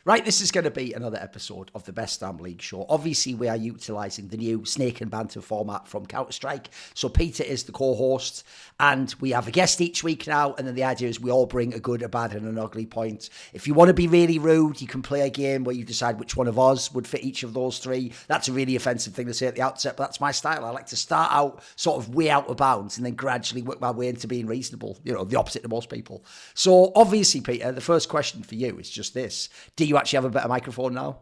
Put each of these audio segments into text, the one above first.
Right, this is going to be another episode of the Best Damn League show. Obviously, we are utilising the new Snake and Banter format from Counter-Strike. So Peter is the co-host, and we have a guest each week now, and then the idea is we all bring a good, a bad, and an ugly point. If you want to be really rude, you can play a game where you decide which one of us would fit each of those three. That's a really offensive thing to say at the outset, but that's my style. I like to start out sort of way out of bounds and then gradually work my way into being reasonable, you know, the opposite to most people. So obviously, Peter, the first question for you is just this. Do you actually have a better microphone now?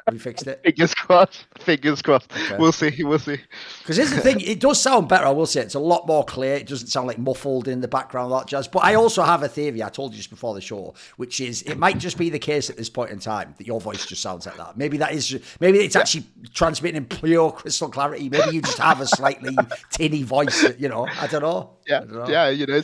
Have you fixed it? Fingers crossed. Fingers crossed. Okay. We'll see. We'll see. Because here's the thing, it does sound better, I will say. It's a lot more clear. It doesn't sound like muffled in the background, that jazz. But I also have a theory, I told you just before the show, which is it might just be the case at this point in time that your voice just sounds like that. Maybe it's actually transmitting in pure crystal clarity. Maybe you just have a slightly tinny voice, you know. I don't know. Yeah, you know,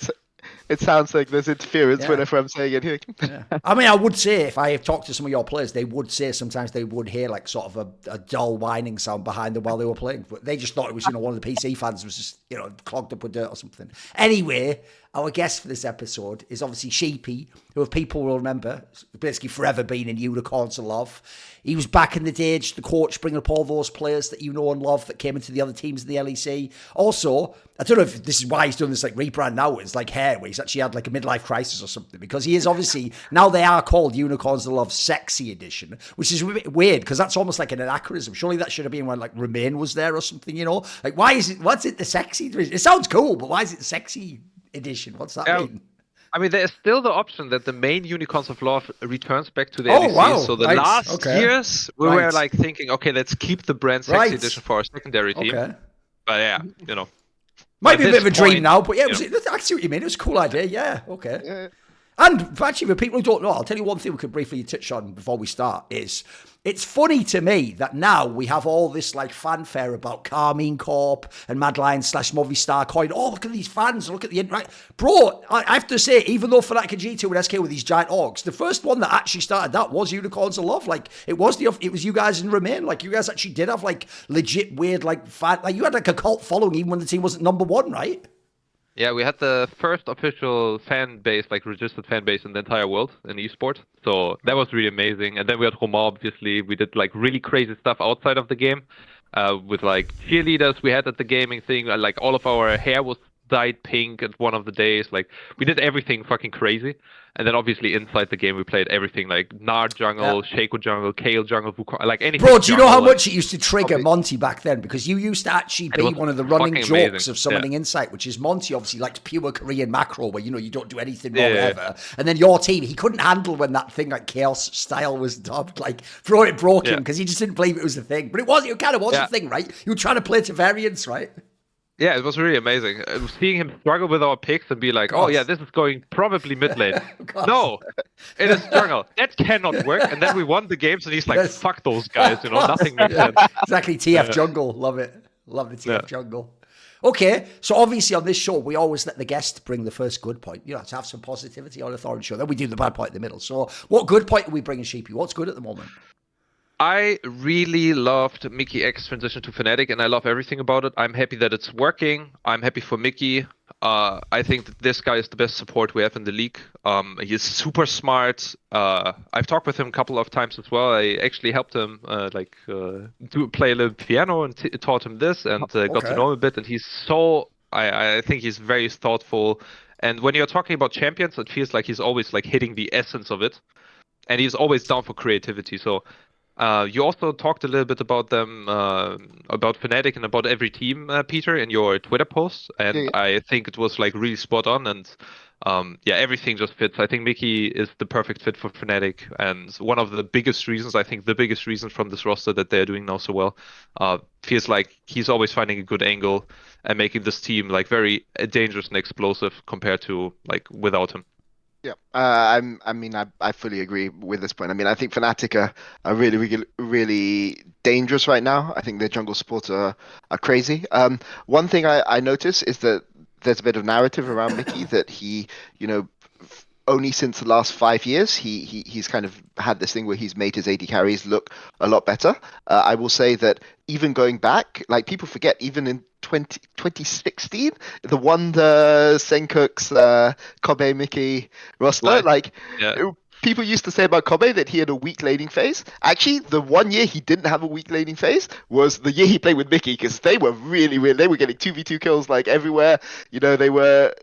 it sounds like there's interference whenever I'm saying it here. Yeah. I mean, I would say if I have talked to some of your players, they would say sometimes they would hear like sort of a dull whining sound behind them while they were playing. But they just thought it was, you know, one of the PC fans was just, you know, clogged up with dirt or something. Anyway, our guest for this episode is obviously Sheepy, who if people will remember, basically forever been in Unicorns of Love. He was back in the day, just the coach, bringing up all those players that you know and love that came into the other teams in the LEC. Also, I don't know if this is why he's doing this like rebrand now. It's like hair, where he's actually had like a midlife crisis or something, because he is obviously, now they are called Unicorns of Love Sexy Edition, which is weird because that's almost like an anachronism. Surely that should have been when like Remain was there or something, you know? Like what's it the sexy edition? It sounds cool, but why is it the sexy edition? What's that mean? I mean, there's still the option that the main Unicorns of Love returns back to the LEC. Wow. So the last years, we were like thinking, okay, let's keep the brand Sexy Edition for our secondary team. Okay. But yeah, you know. Might be a bit of a dream now, but yeah, I see what you mean. It was a cool idea. Yeah, okay. Yeah. And actually, for people who don't know, I'll tell you one thing we could briefly touch on before we start is it's funny to me that now we have all this like fanfare about Carmine Corp and Mad Lion / Movistar Coin. Oh, look at these fans. Look at the right. Bro, I have to say, even though Fnatic and G2 and SK were these giant orgs, the first one that actually started that was Unicorns of Love. Like it was you guys in Remain. Like you guys actually did have like legit weird like fan. Like you had like a cult following even when the team wasn't number one, right? Yeah, we had the first official fan base, like registered fan base in the entire world in esports. So that was really amazing. And then we had Roma, obviously. We did like really crazy stuff outside of the game with like cheerleaders we had at the gaming thing. Like all of our hair was dyed pink at one of the days. Like we did everything fucking crazy. And then obviously inside the game we played everything like Nard jungle, Shaco jungle, Kale jungle, like anything. Bro, do you know how much it used to trigger Monty back then? Because you used to actually be one of the running jokes of Summoning Insight, which is Monty obviously likes pure Korean macro where, you know, you don't do anything wrong ever. And then your team, he couldn't handle when that thing like Chaos style was dubbed, like it broke him because he just didn't believe it was a thing. But it kind of was a thing, right? You were trying to play to variants, right? Yeah, it was really amazing. Seeing him struggle with our picks and be like, oh yeah, this is going probably mid lane. No, it is jungle. That cannot work. And then we won the games and he's like, fuck those guys, you know, nothing makes sense. Exactly, TF jungle. Love it. Love the TF jungle. Okay, so obviously on this show, we always let the guest bring the first good point, you know, to have some positivity on a Thorin show. Then we do the bad point in the middle. So what good point are we bringing, Sheepy? What's good at the moment? I really loved Mikyx transition to Fnatic, and I love everything about it. I'm happy that it's working. I'm happy for Mickey. I think that this guy is the best support we have in the league. He's super smart. I've talked with him a couple of times as well. I actually helped him to play a little piano and taught him this and got to know him a bit. And he's I think he's very thoughtful. And when you're talking about champions, it feels like he's always like hitting the essence of it. And he's always down for creativity. So you also talked a little bit about them, about Fnatic and about every team, Peter, in your Twitter posts, and I think it was like really spot on. And everything just fits. I think Mickey is the perfect fit for Fnatic, and one of the biggest reasons, I think the biggest reason from this roster that they're doing now so well, feels like he's always finding a good angle and making this team like very dangerous and explosive compared to like without him. Yeah, I fully agree with this point. I mean, I think Fnatic are really dangerous right now. I think their jungle supports are crazy. One thing I notice is that there's a bit of narrative around Mickey that he, you know, only since the last 5 years he's kind of had this thing where he's made his AD carries look a lot better. I will say that even going back, like people forget, even in 2016, the Wonder, Senkooks, Kobe, Mickey roster, people used to say about Kobe that he had a weak laning phase. Actually, the 1 year he didn't have a weak laning phase was the year he played with Mikyx, because they were really, really, they were getting 2v2 kills like everywhere. You know, they were,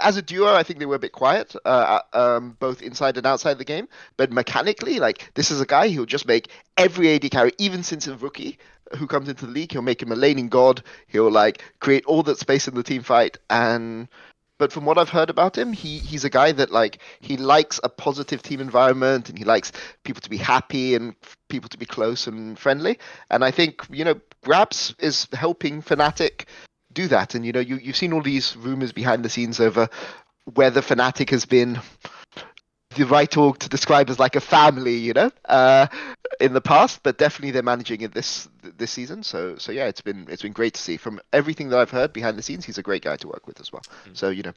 as a duo, I think they were a bit quiet, both inside and outside the game. But mechanically, like, this is a guy who'll just make every AD carry, even since a rookie who comes into the league, he'll make him a laning god. He'll like create all that space in the team fight. But from what I've heard about him, he's a guy that like he likes a positive team environment, and he likes people to be happy and people to be close and friendly. And I think, you know, Grabs is helping Fnatic do that. And you know, you've seen all these rumors behind the scenes over whether Fnatic has been the right org to describe as like a family, you know, in the past, but definitely they're managing it this season. So yeah, it's been great to see. From everything that I've heard behind the scenes, he's a great guy to work with as well. So, you know.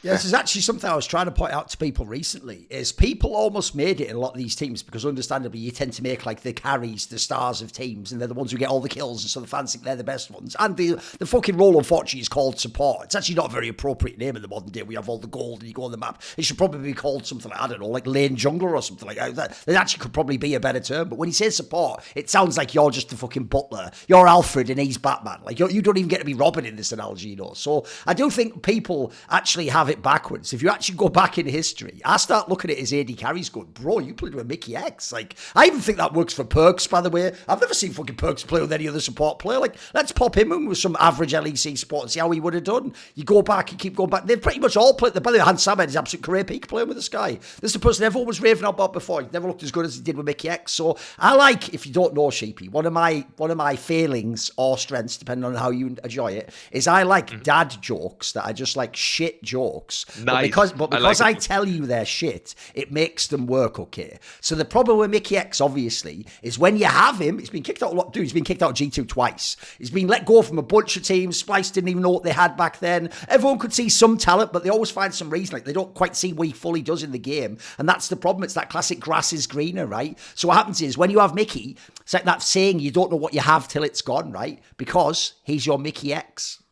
Yeah, this is actually something I was trying to point out to people recently, is people almost made it in a lot of these teams, because understandably you tend to make like the carries, the stars of teams, and they're the ones who get all the kills, and so the fans think they're the best ones. And the fucking role, unfortunately, is called support. It's actually not a very appropriate name in the modern day. We have all the gold and you go on the map. It should probably be called something like, I don't know, like lane jungler or something like that. That actually could probably be a better term. But when you say support, it sounds like you're just the fucking butler. You're Alfred and he's Batman. Like you don't even get to be Robin in this analogy, you know. So I do think people actually have it backwards. If you actually go back in history, I start looking at his AD carries going, bro, you played with Mikyx. Like, I even think that works for Perks, by the way. I've never seen fucking Perks play with any other support player. Like, let's pop him in with some average LEC support and see how he would have done. You go back, you keep going back. They've pretty much all played. By the way, Hans Samad is absolute career peak playing with this guy. This is the person everyone was raving about before. He never looked as good as he did with Mikyx. So I like, if you don't know Sheepy, one of my failings or strengths, depending on how you enjoy it, is I like dad jokes that are just like shit jokes. Nice. But because I tell you they're shit, it makes them work okay. So the problem with Mikyx, obviously, is when you have him, he's been kicked out a lot. Dude, he's been kicked out of G2 twice. He's been let go from a bunch of teams. Splice didn't even know what they had back then. Everyone could see some talent, but they always find some reason. Like, they don't quite see what he fully does in the game. And that's the problem. It's that classic grass is greener, right? So what happens is, when you have Mickey, it's like that saying, you don't know what you have till it's gone, right? Because he's your Mikyx.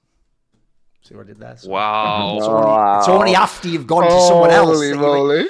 See what I did there? So Wow. it's only after you've gone to someone else. Holy moly.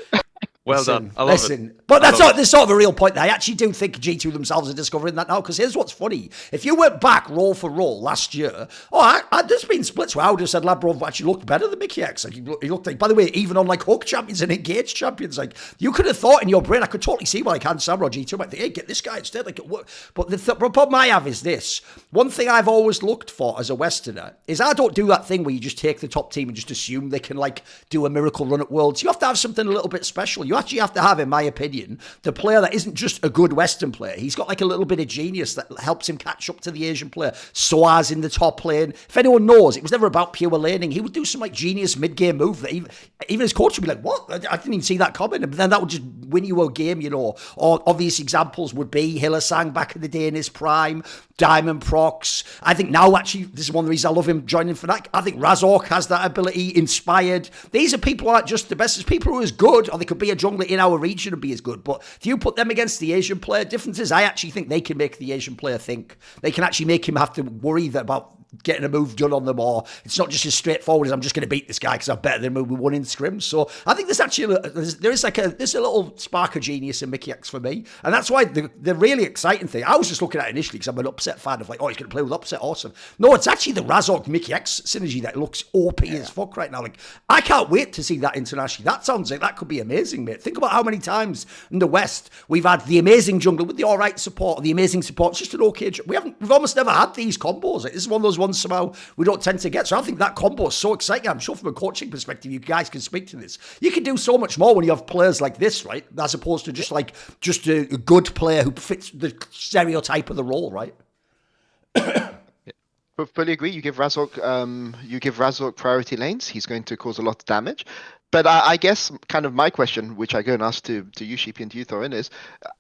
Well done. I love it. But that's there's sort of a real point there. I actually do think G2 themselves are discovering that now, because here's what's funny. If you went back roll for roll last year, there's been splits where I would have said Labrov actually looked better than Mikyx. Like, he looked like, by the way, even on like Hook champions and Engage champions, like, you could have thought in your brain, I could totally see why like Hans Samra or G2 might think, hey, get this guy instead. Like, it worked. But the problem I have is this. One thing I've always looked for as a Westerner is I don't do that thing where you just take the top team and just assume they can like do a miracle run at Worlds. You have to have something a little bit special. You actually have to have, in my opinion, the player that isn't just a good Western player. He's got like a little bit of genius that helps him catch up to the Asian player. Soaz in the top lane. If anyone knows, it was never about pure laning. He would do some like genius mid-game move that even his coach would be like, what? I didn't even see that coming. But then that would just win you a game, you know. Or obvious examples would be Hillasang back in the day in his prime, Diamond Prox. I think now, actually, this is one of the reasons I love him joining Fnatic. I think Razork has that ability, Inspired. These are people who aren't just the best. It's people who are as good, or they could be a jungler in our region and be as good. But if you put them against the Asian player, difference is I actually think they can make the Asian player think. They can actually make him have to worry about getting a move done on them, or it's not just as straightforward as I'm just going to beat this guy because I'm better than him. We won in scrims. So I think there's actually there's a little spark of genius in Mikyx for me, and that's why the really exciting thing. I was just looking at it initially because I'm an Upset fan of like, oh, he's going to play with Upset, awesome. No, it's actually the Razork Mikyx synergy that looks OP as fuck right now. Like, I can't wait to see that internationally. That sounds like that could be amazing, mate. Think about how many times in the West we've had the amazing jungler with the all right support, the amazing support, it's just an okay. We've almost never had these combos. Like, this is one of those ones somehow we don't tend to get. So I think that combo is so exciting. I'm sure from a coaching perspective, you guys can speak to this. You can do so much more when you have players like this, right? As opposed to just a good player who fits the stereotype of the role, right? But fully agree. You give Razork priority lanes. He's going to cause a lot of damage. But I guess kind of my question, which I go and ask to you, Sheepy, and to you, Thorin, is: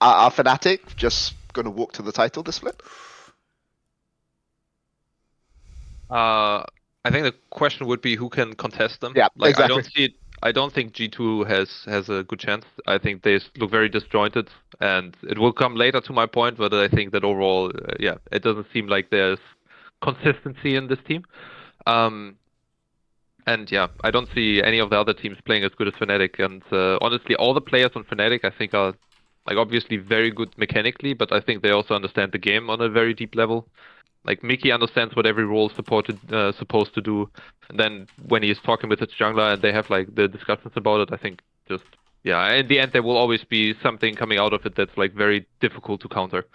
are Fnatic just going to walk to the title this split? I think the question would be who can contest them. Yeah, like, exactly. I don't think G2 has a good chance. I think they look very disjointed, and it will come later to my point, but I think that overall, it doesn't seem like there's consistency in this team. And yeah, I don't see any of the other teams playing as good as Fnatic. And honestly, all the players on Fnatic, I think, are like obviously very good mechanically, but I think they also understand the game on a very deep level. Like Mickey understands what every role is supposed to do, and then when he's talking with his jungler and they have like the discussions about it, I think just yeah, in the end there will always be something coming out of it that's like very difficult to counter.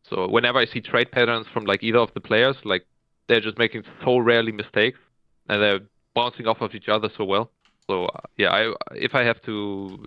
So whenever I see trade patterns from like either of the players, like they're just making so rarely mistakes, and they're bouncing off of each other so well. So yeah, if I have to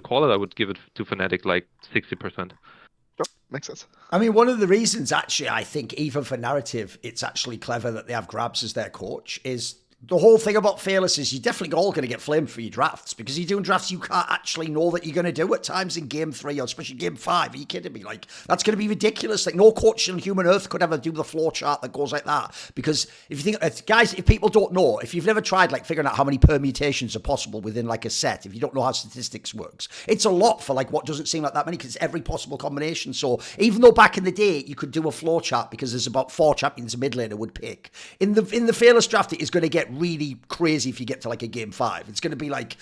call it, I would give it to Fnatic like 60%. Sure, makes sense. I mean, one of the reasons, actually, I think even for narrative, it's actually clever that they have Grabs as their coach is the whole thing about Fearless is you're definitely all going to get flamed for your drafts because you're doing drafts you can't actually know that you're going to do at times in game 3 or especially game 5. Are you kidding me? Like, that's going to be ridiculous. Like, no coach on human earth could ever do the floor chart that goes like that. Because if you think, guys, if people don't know, if you've never tried like figuring out how many permutations are possible within like a set, if you don't know how statistics works, it's a lot for like what doesn't seem like that many because it's every possible combination. So even though back in the day you could do a floor chart because there's about 4 champions a mid laner would pick, in the Fearless draft it is going to get really crazy if you get to like a game 5. It's going to be like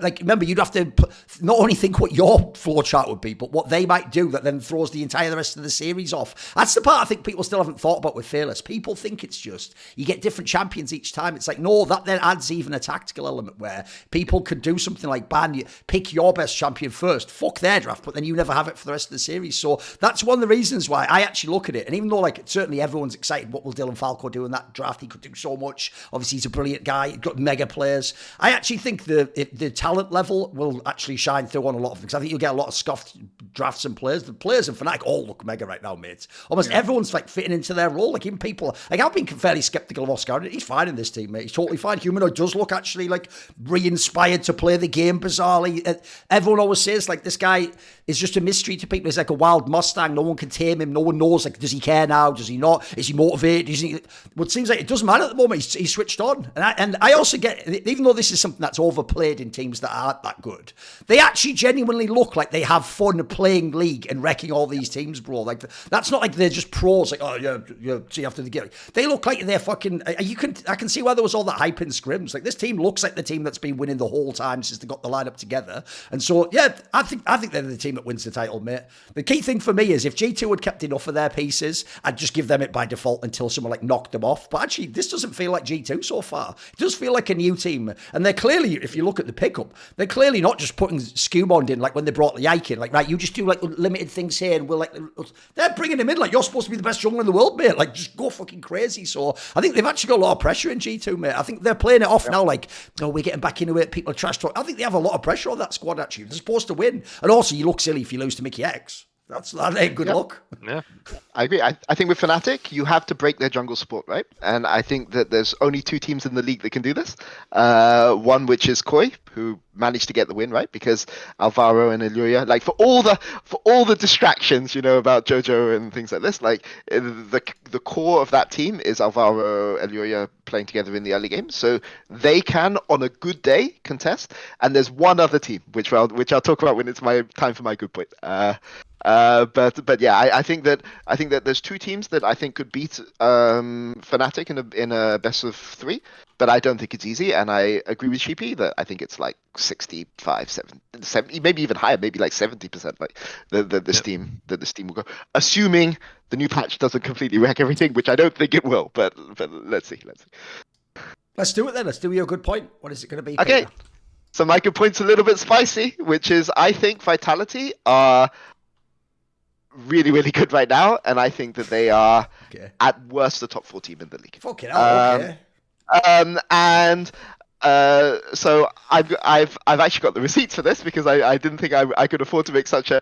like remember you'd have to not only think what your floor chart would be, but what they might do that then throws the entire rest of the series off. That's the part I think people still haven't thought about with Fearless. People think it's just you get different champions each time. It's like no, that then adds even a tactical element where people could do something like ban you, pick your best champion first, fuck their draft, but then you never have it for the rest of the series. So that's one of the reasons why I actually look at it. And even though like certainly everyone's excited what will Dylan Falco do in that draft, he could do so much. Obviously he's a brilliant guy, he's got mega players. I actually think the talent level will actually shine through on a lot of them because I think you'll get a lot of scuffed drafts and players. The players in Fnatic all look mega right now, mates. Almost everyone's like fitting into their role. Like even people, like I've been fairly skeptical of Oscar. He's fine in this team, mate. He's totally fine. Humanoid does look actually like re-inspired to play the game bizarrely. Everyone always says like this guy is just a mystery to people. He's like a wild Mustang. No one can tame him. No one knows like does he care now? Does he not? Is he motivated? Well, it seems like it doesn't matter at the moment. He's switched on. And I also get, even though this is something that's overplayed in teams that aren't that good, they actually genuinely look like they have fun playing League and wrecking all these teams, bro. Like that's not like they're just pros. Like oh yeah. See after the game, they look like they're fucking. I can see why there was all that hype in scrims. Like this team looks like the team that's been winning the whole time since they got the lineup together. And so yeah, I think they're the team that wins the title, mate. The key thing for me is if G2 had kept enough of their pieces, I'd just give them it by default until someone like knocked them off. But actually, this doesn't feel like G2 so far. It does feel like a new team. And they're clearly, if you look at the pickup, they're clearly not just putting Skewbond in like when they brought the Ike in. Like, right, you just do like limited things here and we'll like... They're bringing him in like you're supposed to be the best jungler in the world, mate. Like, just go fucking crazy. So I think they've actually got a lot of pressure in G2, mate. I think they're playing it off now like, oh, we're getting back into it. People are trash talk. I think they have a lot of pressure on that squad, actually. They're supposed to win. And also, you look silly if you lose to Mikyx. That ain't good luck. Yeah, I agree. I think with Fnatic, you have to break their jungle support, right? And I think that there's only 2 teams in the league that can do this. One which is Koi, who managed to get the win, right? Because Alvaro and Illuria, like for all the distractions, you know, about JoJo and things like this, like the core of that team is Alvaro, Illuria playing together in the early game, so they can on a good day contest. And there's one other team which I'll talk about when it's my time for my good point. But yeah, I think that there's 2 teams that I think could beat Fnatic in a best of 3, but I don't think it's easy. And I agree with Sheepy that I think it's like 65, 70, maybe even higher, maybe like 70%. Like this team will go, assuming the new patch doesn't completely wreck everything, which I don't think it will. But let's see. Let's do it then. Let's do your good point. What is it going to be? Okay. Peter? So my good point's a little bit spicy, which is I think Vitality are really, really good right now, and I think that they are at worst the top 4 team in the league. Fucking hell, okay. So I've actually got the receipts for this because I didn't think I could afford to make such a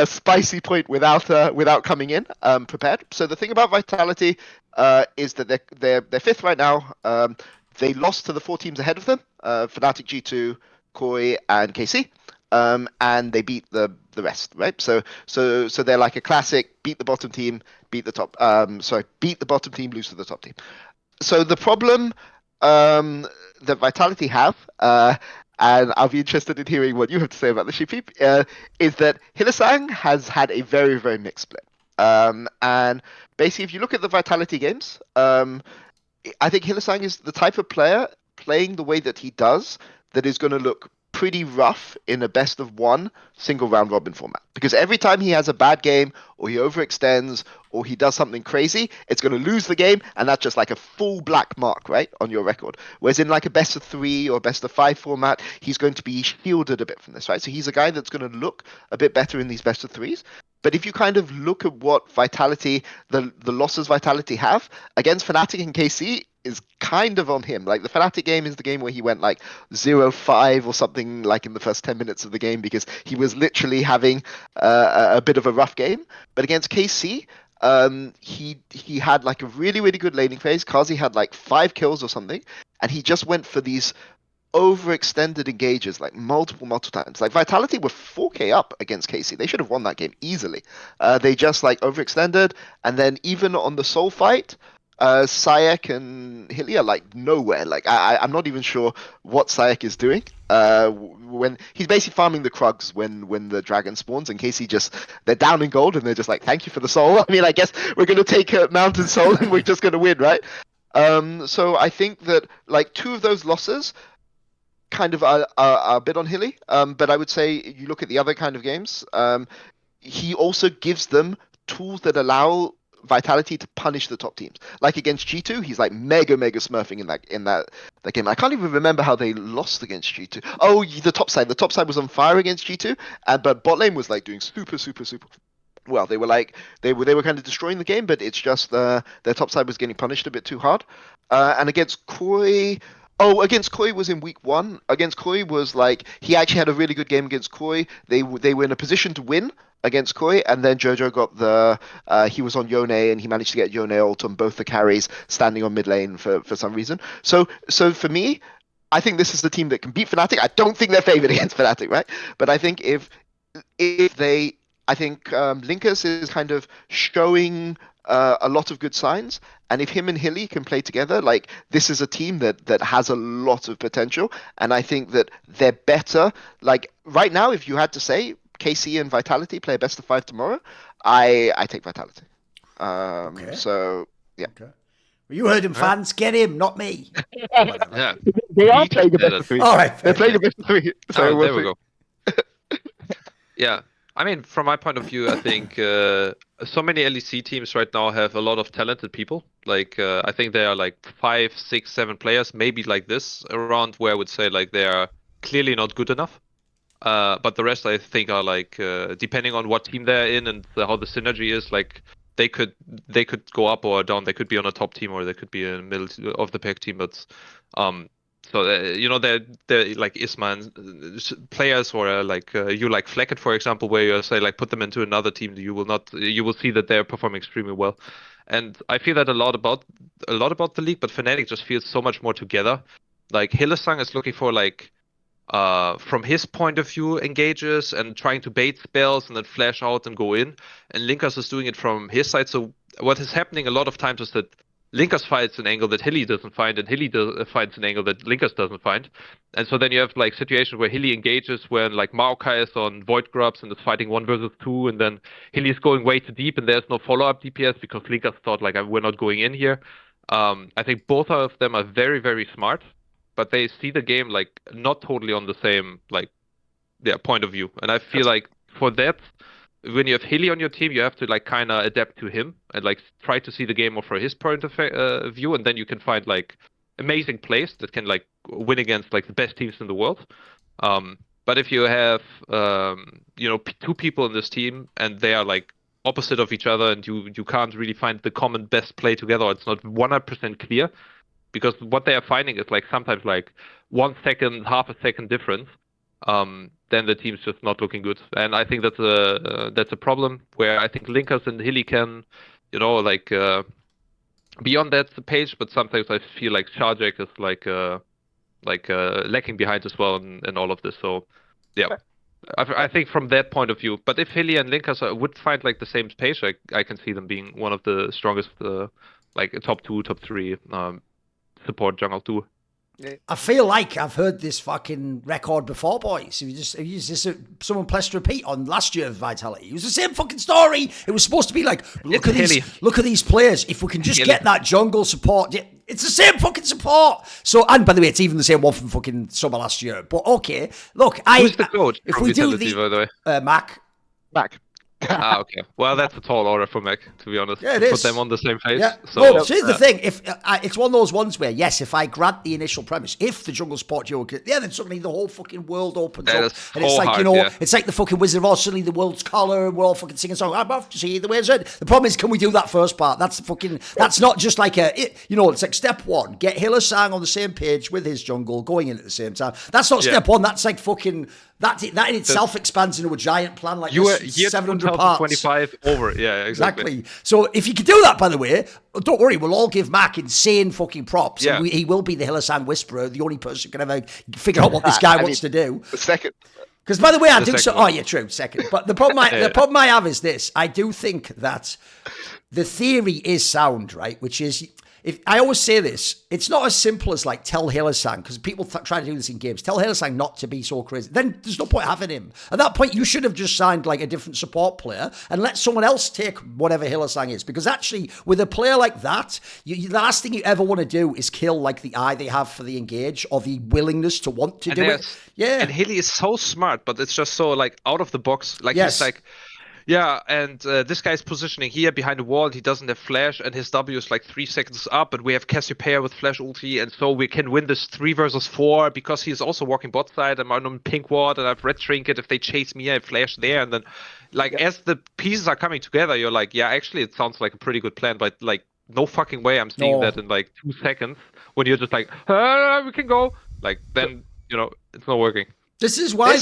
spicy point without coming in prepared. So the thing about Vitality is that they're 5th right now. They lost to the 4 teams ahead of them: Fnatic, G2, Koi, and KC. And they beat the rest, right? So they're like a classic beat the bottom team, beat the top. Beat the bottom team, lose to the top team. So the problem that Vitality have, and I'll be interested in hearing what you have to say about the Sheepy, is that Hylissang has had a very, very mixed split. And basically, if you look at the Vitality games, I think Hylissang is the type of player playing the way that he does that is going to look pretty rough in a best of one single round robin format. Because every time he has a bad game or he overextends or he does something crazy, it's going to lose the game, and that's just like a full black mark, right, on your record. Whereas in like a best of 3 or best of 5 format, he's going to be shielded a bit from this, right? So he's a guy that's going to look a bit better in these best of 3s. But if you kind of look at what Vitality, the losses Vitality have against Fnatic and KC, is kind of on him. Like the Fnatic game is the game where he went like 0-5 or something like in the first 10 minutes of the game because he was literally having a bit of a rough game. But against KC, he had like a really, really good laning phase. Kazi had like 5 kills or something, and he just went for these overextended engages like multiple times. Like Vitality were 4k up against KC. They should have won that game easily. They just like overextended, and then even on the soul fight, Sayek and Hilly are like nowhere. Like I'm not even sure what Sayek is doing. When he's basically farming the Krugs when the dragon spawns, and KC they're down in gold and they're just like, thank you for the soul. I mean, I guess we're gonna take Mountain Soul and we're just gonna win, right? So I think that like 2 of those losses kind of are a bit on Hilly. But I would say you look at the other kind of games, he also gives them tools that allow Vitality to punish the top teams. Like against G2, he's like mega smurfing in that game. I can't even remember how they lost against G2. Oh, the top side. The top side was on fire against G2, but bot lane was like doing super well. They were kind of destroying the game, but it's just their top side was getting punished a bit too hard. And against Koi, against Koi was in week 1. Against Koi was like he actually had a really good game against Koi. They were in a position to win against Koi, and then Jojo got he was on Yone, and he managed to get Yone ult on both the carries standing on mid lane for some reason. So for me, I think this is the team that can beat Fnatic. I don't think they're favored against Fnatic, right? But I think if they, I think Linkus is kind of showing a lot of good signs, and if him and Hilly can play together, like this is a team that has a lot of potential, and I think that they're better. Like right now, if you had to say KC and Vitality play a best of 5 tomorrow, I take Vitality. Okay. So yeah. Okay. Well, you heard him, fans. Get him, not me. Yeah. They are playing a best of 3. All right. They're playing a best of 3. So there we go. Yeah. I mean, from my point of view, I think so many LEC teams right now have a lot of talented people. Like I think there are like 5, 6, 7 players, maybe like this around where I would say like they are clearly not good enough. But the rest I think are like depending on what team they're in and how the synergy is, like they could go up or down. They could be on a top team or they could be in the middle of the pack team. But so they're like Isma players or like you like Flakked, for example, where you say like put them into another team, you will see that they're performing extremely well. And I feel that a lot about the league, but Fnatic just feels so much more together. Like Hillesang is looking for like from his point of view engages and trying to bait spells and then flash out and go in, and Linkus is doing it from his side. So what is happening a lot of times is that Linkus finds an angle that Hilly doesn't find, and Hilly finds an angle that Linkus doesn't find. And so then you have like situations where Hilly engages when like Maokai is on Void Grubs and is fighting 1 versus 2, and then Hilly is going way too deep and there's no follow-up DPS because Linkus thought like we're not going in here. I think both of them are very, very smart, but they see the game like not totally on the same like point of view. And I feel like for that, when you have Hilly on your team, you have to like kind of adapt to him and like try to see the game more from his point of view, and then you can find like amazing plays that can like win against like the best teams in the world. But if you have 2 people in this team and they are like opposite of each other, and you can't really find the common best play together, or it's not 100% clear, because what they are finding is like sometimes like 1 second, half a second difference. Then the team's just not looking good, and I think that's a problem where I think Linkus and Hilly can, like be on that page, but sometimes I feel like Charjek is like lacking behind as well in all of this. So yeah, I think from that point of view. But if Hilly and Linkus would find like the same page, I can see them being one of the strongest, like top 2, top 3 support jungle too. I feel like I've heard this fucking record before, boys. Someone pressed repeat on last year's Vitality. It was the same fucking story. It was supposed to be like, look at these players. If we can just get that jungle support, It's the same fucking support. So, and by the way, it's even the same one from fucking summer last year. But okay, look, Who's the coach if from we do Vitality, by the way? Mac. Okay. Well, that's a tall order for Mac, to be honest. Yeah, it to is. Put them on the same page. Yeah. So, Well, here's the thing. If it's one of those ones where, yes, if I grant the initial premise, if the jungle support duo, then suddenly the whole fucking world opens up, and it's like it's like the fucking Wizard of Oz. Suddenly the world's color, and we're all fucking singing songs. I'm off to see the wizard. The problem is, can we do that first part? That's not just like it's like step one. Get Hylissang on the same page with his jungle going in at the same time. That's not step one. That's like fucking. That in itself expands into a giant plan like this, 700 parts. 25 over, yeah, exactly. So if you could do that, by the way, don't worry, we'll all give Mac insane fucking props. Yeah. And he will be the Hylissang Whisperer, the only person who can ever figure out what this guy wants to do. The second. Because by the way, I do second so. Oh, yeah, true. Second, but the problem I have is this: I do think that the theory is sound, right? Which is. If I always say this, it's not as simple as like tell Hylissang, because people try to do this in games. Tell Hylissang not to be so crazy. Then there's no point having him. At that point, you should have just signed like a different support player and let someone else take whatever Hylissang is. Because actually, with a player like that, the last thing you ever want to do is kill like the eye they have for the engage or the willingness to want to do it. Yeah. And Hilly is so smart, but it's just so like out of the box. Like he's like. Yeah, and this guy's positioning here behind the wall, and he doesn't have flash, and his W is like 3 seconds up, and we have Cassiopeia with flash ulti, and so we can win this 3 versus 4 because he's also walking bot side. I'm on pink ward, and I have red trinket. If they chase me, I have flash there, and then as the pieces are coming together, you're like, yeah, actually, it sounds like a pretty good plan, but like, no fucking way I'm seeing that in like 2 seconds when you're just like, we can go. Like, then, it's not working. This is why,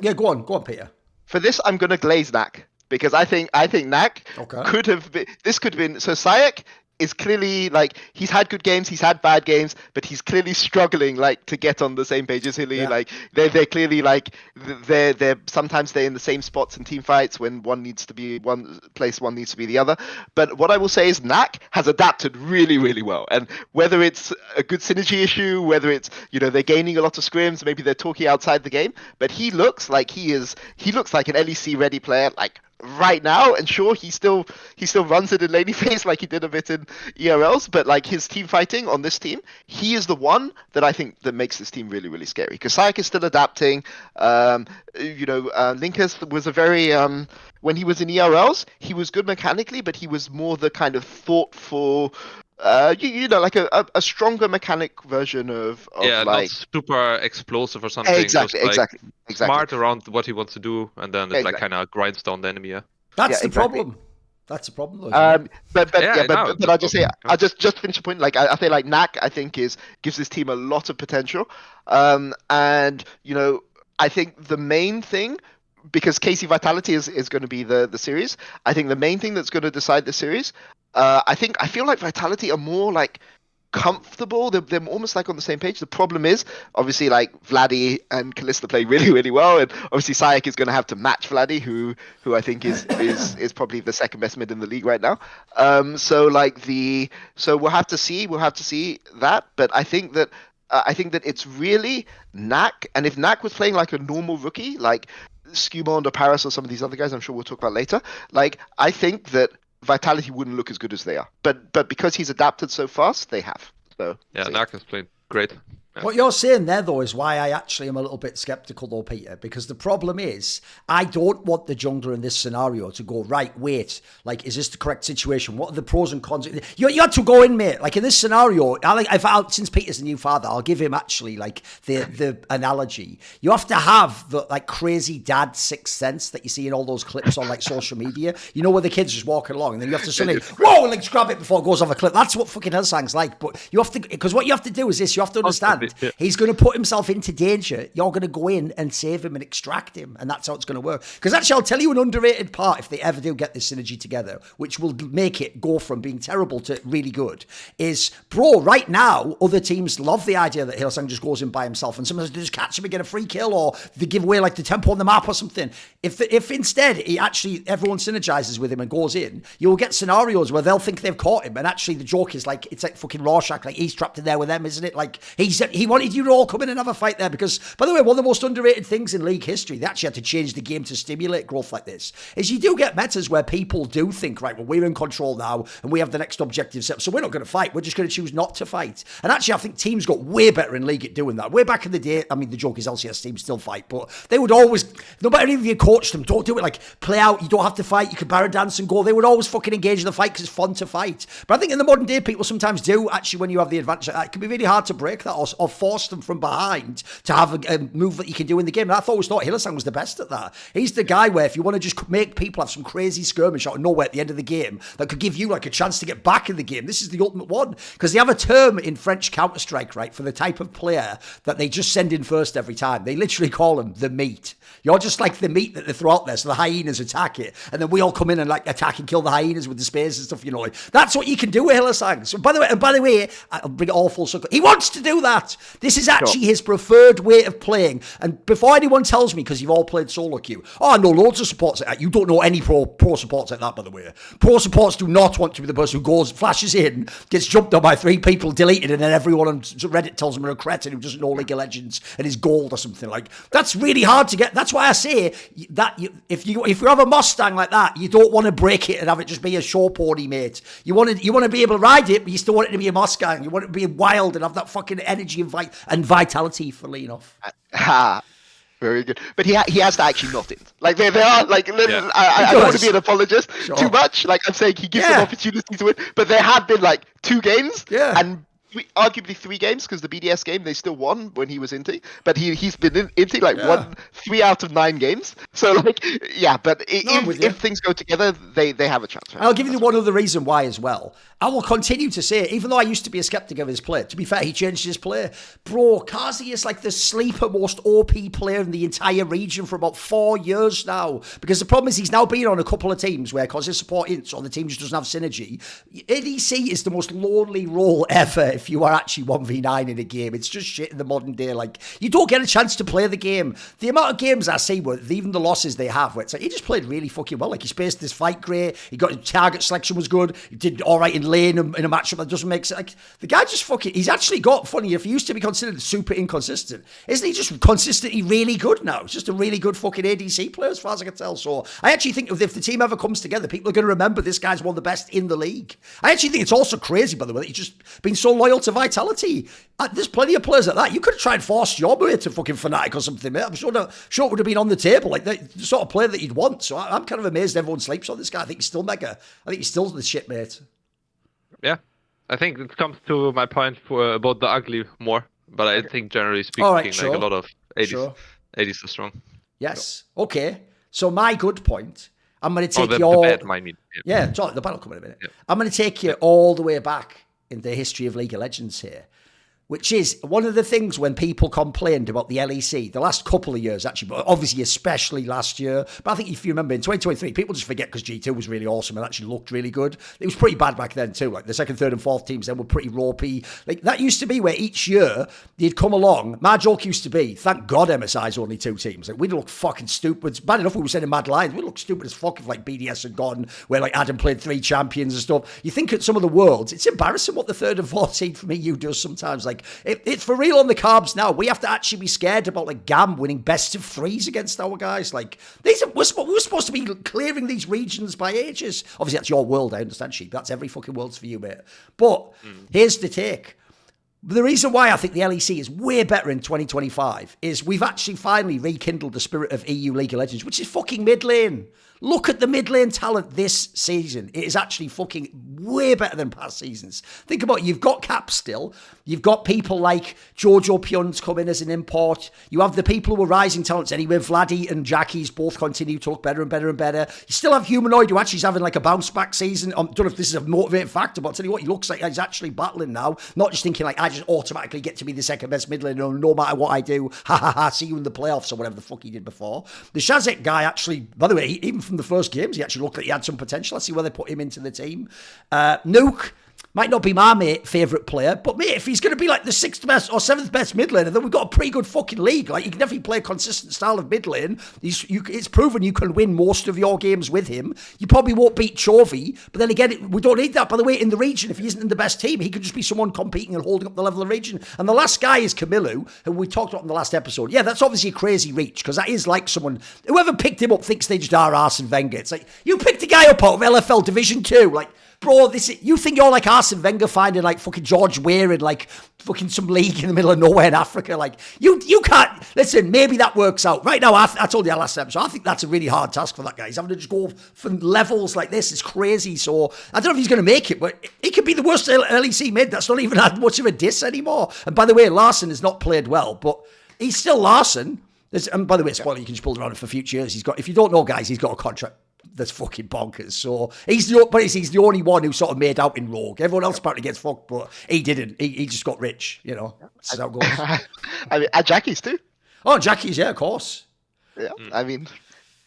yeah, go on, Peter. For this, I'm going to glaze Knack. Because I think Knack could have been. This could have been. So Sayak is clearly like he's had good games, he's had bad games, but he's clearly struggling like to get on the same page as Hilly. Yeah. Like they're clearly like they're sometimes they're in the same spots in team fights when one needs to be one place, one needs to be the other. But what I will say is Knack has adapted really, really well. And whether it's a good synergy issue, whether it's they're gaining a lot of scrims, maybe they're talking outside the game, but he looks like he looks like an LEC ready player, like right now. And sure, he still runs it in laning phase like he did a bit in ERLs, but like his team fighting on this team, he is the one that I think that makes this team really, really scary. Because Sayak is still adapting. Linkus was a very when he was in ERLs, he was good mechanically, but he was more the kind of thoughtful, like a stronger mechanic version of like not super explosive or something. Exactly. Smart around what he wants to do, and then it like kind of grinds down the enemy. Yeah. That's the problem. That's the problem, though. But I'll just say, I'll just finish the point. Like I feel like Knack, I think gives this team a lot of potential, and I think the main thing, because KC Vitality is going to be the series. I think the main thing that's going to decide the series. I feel like Vitality are more like comfortable. They're almost like on the same page. The problem is obviously like Vladdy and Kalista play really, really well, and obviously Sayak is going to have to match Vladdy, who I think is probably the second best mid in the league right now. So we'll have to see that, but I think that it's really Knack, and if Knack was playing like a normal rookie, like Skewmond or Paris or some of these other guys I'm sure we'll talk about later, like I think that Vitality wouldn't look as good as they are. But because he's adapted so fast, they have. So yeah, Knack has played great. Yeah. What you're saying there, though, is why I actually am a little bit skeptical, though, Peter, because the problem is I don't want the jungler in this scenario to go, right, wait, like, is this the correct situation? What are the pros and cons? You had to go in, mate. Like, in this scenario, since Peter's a new father, I'll give him actually, like, the analogy. You have to have the, like, crazy dad sixth sense that you see in all those clips on, like, social media. You know, where the kid's just walking along, and then you have to suddenly, whoa, like, grab it before it goes off a cliff. That's what fucking Hylissang's like. But you have to, because what you have to do is this, you have to understand. He's going to put himself into danger. You're going to go in and save him and extract him. And that's how it's going to work. Because actually, I'll tell you an underrated part, if they ever do get this synergy together, which will make it go from being terrible to really good, is, bro, right now, other teams love the idea that Hylissang just goes in by himself and sometimes they just catch him and get a free kill, or they give away like the tempo on the map or something. If instead everyone synergizes with him and goes in, you'll get scenarios where they'll think they've caught him, and actually the joke is like, it's like fucking Rorschach, like he's trapped in there with them, isn't it? Like he's he wanted you to all come in and have a fight there because, by the way, one of the most underrated things in league history, they actually had to change the game to stimulate growth like this, is you do get metas where people do think, right, well, we're in control now and we have the next objective set, so we're not going to fight. We're just going to choose not to fight. And actually, I think teams got way better in league at doing that. Way back in the day, I mean, the joke is LCS teams still fight, but they would always, no matter if you coached them, don't do it like play out, you don't have to fight, you can barra dance and go. They would always fucking engage in the fight because it's fun to fight. But I think in the modern day, people sometimes do, actually, when you have the advantage, it can be really hard to break that or force them from behind to have a move that you can do in the game. And I always thought Hylissang was the best at that. He's the guy where if you want to just make people have some crazy skirmish out of nowhere at the end of the game that could give you like a chance to get back in the game, this is the ultimate one. Because they have a term in French Counter-Strike, right, for the type of player that they just send in first every time. They literally call them the meat. You're just like the meat that they throw out there, so the hyenas attack it, and then we all come in and like attack and kill the hyenas with the spears and stuff, you know. Like, that's what you can do with Hylissang. So by the way, I'll bring it all full circle. He wants to do that. This is actually his preferred way of playing. And before anyone tells me, because you've all played solo queue, oh, I know loads of supports like that. You don't know any pro supports like that, by the way. Pro supports do not want to be the person who goes, flashes in, gets jumped on by 3 people, deleted, and then everyone on Reddit tells them they're a cretin who doesn't know League of Legends and is gold or something. Like, that's really hard to get. That's why I say that if you have a Mustang like that, you don't want to break it and have it just be a show pony, mate. You want to be able to ride it, but you still want it to be a Mustang. You want it to be wild and have that fucking energy and vitality for lean off. Very good. But he has to actually not it. Like, they are, like, I don't want to be an apologist too much. Like, I'm saying he gives them opportunity to win. But there have been, like, 2 games. Yeah. And arguably 3 games, because the BDS game, they still won when he was Inti. But he's been Inti, like, won 3 out of 9 games. So, like, yeah. But if things go together, they have a chance. Right? I'll give you one other reason why as well. I will continue to say, even though I used to be a skeptic of his play, to be fair, he changed his play. Bro, Kazi is like the sleeper most OP player in the entire region for about 4 years now. Because the problem is he's now been on a couple of teams where, because his support ints or the team just doesn't have synergy, ADC is the most lonely role ever if you are actually 1v9 in a game. It's just shit in the modern day. Like, you don't get a chance to play the game. The amount of games I see with even the losses they have, where it's like, he just played really fucking well. Like, he spaced this fight great. He got his target selection was good. He did all right in lane in a matchup that doesn't make sense. Like, the guy just fucking, he's actually got, funny, if he used to be considered super inconsistent, isn't he just consistently really good now? He's just a really good fucking ADC player as far as I can tell. So I actually think if the team ever comes together, people are going to remember this guy's one of the best in the league. I actually think it's also crazy, by the way, that he's just been so loyal to Vitality. There's plenty of players like that. You could have tried and force your way to fucking Fnatic or something, mate. I'm sure it would have been on the table, like the sort of player that you'd want. So I'm kind of amazed everyone sleeps on this guy. I think he's still mega. I think he's still the shit, mate. Yeah, I think it comes to my point about the ugly more, but I think generally speaking, like a lot of 80s are strong. Yes. So. Okay. So my good point, I'm going to take the bad, the battle coming in a minute. Yeah. I'm going to take you all the way back in the history of League of Legends here, which is one of the things when people complained about the LEC, the last couple of years actually, but obviously especially last year. But I think if you remember in 2023, people just forget because G2 was really awesome and actually looked really good. It was pretty bad back then too. Like the 2nd, 3rd and 4th teams then were pretty ropey. Like that used to be where each year they'd come along. My joke used to be, thank God MSI's only 2 teams. Like we'd look fucking stupid. It's bad enough we were sending Mad Lions. We'd look stupid as fuck if like BDS had gone where like Adam played 3 champions and stuff. You think at some of the worlds, it's embarrassing what the 3rd and 4th seed from EU does sometimes. Like it's for real on the carbs now. We have to actually be scared about like GAM winning best of 3s against our guys. Like we're supposed to be clearing these regions by ages. Obviously that's your world, I understand, Sheep. That's every fucking world's for you, mate. But here's the take. The reason why I think the LEC is way better in 2025 is we've actually finally rekindled the spirit of EU League of Legends, which is fucking mid lane. Look at the mid lane talent this season. It is actually fucking way better than past seasons. Think about it. You've got Cap still. You've got people like Jojo Pyun's come in as an import. You have the people who are rising talents anyway. Vladdy and Jackie's both continue to look better and better and better. You still have Humanoid who actually is having like a bounce back season. I don't know if this is a motivating factor, but I'll tell you what, he looks like he's actually battling now. Not just thinking like, I just automatically get to be the 2nd best mid laner no matter what I do. Ha ha ha, see you in the playoffs or whatever the fuck he did before. The Shazek guy actually, by the way, even from the first games, he actually looked like he had some potential. Let's see where they put him into the team. Nuke, Might not be my favourite player, but mate, if he's going to be like the 6th best or 7th best mid laner, then we've got a pretty good fucking league. Like, you can definitely play a consistent style of mid lane. It's proven you can win most of your games with him. You probably won't beat Chovy, but then again, we don't need that. By the way, in the region, if he isn't in the best team, he could just be someone competing and holding up the level of the region. And the last guy is Camilo, who we talked about in the last episode. Yeah, that's obviously a crazy reach, because that is like someone, whoever picked him up thinks they just are Arsene Wenger. It's like, you picked a guy up out of LFL Division 2, like, bro, you think you're like Arsene Wenger finding like fucking George Weah in like fucking some league in the middle of nowhere in Africa? Like, you can't. Listen, maybe that works out. Right now, I told you last episode, I think that's a really hard task for that guy. He's having to just go from levels like this. It's crazy. So I don't know if he's going to make it, but he could be the worst LEC mid. That's not even that much of a diss anymore. And by the way, Larson has not played well, but he's still Larson. And by the way, spoiler, you can just build around him for future years. If you don't know, guys, he's got a contract that's fucking bonkers. So he's the only one who sort of made out in Rogue. Everyone else apparently gets fucked, but he didn't. He just got rich, you know. That's how it goes. I mean, at Jackie's too. Oh, Jackie's, yeah, of course. Yeah, I mean,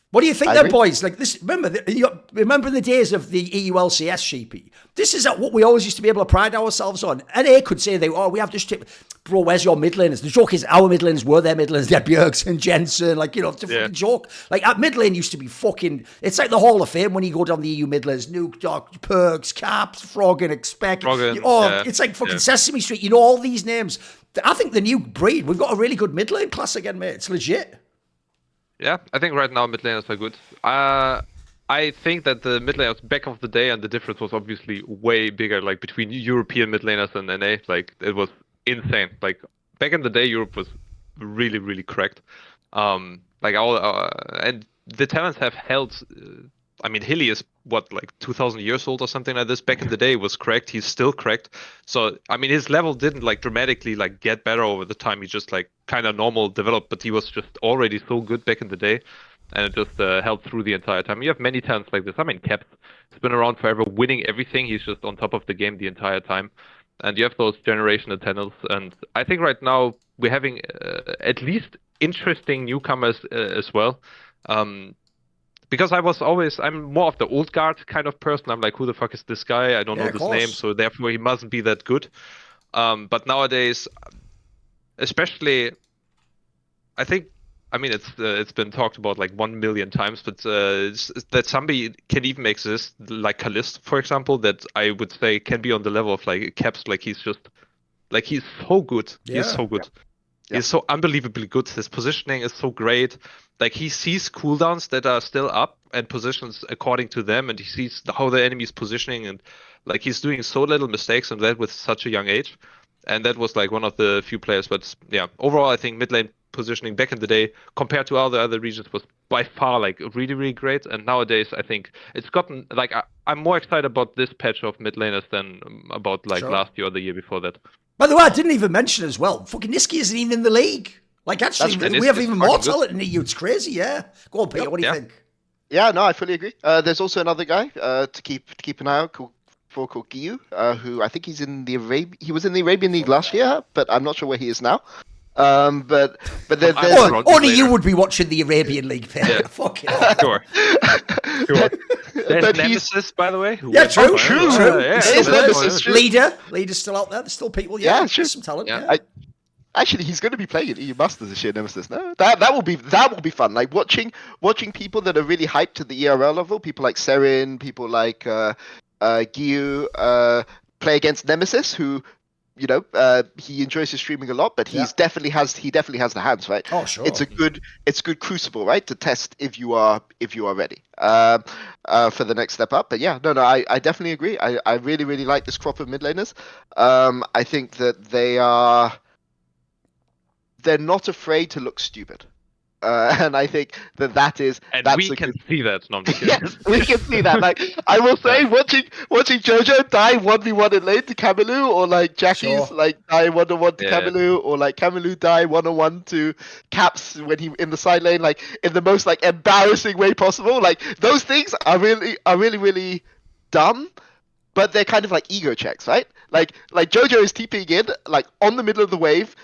what do you think then, boys? Like this, remember the days of the EULCS, Sheepy? This is what we always used to be able to pride ourselves on. NA could say we have this tip. Bro, where's your mid laners? The joke is our mid laners were their mid laners. They had Bjergs and Jensen, like, you know, it's a fucking joke. Like, at mid lane used to be fucking, it's like the Hall of Fame when you go down the EU mid laners. Nuke, Doc, Perks, Caps, Froggen, Expect. It's like fucking Sesame Street. You know all these names. I think the new breed, we've got a really good mid lane class again, mate. It's legit. Yeah, I think right now mid laners are good. I think that the mid laners back of the day, and the difference was obviously way bigger, like between European mid laners and NA. Like, it was insane. Like, back in the day, Europe was really, really cracked. Like, all and the talents have held. I mean, Hilly is like 2,000 years old or something like this. Back in the day, was cracked. He's still cracked. So I mean, his level didn't like dramatically like get better over the time. He just like kind of normal developed, but he was just already so good back in the day, and it just held through the entire time. You have many talents like this. I mean, Caps has been around forever, winning everything. He's just on top of the game the entire time. And you have those generational talents. And I think right now we're having at least interesting newcomers as well. Because I'm more of the old guard kind of person. I'm like, who the fuck is this guy? I don't know his name, so therefore he mustn't be that good. But nowadays, especially, I think, I mean, it's been talked about like 1 million times, but that somebody can even exist, like Kalist, for example, that I would say can be on the level of like Caps. Like, he's so good. Yeah. He's so good. Yeah. He's so unbelievably good. His positioning is so great. Like, he sees cooldowns that are still up and positions according to them, and he sees how the enemy is positioning, and like, he's doing so little mistakes and that with such a young age. And that was like one of the few players. But yeah, overall, I think mid lane positioning back in the day compared to all the other regions was by far like really, really great. And nowadays, I think it's gotten like, I'm more excited about this patch of mid laners than about like last year or the year before that. By the way, I didn't even mention as well, fucking Niski isn't even in the league. Like, actually, we have even more talent in EU. It's crazy, yeah. Go on, Peter, what do you think? Yeah, no, I fully agree. There's also another guy to keep an eye out called Giyu, who I think he was in the Arabian League last year, but I'm not sure where he is now. But there's only you would be watching the Arabian League, Peter. Yeah. Fuck it. Sure. There's Nemesis, by the way. Yeah, true. Nemesis. Leader's still out there. There's still people. Yeah, sure. Some talent. Yeah. Yeah. Actually, he's going to be playing at EU Masters this year, Nemesis. No, that will be fun. Like, watching people that are really hyped to the ERL level, people like Serin, people like Giyu, play against Nemesis, who, you know, he enjoys his streaming a lot, but he definitely has the hands, right? Oh, sure. It's good crucible, right, to test if you are ready for the next step up. But yeah, no, I definitely agree. I really, really like this crop of mid laners. I think that they're not afraid to look stupid. And I think that is... And we can see that. No, yes, we can see that. Like, I will say, watching Jojo die 1v1 in lane to Camelu, or like Jackie's like die 1-on-1 to Camelu, or like Camelu die 1-on-1 to Caps when he in the side lane, like in the most like embarrassing way possible. Like, those things are really, really dumb, but they're kind of like ego checks, right? Like Jojo is TPing in, like on the middle of the wave,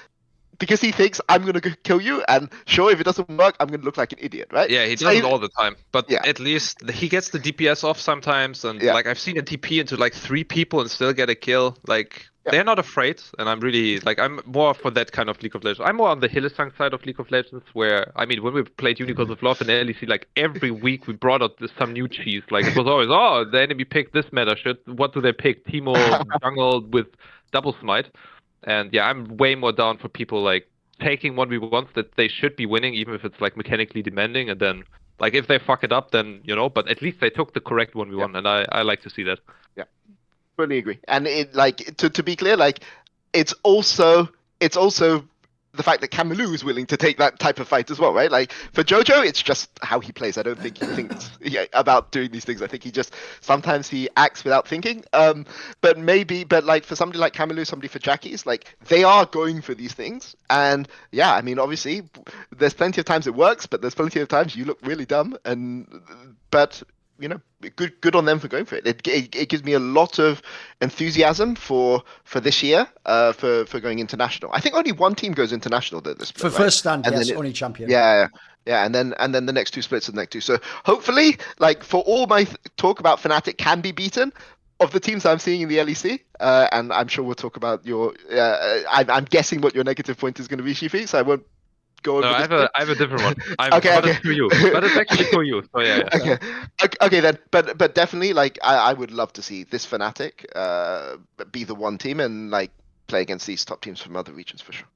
because he thinks I'm gonna go kill you, and sure, if it doesn't work, I'm gonna look like an idiot, right? Yeah, he So does it all the time, but Yeah. at least he gets the DPS off sometimes, and Yeah. like I've seen a TP into like 3 people and still get a kill. Like Yeah. they're not afraid, and I'm really like I'm more for that kind of League of Legends. I'm more on the Hillesang side of League of Legends, where I mean when we played Unicorns of Love in LEC, like every week we brought out some new cheese. Like it was always, oh, the enemy picked this meta shit. What do they pick? Teemo jungle with double smite, and yeah, I'm way more down for people like taking 1v1s that they should be winning, even if it's like mechanically demanding, and then like if they fuck it up, then but at least they took the correct 1v1, and I like to see that. Fully agree. And it like to be clear, like it's also the fact that Kamilu is willing to take that type of fight as well, right? Like for Jojo, it's just how he plays. I don't think he thinks about doing these things. I think he just sometimes he acts without thinking. But like for somebody like Kamilu, somebody for Jackie's, like they are going for these things. And yeah, I mean, obviously, there's plenty of times it works, but there's plenty of times you look really dumb. But good on them for going for it. It gives me a lot of enthusiasm for this year, for going international. I think only one team goes international this split, For right? first stand, And yes, then only champion. Yeah, and then the next 2 splits are the next 2. So hopefully, like for all my talk about Fnatic can be beaten, of the teams I'm seeing in the LEC, and I'm sure we'll talk about your. I'm guessing what your negative point is going to be, Sheepy, so I won't go over. No, this I have a different one. Okay. It's for you, but it's actually for you. So yeah. Okay then, but definitely, like I would love to see this Fnatic be the one team and like play against these top teams from other regions for sure.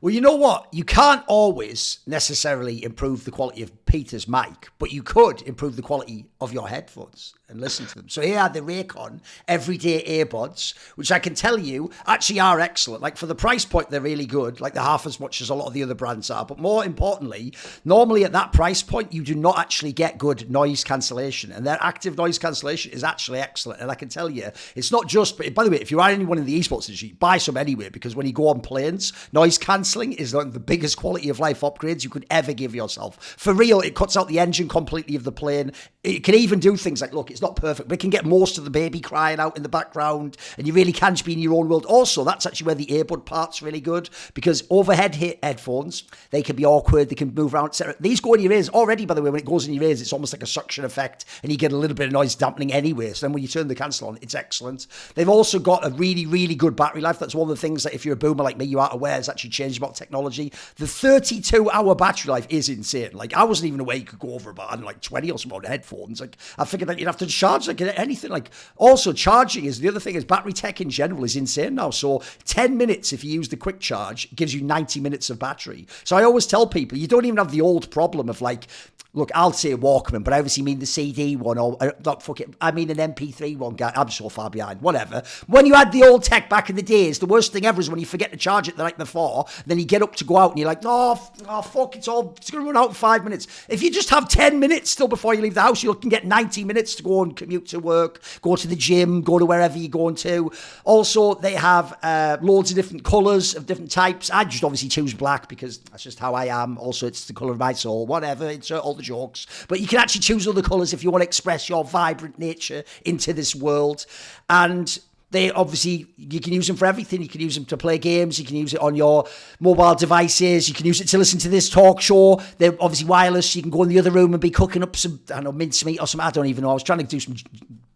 Well, you know what? You can't always necessarily improve the quality of Peter's mic, but you could improve the quality of your headphones and listen to them. So here are the Raycon everyday earbuds, which I can tell you actually are excellent. Like for the price point, they're really good. Like they're half as much as a lot of the other brands are. But more importantly, normally at that price point, you do not actually get good noise cancellation. And their active noise cancellation is actually excellent. And I can tell you, it's not just, but by the way, if you are anyone in the esports industry, buy some anyway, because when you go on planes, noise cancelling is like the biggest quality of life upgrades you could ever give yourself. For real, it cuts out the engine completely of the plane. It can even do things like, look, it's not perfect, but it can get most of the baby crying out in the background, and you really can just be in your own world. Also, that's actually where the earbud part's really good, because overhead headphones, they can be awkward, they can move around, etc. These go in your ears already, by the way. When it goes in your ears, it's almost like a suction effect, and you get a little bit of noise dampening anyway. So then when you turn the cancel on, it's excellent. They've also got a really, really good battery life. That's one of the things that if you're a boomer like me, you aren't aware has actually changed about technology. The 32-hour battery life is insane. Like I wasn't even aware you could go over about like 20 or something on headphones. Like I figured that you'd have to charge like anything. Like also charging is the other thing. Is battery tech in general is insane now. So 10 minutes if you use the quick charge gives you 90 minutes of battery. So I always tell people you don't even have the old problem of like, look, I'll say Walkman, but I obviously mean the CD one, or not, fuck it, I mean an MP3 one, guy. I'm so far behind, whatever. When you had the old tech back in the days, the worst thing ever is when you forget to charge it the night before, then you get up to go out and you're like, oh fuck, it's going to run out in 5 minutes. If you just have 10 minutes still before you leave the house, you can get 90 minutes to go and commute to work, go to the gym, go to wherever you're going to. Also, they have loads of different colours of different types. I just obviously choose black because that's just how I am. Also, it's the colour of my soul, whatever, insert all the jokes, but you can actually choose other colours if you want to express your vibrant nature into this world. And they obviously, you can use them for everything. You can use them to play games. You can use it on your mobile devices. You can use it to listen to this talk show. They're obviously wireless. You can go in the other room and be cooking up some, I don't know, mincemeat or something. I don't even know. I was trying to do some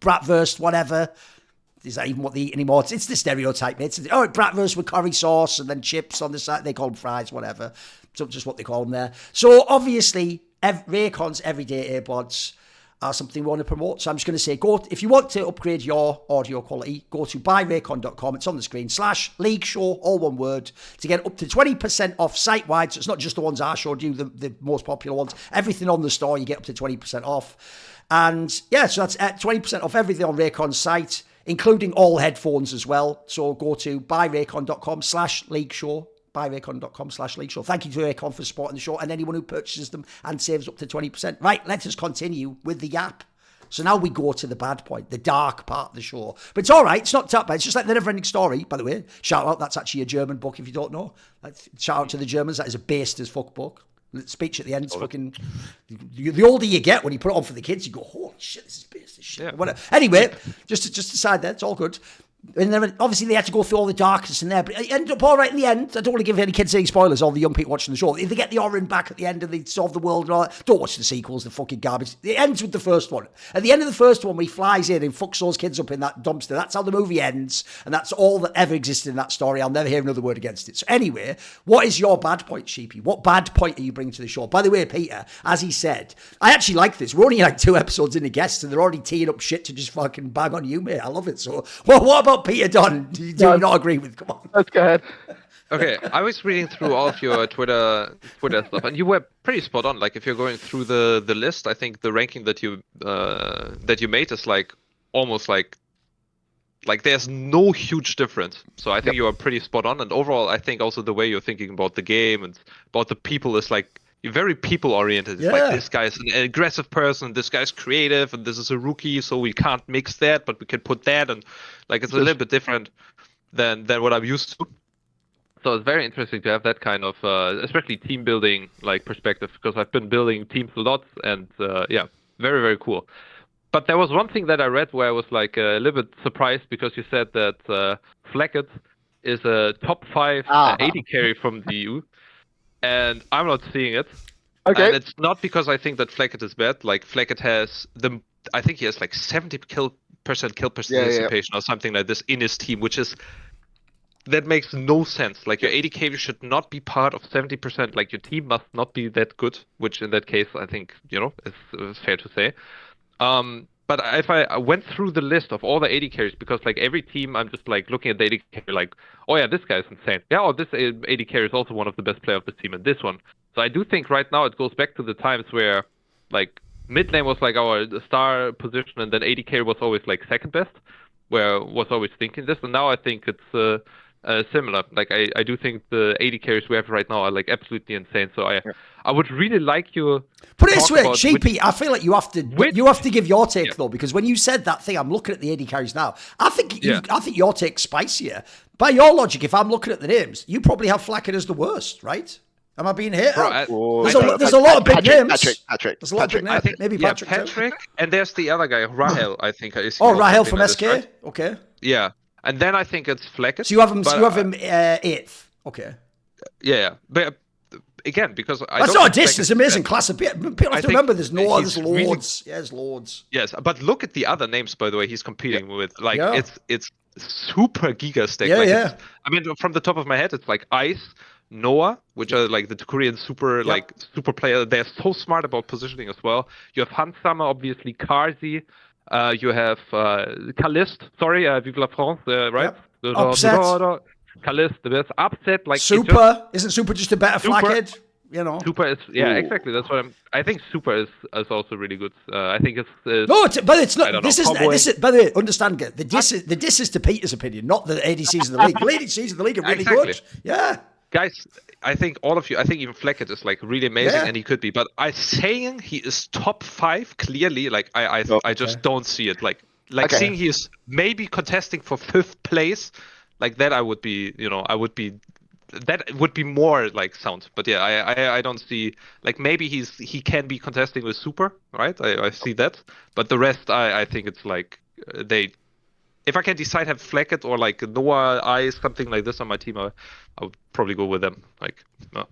bratwurst, whatever. Is that even what they eat anymore? It's the stereotype, mate. Oh, bratwurst with curry sauce and then chips on the side. They call them fries, whatever. So just what they call them there. So obviously, Raycon's everyday earbuds are something we want to promote. So I'm just going to say, if you want to upgrade your audio quality, go to buyraycon.com. It's on the screen, /League Show, all one word, to get up to 20% off site-wide. So it's not just the ones I showed you, the most popular ones. Everything on the store, you get up to 20% off. And yeah, so that's 20% off everything on Raycon's site, including all headphones as well. So go to buyraycon.com /League Show. buyraycon.com /League Show. Thank you to Raycon for supporting the show and anyone who purchases them and saves up to 20%. Right, let us continue with the yap. So now we go to the bad point, the dark part of the show. But it's all right, it's not that bad. It's just like the Never Ending Story, by the way. Shout out, that's actually a German book if you don't know. Shout out to the Germans, that is a based as fuck book. The speech at the end is fucking... The older you get, when you put it on for the kids, you go, holy shit, this is based as shit. Yeah. Whatever. Anyway, just aside there, it's all good. And then obviously they had to go through all the darkness in there, but it ended up all right in the end. I don't want to give any kids any spoilers, all the young people watching the show. If they get the Orin back at the end and they solve the world and all that, don't watch the sequels, the fucking garbage. It ends with the first one. At the end of the first one, where he flies in and fucks those kids up in that dumpster, that's how the movie ends, and that's all that ever existed in that story. I'll never hear another word against it. So anyway, what is your bad point, Sheepy? What bad point are you bringing to the show? By the way, Peter, as he said, I actually like this. We're only like 2 episodes in the guests, and they're already teeing up shit to just fucking bang on you, mate. I love it. So, well, what about Peter Dun? Do you not agree with? Come on. Let's go ahead. Okay, I was reading through all of your Twitter stuff, and you were pretty spot on. Like, if you're going through the list, I think the ranking that you made is like almost like there's no huge difference. So I think you are pretty spot on. And overall, I think also the way you're thinking about the game and about the people is like you're very people oriented. It's like this guy's an aggressive person, this guy's creative, and this is a rookie, so we can't mix that, but we can put that, and like it's a little bit different than what I'm used to. So it's very interesting to have that kind of, especially team building like perspective, because I've been building teams a lot, and very, very cool. But there was one thing that I read where I was like a little bit surprised, because you said that Flakked is a top 5 AD carry from the EU, and I'm not seeing it. Okay. And it's not because I think that Flakked is bad. Like Flakked has I think he has like 70% kill participation or something like this in his team, which is. That makes no sense. Like, your AD carry should not be part of 70%. Like, your team must not be that good, which in that case, I think, is fair to say. But if I went through the list of all the AD carries, because, like, every team, I'm just, like, looking at the AD carry, like, oh, yeah, this guy's insane. Yeah, oh, this AD carry is also one of the best players of the team, and this one. So I do think right now it goes back to the times where, like, mid lane was, like, our star position, and then AD carry was always, like, second best, where I was always thinking this, and now I think it's... similar. Like I do think the AD carries we have right now are like absolutely insane. So I would really like you. Put it this way, Sheepy. I feel like you have to give your take though, because when you said that thing, I'm looking at the AD carries now. I think your take's spicier. By your logic, if I'm looking at the names, you probably have Flakked as the worst, right? Am I being hit? There's a lot of big names. Patrick. There's a lot of big names. Maybe Patrick. Patrick, and there's the other guy, Rahel. I think. Rahel from SK. Right? Okay. Yeah. And then I think it's Flakked. So you have him. You have him 8th. Okay. Yeah, but again, because that's not a diss. It's amazing class of people have to remember. There's loads. There's loads. Yes, but look at the other names. By the way, he's competing with. Like it's super giga stack. I mean, from the top of my head, it's like Ice, Noah, which are like the Korean super player. They're so smart about positioning as well. You have Hansama, obviously, Karzi. You have Calist, Vive la France, right? Yep. Upset. Calist, the best. Upset, like Super. Isn't Super just a better Flakked? Super is exactly. That's what I think. Super is also really good. I think it's but it's not. This is. By the way, understand. The diss is to Peter's opinion, not the ADCs of the league. The ADCs of the league are really good. Yeah. Guys, I think all of you, I think even Flakked is like really amazing, and he could be. But I saying he is top 5 clearly, like I just don't see it. Like seeing he is maybe contesting for 5th place, like that I would be, that would be more like sound. But yeah, I don't see, like maybe he can be contesting with Super, right? I see that, but the rest I think it's like if I can decide have Flakked or like Noah Ice, something like this on my team, I would probably go with them. Like, no.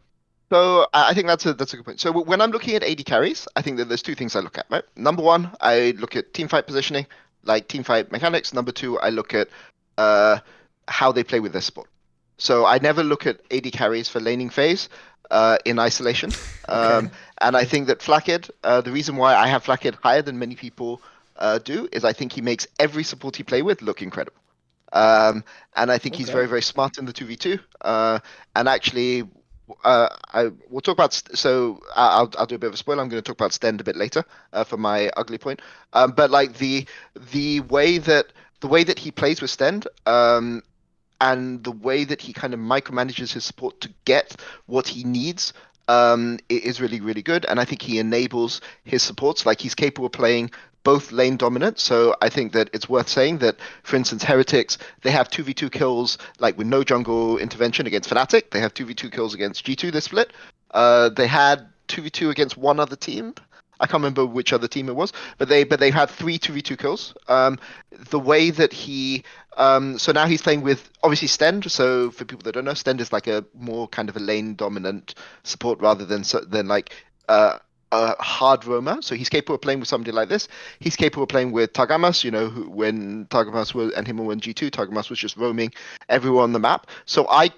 So I think that's a good point. So when I'm looking at AD carries, I think that there's 2 things I look at, right? Number 1, I look at team fight positioning, like team fight mechanics. Number 2, I look at how they play with their support. So I never look at AD carries for laning phase in isolation. And I think that Flakked, the reason why I have Flakked higher than many people do is I think he makes every support he play with look incredible. And I think he's very, very smart in the 2v2. And actually, we'll talk about. So I'll do a bit of a spoiler. I'm going to talk about Stend a bit later for my ugly point. But like the way that he plays with Stend, and the way that he kind of micromanages his support to get what he needs, is really, really good. And I think he enables his supports. Like, he's capable of playing both lane dominant. So I think that it's worth saying that, for instance, Heretics, they have 2v2 kills, like with no jungle intervention against Fnatic. They have 2v2 kills against G2 this split. They had 2v2 against one other team, I can't remember which other team it was, but they had 3 2v2 kills. The way that he so now he's playing with obviously Stend. So for people that don't know, Stend is like a more kind of a lane dominant support rather than like a hard roamer. So he's capable of playing with somebody like this. He's capable of playing with Targamas, when Targamas and him were in G2, Targamas was just roaming everywhere on the map. So I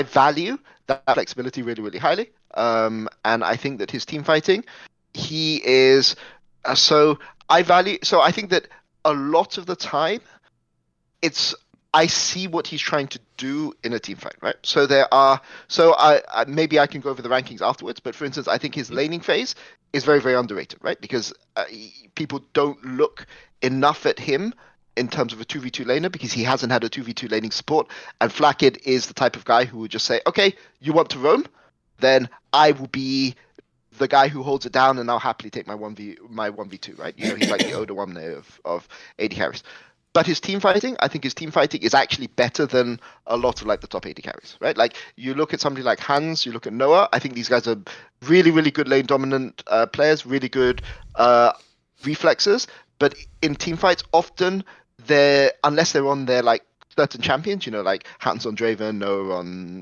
value that flexibility really, really highly. And I think that his team fighting, he is I think that a lot of the time, I see what he's trying to do in a team fight, right? So maybe I can go over the rankings afterwards, but for instance, I think his laning phase is very, very underrated, right? Because people don't look enough at him in terms of a 2v2 laner because he hasn't had a 2v2 laning support, and Flakked is the type of guy who would just say, okay, you want to roam? Then I will be the guy who holds it down and I'll happily take my 1v2, right? He's like the Oda one of AD carries. But his team fighting, I think his team fighting is actually better than a lot of like the top 80 carries, right? Like you look at somebody like Hans, you look at Noah, I think these guys are really, really good lane dominant players, really good reflexes. But in team fights, often unless they're on their like certain champions, like Hans on Draven, Noah on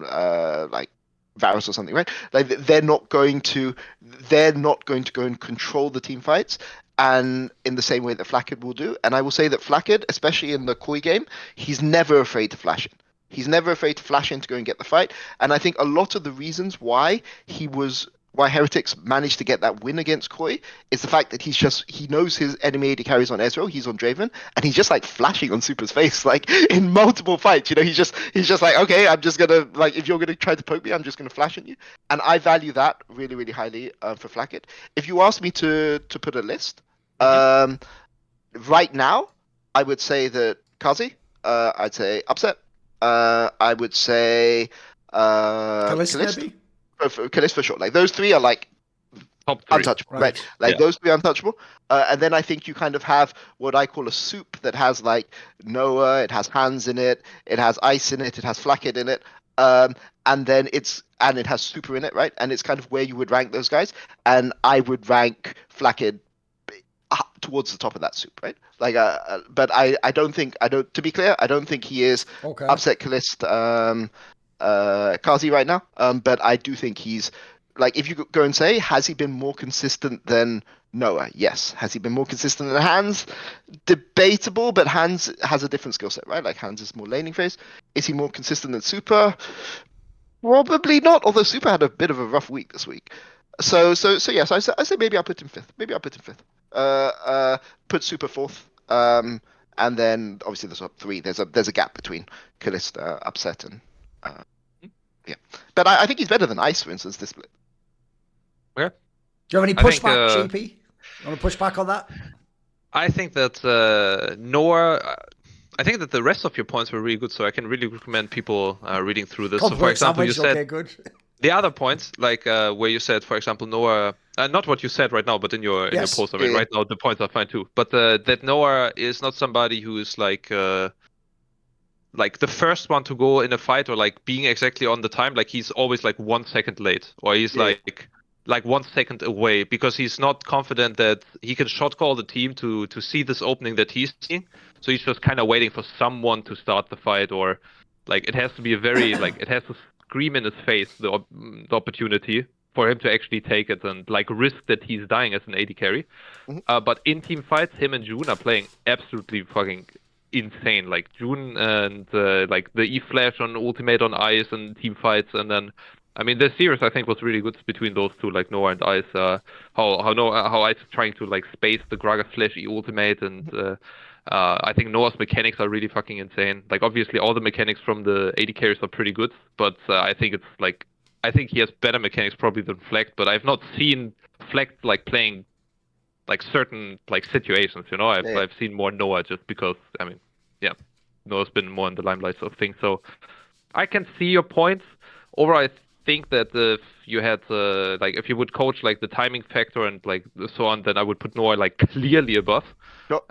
like Varus or something, right? Like they're not going to go and control the team fights, and in the same way that Flakked will do. And I will say that Flakked, especially in the Koi game, he's never afraid to flash in. He's never afraid to flash in to go and get the fight. And I think a lot of the reasons why Heretics managed to get that win against Koi is the fact that he knows his enemy AD carries on Ezreal, he's on Draven, and he's just like flashing on Super's face, like in multiple fights. He's just like, okay, I'm just gonna, like, if you're gonna try to poke me, I'm just gonna flash at you. And I value that really, really highly for Flakked. If you ask me to put a list, right now, I would say that Kazi, I'd say Upset, I would say Kalista, maybe? Kalista for sure. Like those three are like Top 3. untouchable, right? Like those three are untouchable. And then I think you kind of have what I call a soup that has like Noah, it has Hans in it, it has Ice in it, it has Flakked in it, and then it has Super in it, right? And it's kind of where you would rank those guys, and I would rank Flakked towards the top of that soup, right? Like, but to be clear, I don't think he is Upset Kalist Kazi right now. But I do think he's, like, if you go and say, has he been more consistent than Noah? Yes. Has he been more consistent than Hans? Debatable, but Hans has a different skill set, right? Like Hans is more laning phase. Is he more consistent than Super? Probably not, although Super had a bit of a rough week this week. So yes, I say maybe I'll put him fifth. Put Super fourth. And then obviously there's top 3. There's a gap between Kalista, Upset, and yeah. But I think he's better than Ice, for instance, this split. Yeah. Do you have any pushback, Sheepy? You want to push back on that? I think that Noah. I think that the rest of your points were really good, so I can really recommend people reading through this. So, for example, you said good. the other points, like where you said, for example, Noah. Not what you said right now, but in your post. I mean, right now the points are fine too. But that Noah is not somebody who is like the first one to go in a fight, or like being exactly on the time. Like he's always like 1 second late, or he's like 1 second away, because he's not confident that he can shot call the team to see this opening that he's seeing. So he's just kind of waiting for someone to start the fight, or like it has to be a very like it has to scream in his face the opportunity for him to actually take it and like risk that he's dying as an AD carry. But in team fights, him and June are playing absolutely fucking insane. Like June and like the E flash on ultimate on Ice and team fights, and then I mean the series I think was really good between those two, like Noah and Ice. How Ice is trying to like space the Gragas flash E ultimate, and I think Noah's mechanics are really fucking insane. Like obviously all the mechanics from the AD carries are pretty good, but I think he has better mechanics probably than Flakked. But I've not seen Flakked like playing like certain like situations, I've seen more Noah, just because I mean, Noah's been more in the limelight of things. So I can see your points. Overall, I think that if you had like if you would coach like the timing factor and like so on, then I would put Noah like clearly above,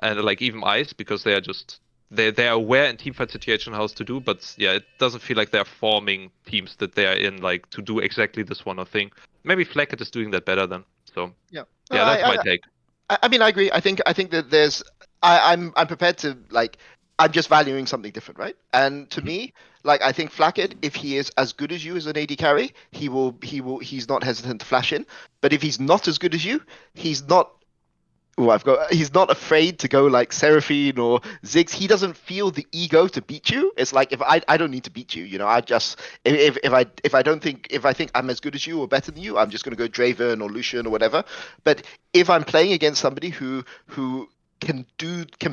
and like even Ice, because they are just they're aware in teamfight situation how to do. But yeah, it doesn't feel like they're forming teams that they are in like to do exactly this one thing. Maybe Flakked is doing that better then. So yeah. Yeah, that's my take. I mean, I agree. I think that there's. I'm prepared to like. I'm just valuing something different, right? And to me, like I think Flakked, if he is as good as you as an AD carry, he's not hesitant to flash in. But if he's not as good as you, he's not. He's not afraid to go like Seraphine or Ziggs. He doesn't feel the ego to beat you. It's like if I don't need to beat you, you know. I just if I think I'm as good as you or better than you, I'm just gonna go Draven or Lucian or whatever. But if I'm playing against somebody who can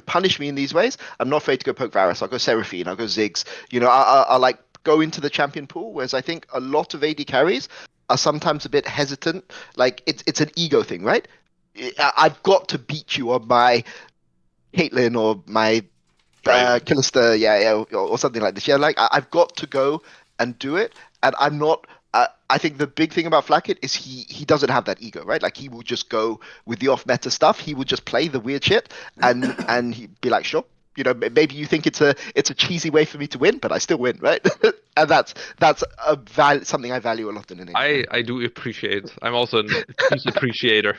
punish me in these ways, I'm not afraid to go poke Varus. I'll go Seraphine. I'll go Ziggs. You know, I'll like go into the champion pool. Whereas I think a lot of AD carries are sometimes a bit hesitant. Like it's an ego thing, right? I've got to beat you on my Caitlyn or my Killister, or something like this. Yeah, like I've got to go and do it, and I'm not. I think the big thing about Flakked is he doesn't have that ego, right? Like he will just go with the off meta stuff. He will just play the weird shit, and he'd be like, sure. You know, maybe you think it's a cheesy way for me to win, but I still win, right? And that's something I value a lot in an game. I do appreciate. I'm also a peace appreciator.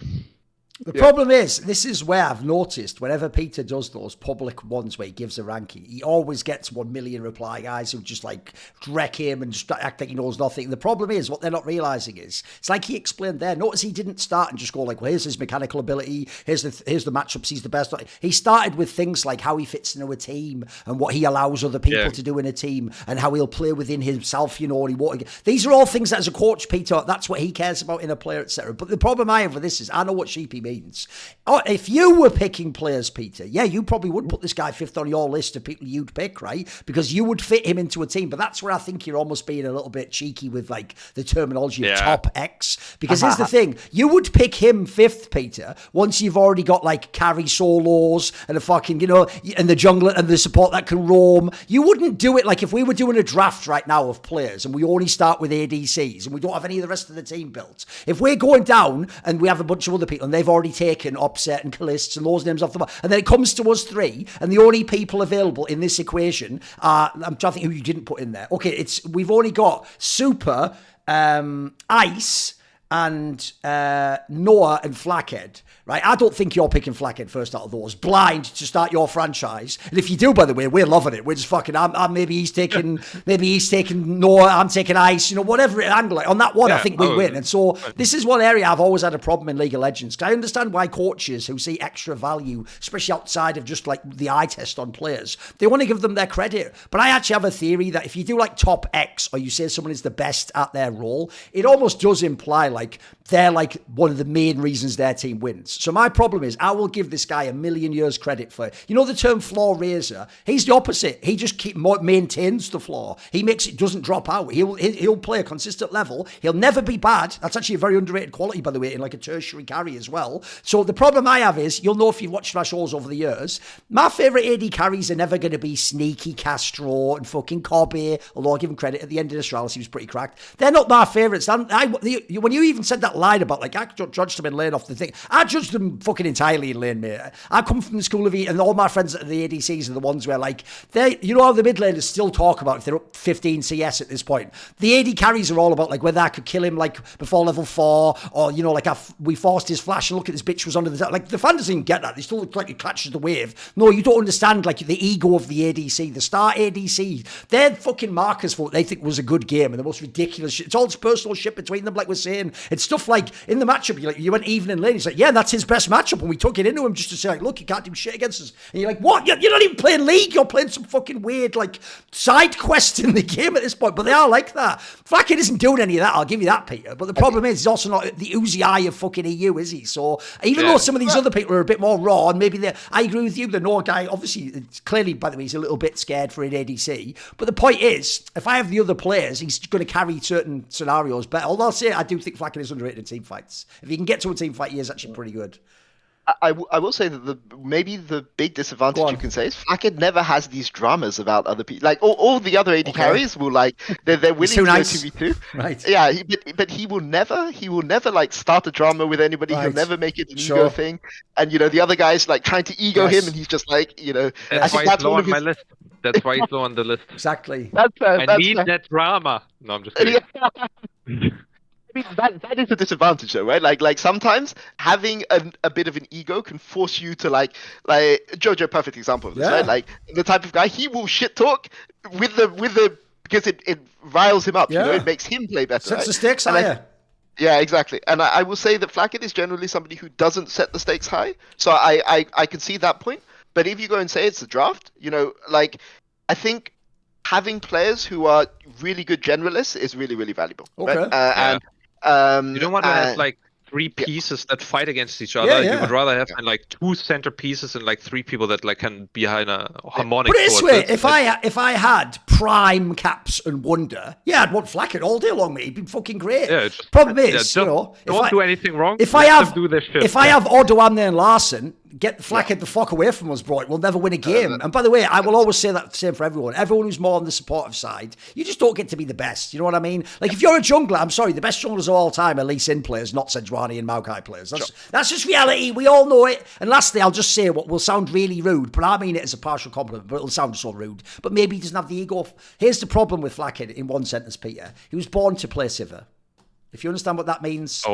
The problem is, this is where I've noticed whenever Peter does those public ones where he gives a ranking, he always gets 1 million reply guys who just like wreck him and just act like he knows nothing. The problem is, what they're not realizing is, it's like he explained there. Notice he didn't start and just go like, well, here's his mechanical ability, here's the matchups, he's the best. He started with things like how he fits into a team and what he allows other people to do in a team and how he'll play within himself, you know, and these are all things that as a coach, Peter, that's what he cares about in a player, etc. But the problem I have with this is, I know what Sheepy means. Oh, if you were picking players, Peter, yeah, you probably would put this guy 5th on your list of people you'd pick, right? Because you would fit him into a team. But that's where I think you're almost being a little bit cheeky with like the terminology of top X. Because here's the thing, you would pick him 5th, Peter, once you've already got like carry solos and a fucking, you know, and the jungler and the support that can roam. You wouldn't do it like if we were doing a draft right now of players and we only start with ADCs and we don't have any of the rest of the team built. If we're going down and we have a bunch of other people and they've already taken Upset and Callists and those names off the board, and then it comes to us 3, and the only people available in this equation are, I'm trying to think who you didn't put in there. Okay, we've only got Super, Ice, and Noah and Flakked, right? I don't think you're picking Flakked first out of those. Blind to start your franchise. And if you do, by the way, we're loving it. We're just fucking, maybe he's taking Noah, I'm taking Ice, you know, whatever angle. On that one, I think we win. And so this is one area I've always had a problem in League of Legends. Because I understand why coaches who see extra value, especially outside of just like the eye test on players, they want to give them their credit. But I actually have a theory that if you do like top X, or you say someone is the best at their role, it almost does imply like they're like one of the main reasons their team wins. So my problem is, I will give this guy 1,000,000 years credit for, you know, the term floor raiser. He's the opposite. He just maintains the floor. He makes it doesn't drop out. He'll play a consistent level. He'll never be bad. That's actually a very underrated quality, by the way, in like a tertiary carry as well. So the problem I have is, you'll know if you've watched my shows over the years, my favourite AD carries are never going to be Sneaky Castro and fucking Kobe, although I give him credit at the end of Astralis, he was pretty cracked. They're not my favourites. When you even said that line about like I judged them in lane off the thing, I judged them fucking entirely in lane, mate. I come from the school of and all my friends that are the ADCs are the ones where like you know how the mid laners still talk about if they're up 15 CS at this point. The AD carries are all about like whether I could kill him like before level 4, or you know like we forced his flash and look at this bitch was under the like the fan doesn't get that. They still look like it catches the wave. No, you don't understand like the ego of the ADC, the star ADC. They're fucking markers for what they think was a good game and the most ridiculous shit. It's all personal shit between them, like we're saying. It's stuff like in the matchup, you went even in lane. He's like, yeah, that's his best matchup, and we took it into him just to say like, look, you can't do shit against us. And you're like, what? You're not even playing League. You're playing some fucking weird like side quest in the game at this point. But they are like that. Flakked isn't doing any of that. I'll give you that, Peter. But the problem is, he's also not the Uzi eye of fucking EU, is he? So even though some of these other people are a bit more raw, and maybe I agree with you, the Noah guy, obviously, it's clearly, by the way, he's a little bit scared for an ADC. But the point is, if I have the other players, he's going to carry certain scenarios better. Although I'll say, I do think Flakked is underrated in team fights. If he can get to a team fight, he is actually pretty good. I will say that maybe the big disadvantage you can say is Flakked never has these dramas about other people. Like all the other AD carries will like they're willing to go 2v2. Right. Yeah, but he will never like start a drama with anybody. Right. He'll never make it an ego thing. And you know the other guys like trying to ego him, and he's just like That's why he's low on my list. That's why he's low on the list. Exactly. I need that drama. No, I'm just kidding. mean, that is a disadvantage, though, right? Like sometimes having a bit of an ego can force you to like Jojo, perfect example of this, right? Like the type of guy, he will shit talk with the because it riles him up, you know, it makes him play better. Sets right? the stakes higher. Yeah, exactly. And I will say that Flakked is generally somebody who doesn't set the stakes high. So I can see that point. But if you go and say it's a draft, you know, like I think having players who are really good generalists is really, really valuable. Okay. Right? You don't want to have like 3 pieces that fight against each other. You would rather have like 2 center pieces and like 3 people that like can behind a harmonic. But this way, if I had Prime, Caps, and Wonder, I'd want Flakked all day long, mate. He'd be fucking great. Yeah, Problem is, you know, don't do anything wrong. If I have do this shit. If I have Odo, Amne, and Larson, get Flakked the fuck away from us, bro. We'll never win a game. And by the way, I will always say that same for everyone. Everyone who's more on the supportive side, you just don't get to be the best. You know what I mean? Like if you're a jungler, I'm sorry, the best junglers of all time are LEC players, not Sejuani and Maokai players. That's just reality. We all know it. And lastly, I'll just say what will sound really rude, but I mean it as a partial compliment, but it'll sound so rude. But maybe he doesn't have the ego. Here's the problem with Flakked in one sentence, Peter. He was born to play Sivir. If you understand what that means,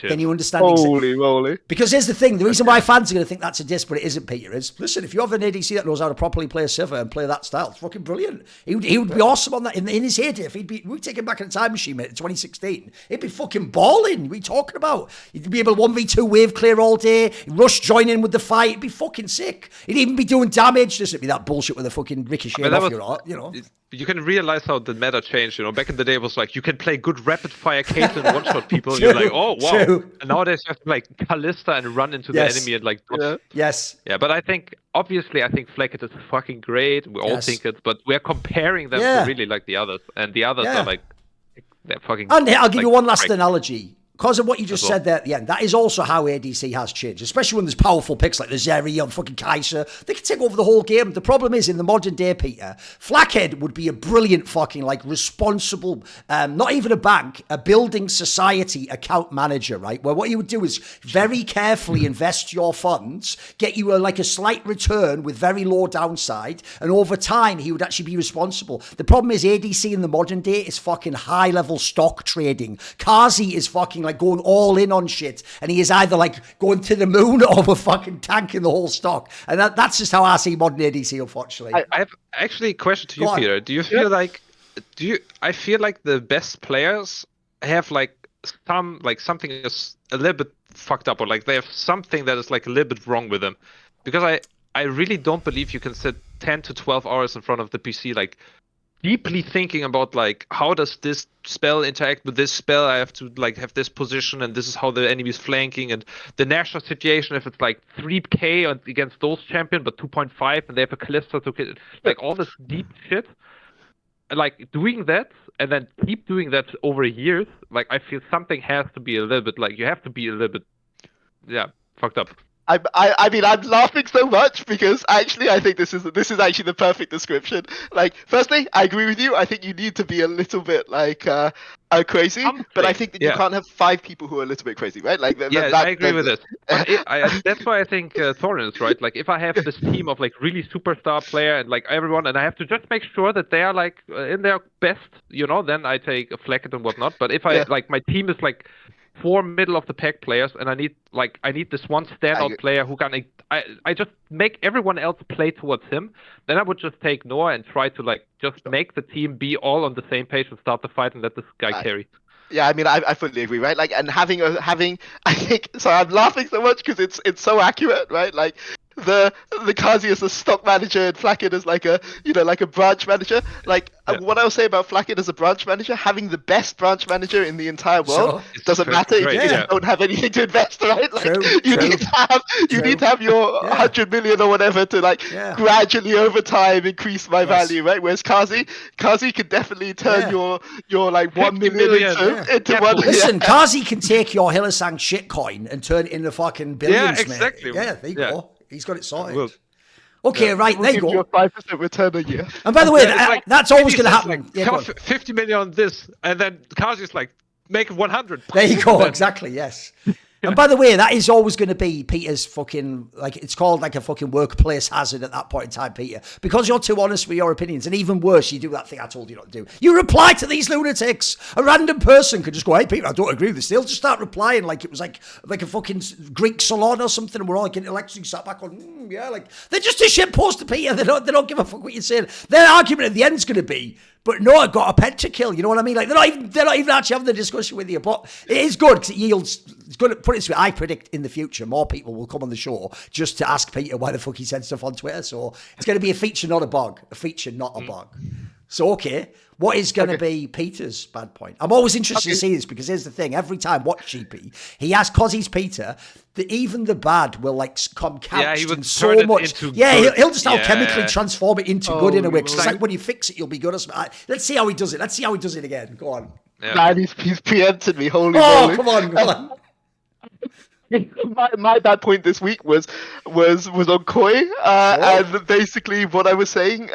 then you understand. Holy moly. Because here's the thing, the reason why fans are going to think that's a diss, but it isn't, Peter, is, listen, if you have an ADC that knows how to properly play a Sivir and play that style, it's fucking brilliant. He would be awesome on that in his heyday. If we'd take him back in a time machine, mate, in 2016, he'd be fucking balling. What are you talking about? He'd be able to 1v2 wave clear all day, rush join in with the fight, he'd be fucking sick. He'd even be doing damage. This would be that bullshit with a fucking ricochet off your heart, you know. You can realize how the meta changed, you know. Back in the day, it was like, you can play good rapid-fire Caitlyn one-shot people, and you're like, oh, wow. True. And nowadays, you have to, like, Kalista and run into the enemy and, like... Yeah, but I think Flakked is fucking great. We all think it, but we're comparing them to really, like, the others. And the others are, like, they're fucking... And I'll give you one last analogy. Because of what you just said there at the end, that is also how ADC has changed, especially when there's powerful picks like the Zeri and fucking Kaiser. They can take over the whole game. The problem is, in the modern day, Peter, Flakked would be a brilliant fucking, like, responsible, not even a bank, a building society account manager, right? Where what you would do is very carefully invest your funds, get you a slight return with very low downside, and over time, he would actually be responsible. The problem is, ADC in the modern day is fucking high-level stock trading. Kazi is fucking like going all in on shit, and he is either like going to the moon or we're fucking tanking the whole stock, and that's just how I see modern ADC, unfortunately. I have actually a question to you, Peter. Do you feel like I feel like the best players have like something is a little bit fucked up, or like they have something that is like a little bit wrong with them, because I really don't believe you can sit 10 to 12 hours in front of the PC like deeply thinking about like, how does this spell interact with this spell? I have to like have this position, and this is how the enemy is flanking, and the national situation, if it's like 3k against those champion but 2.5 and they have a Kalista to like all this deep shit, like doing that and then keep doing that over years, like I feel something has to be a little bit like, you have to be a little bit fucked up. I mean, I'm laughing so much because actually I think this is actually the perfect description. Like, firstly, I agree with you. I think you need to be a little bit like crazy, but I think that you can't have 5 people who are a little bit crazy, right? Like, I agree with this. That's why I think Thorin is right. Like, if I have this team of like really superstar player and like everyone, and I have to just make sure that they are like in their best, you know, then I take a Flakked and whatnot. But if I like my team is like 4 middle of the pack players, and I need this one standout player who can I just make everyone else play towards him, then I would just take Noah and try to like just make the team be all on the same page and start the fight and let this guy carry. Yeah, I mean, I fully agree, right? Like, and having I think, so I'm laughing so much because it's so accurate, right? Like, the Kazi is a stock manager and Flakked is like a branch manager. Like, what I'll say about Flakked as a branch manager, having the best branch manager in the entire world doesn't matter if you don't have anything to invest, right? Like, you need to have your 100 million or whatever to like gradually over time increase my value, right? Whereas Kazi can definitely turn your like 1 million into one. Listen, Kazi can take your Hillisang shitcoin and turn it into fucking billions, exactly. mate. Yeah, there you go. He's got it sorted. Okay, right, there you go. Give you a 5% return a year. And by the way, that's always going to happen. Like, 50 million on this, and then Kazi's like, make it 100. There you go, exactly, yes. And by the way, that is always going to be Peter's fucking, like, it's called like a fucking workplace hazard at that point in time, Peter. Because you're too honest with your opinions. And even worse, you do that thing I told you not to do. You reply to these lunatics. A random person could just go, hey, Peter, I don't agree with this. They'll just start replying like it was like a fucking Greek salon or something. And we're all getting intellectually sat back on, yeah, like, they're just a shit post to Peter. They don't give a fuck what you're saying. Their argument at the end is going to be, but no, I got a pet to kill. You know what I mean? Like, they're not even actually having the discussion with you. But it is good because it yields. It's good. Put it this way, I predict in the future more people will come on the show just to ask Peter why the fuck he said stuff on Twitter. So it's going to be a feature, not a bug. A feature, not a bug. So okay, what is going to be Peter's bad point? I'm always interested to see this because here's the thing: every time watch Sheepy, he has, cause he's Peter. Even the bad will like come couched in so much. Yeah, he'll just alchemically transform it into good in a way. It's like when you fix it, you'll be good. Let's see how he does it. Let's see how he does it again. Go on. Yeah. Man, he's preempted me. Holy moly. Come on. My bad point this week was on Koi, and basically what I was saying.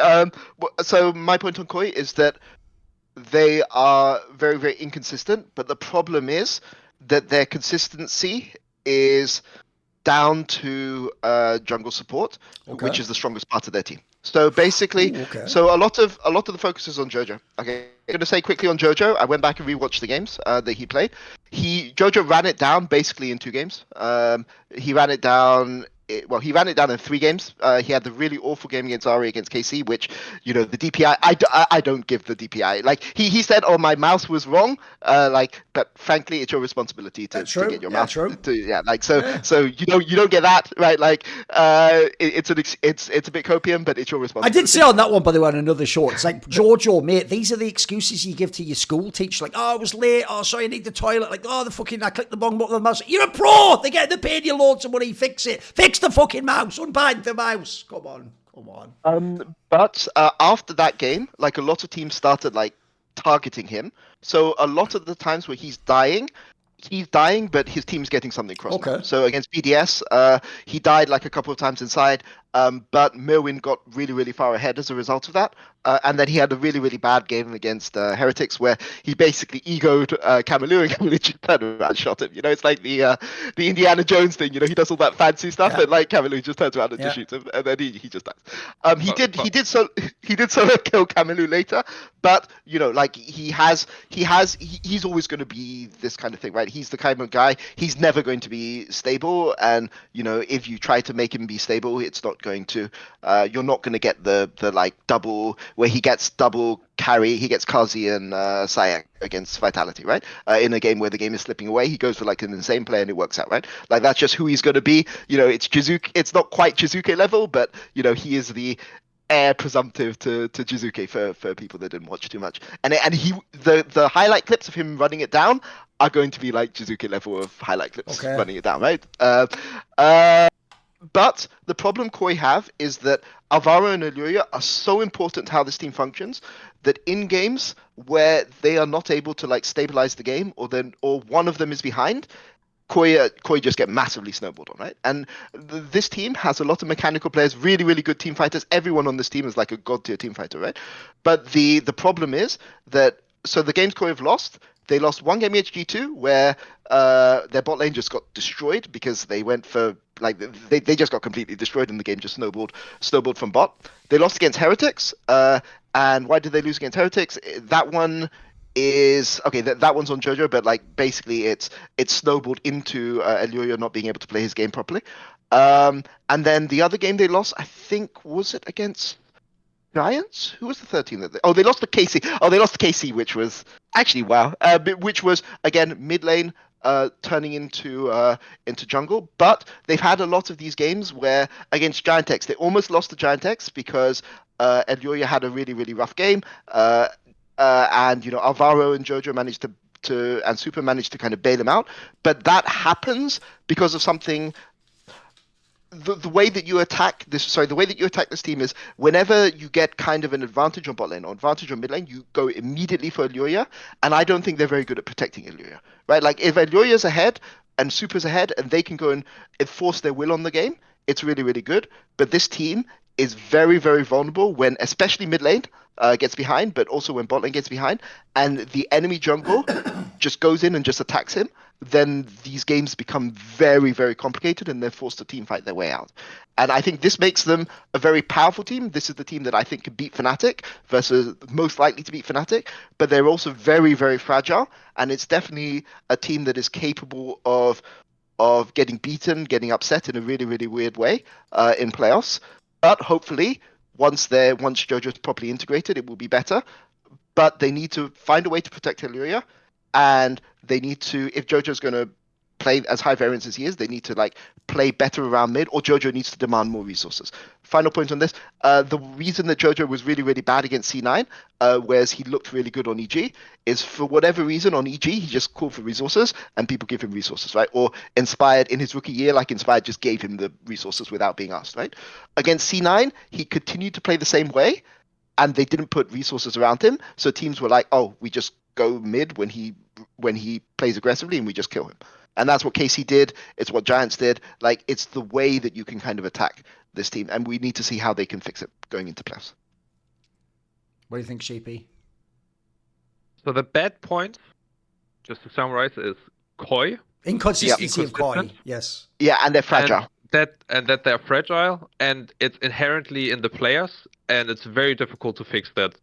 So my point on Koi is that they are very, very inconsistent, but the problem is that their consistency is down to jungle support, which is the strongest part of their team. So basically, so a lot of the focus is on Jojo. Okay, I'm gonna say quickly on Jojo. I went back and rewatched the games that he played. Jojo ran it down basically in 2 games. He ran it down. He ran it down in 3 games. He had the really awful game against Ari against KC, which, you know, the DPI, I don't give the DPI. Like, he said, oh, my mouse was wrong. But frankly, it's your responsibility to get your mouse. So you don't get that, right? Like, it's a bit copium, but it's your responsibility. I did say on that one, by the way, on another short, it's like, Giorgio, mate, these are the excuses you give to your school teacher. Like, oh, I was late. Oh, sorry, I need the toilet. Like, oh, I clicked the wrong button on the mouse. You're a pro. They're paying you loads of money. Fix it. Fix the fucking mouse. Unbind the mouse. Come on. But after that game, like, a lot of teams started like targeting him. So a lot of the times where he's dying, but his team's getting something across. Now. So against BDS, he died like a couple of times inside, but Merwin got really, really far ahead as a result of that. And then he had a really, really bad game against Heretics where he basically egoed Kamalu, and Kamalu just turned around and shot him. You know, it's like the Indiana Jones thing. You know, he does all that fancy stuff, and like Kamalu just turns around and just shoots him, and then he just dies. He did solo kill Kamalu later, but you know, like he's always going to be this kind of thing, right? He's the kind of guy. He's never going to be stable, and you know, if you try to make him be stable, it's not going to. You're not going to get the like double. Where he gets double carry, he gets Kazi and Sayak against Vitality, right? In a game where the game is slipping away, he goes for like an insane play and it works out, right? Like that's just who he's going to be. You know, it's Jizuke. It's not quite Jizuke level, but you know, he is the heir presumptive to Jizuke for people that didn't watch too much. And the highlight clips of him running it down are going to be like Jizuke level of highlight clips running it down, right? But the problem Koi have is that Alvaro and Illuria are so important to how this team functions that in games where they are not able to like stabilize the game, or one of them is behind, Koi just get massively snowballed on, right? And this team has a lot of mechanical players, really, really good team fighters. Everyone on this team is like a god tier team fighter, right? But the problem is that the games Koi have lost. They lost one game against G2 where their bot lane just got destroyed because they went for like they just got completely destroyed and the game just snowballed from bot. They lost against Heretics, and why did they lose against Heretics? That one is okay. That one's on Jojo, but like basically it's snowballed into Illuria not being able to play his game properly. And then the other game they lost, I think, was it against Giants? Who was the third team that they lost to KC. They lost to KC, which was actually wow. Which was again mid lane turning into jungle. But they've had a lot of these games where against Giantex they almost lost to Giantex because Illuria had a really, really rough game. And you know, Alvaro and Jojo managed and Super managed to kind of bail them out. But that happens because of something. The way that you attack this team is whenever you get kind of an advantage on bot lane or advantage on mid lane, you go immediately for Illuria, and I don't think they're very good at protecting Illuria, right? Like if Illuria's ahead and Super's ahead and they can go and enforce their will on the game, it's really, really good. But this team is very, very vulnerable when, especially mid lane, gets behind, but also when bot lane gets behind, and the enemy jungle just goes in and just attacks him, then these games become very, very complicated, and they're forced to team fight their way out. And I think this makes them a very powerful team. This is the team that I think could beat Fnatic, versus most likely to beat Fnatic, but they're also very, very fragile, and it's definitely a team that is capable of getting beaten, getting upset in a really, really weird way in playoffs. But hopefully, once JoJo's properly integrated, it will be better. But they need to find a way to protect Illyria, and they need to, if JoJo's going to play as high variance as he is, they need to like play better around mid, or JoJo needs to demand more resources. Final point on this: the reason that JoJo was really, really bad against C9, whereas he looked really good on EG, is for whatever reason on EG he just called for resources and people give him resources, right? Or Inspired in his rookie year, like Inspired just gave him the resources without being asked, right? Against C9, he continued to play the same way, and they didn't put resources around him, so teams were like, "Oh, we just go mid when he plays aggressively, and we just kill him." And that's what KC did. It's what Giants did. Like, it's the way that you can kind of attack this team, and we need to see how they can fix it going into playoffs. What do you think, Sheepy? So the bad point, just to summarize, is KOI. Inconsistency of KOI, yes. Yeah, and they're fragile. And that they're fragile, and it's inherently in the players, and it's very difficult to fix that.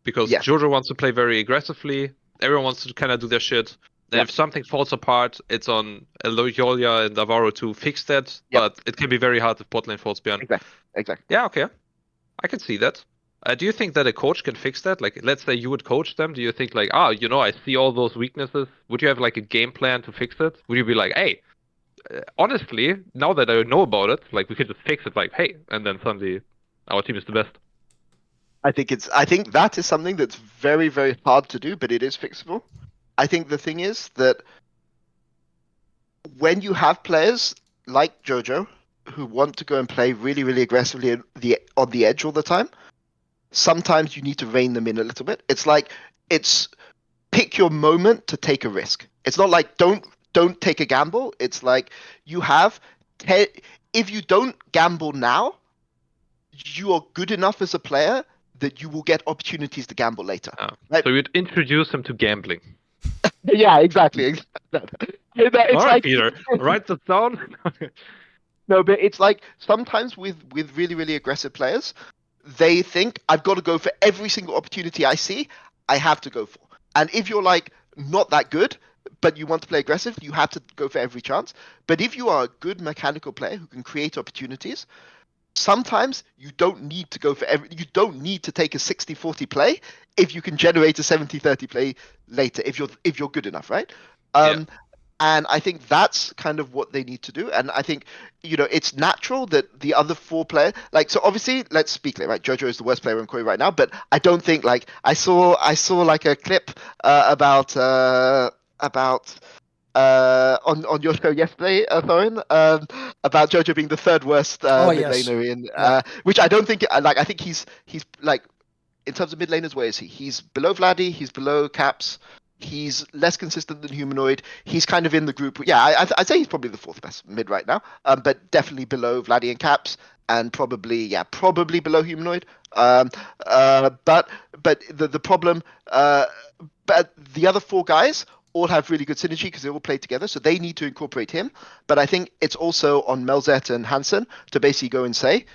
Because JoJo wants to play very aggressively, everyone wants to kind of do their shit. And if something falls apart, it's on Loyola and Navarro to fix that, but it can be very hard if bot lane falls behind. Exactly. Yeah, okay. I can see that. Do you think that a coach can fix that? Like, let's say you would coach them. Do you think like, I see all those weaknesses. Would you have like a game plan to fix it? Would you be like, hey, honestly, now that I know about it, like we could just fix it, like, hey, and then suddenly our team is the best. I think that is something that's very, very hard to do, but it is fixable. I think the thing is that when you have players like JoJo who want to go and play really, really aggressively on the edge all the time, sometimes you need to rein them in a little bit. It's like, it's pick your moment to take a risk. It's not like don't take a gamble. It's like if you don't gamble now, you are good enough as a player that you will get opportunities to gamble later. Oh. Right? So you'd introduce them to gambling. Yeah, exactly. It's all right, like, Peter, write this down. No, but it's like sometimes with really, really aggressive players, they think, I've got to go for every single opportunity I see, I have to go for. And if you're like not that good, but you want to play aggressive, you have to go for every chance. But if you are a good mechanical player who can create opportunities, sometimes you don't need to go for you don't need to take a 60-40 play if you can generate a 70-30 play later, if you're good enough, right? And I think that's kind of what they need to do. And I think, it's natural that the other four players, like, so obviously, let's speak clear, right? JoJo is the worst player in KOI right now, but I don't think, like, I saw like a clip about on your show yesterday, Thorin, about JoJo being the third worst mid laner in, which I don't think, I think he's like, in terms of mid laners, where is he? He's below Vladdy, he's below Caps, he's less consistent than Humanoid. He's kind of in the group. Yeah, I'd say he's probably the fourth best mid right now, but definitely below Vladdy and Caps, and probably below Humanoid. But the problem, but the other four guys all have really good synergy because they all play together, so they need to incorporate him. But I think it's also on Melzet and Hansen to basically go and say,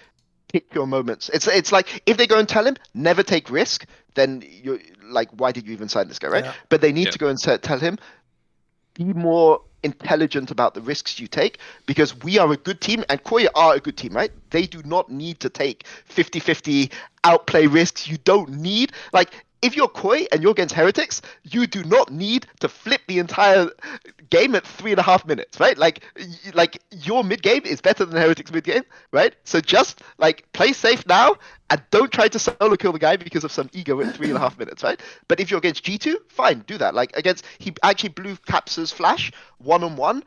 pick your moments. It's like, if they go and tell him never take risk, then you're like, why did you even sign this guy, right? But they need to go and tell him, be more intelligent about the risks you take, because we are a good team and KOI are a good team, right? They do not need to take 50-50 outplay risks. You don't need, like, if you're KOI and you're against Heretics, you do not need to flip the entire game at 3.5 minutes, right? Like your mid game is better than Heretics mid game, right? So just like play safe now and don't try to solo kill the guy because of some ego at 3.5 minutes, right? But if you're against G2, fine, do that. Like he actually blew Caps's flash 1-on-1,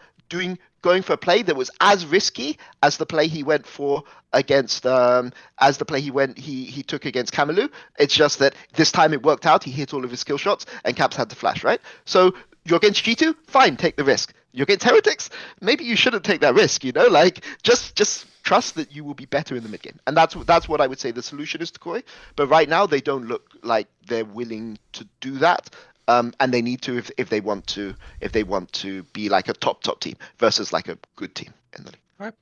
going for a play that was as risky as the play he went for against he took against Kamalu. It's just that this time it worked out. He hit all of his skill shots and Caps had to flash, right? So you're against G2, fine, take the risk. you're against heretics. Maybe you shouldn't take that risk. You know, like just trust that you will be better in the mid game, and that's what I would say the solution is to Koi. But right now they don't look like they're willing to do that. And they need to if they want to be like a top team versus like a good team in the league. Right.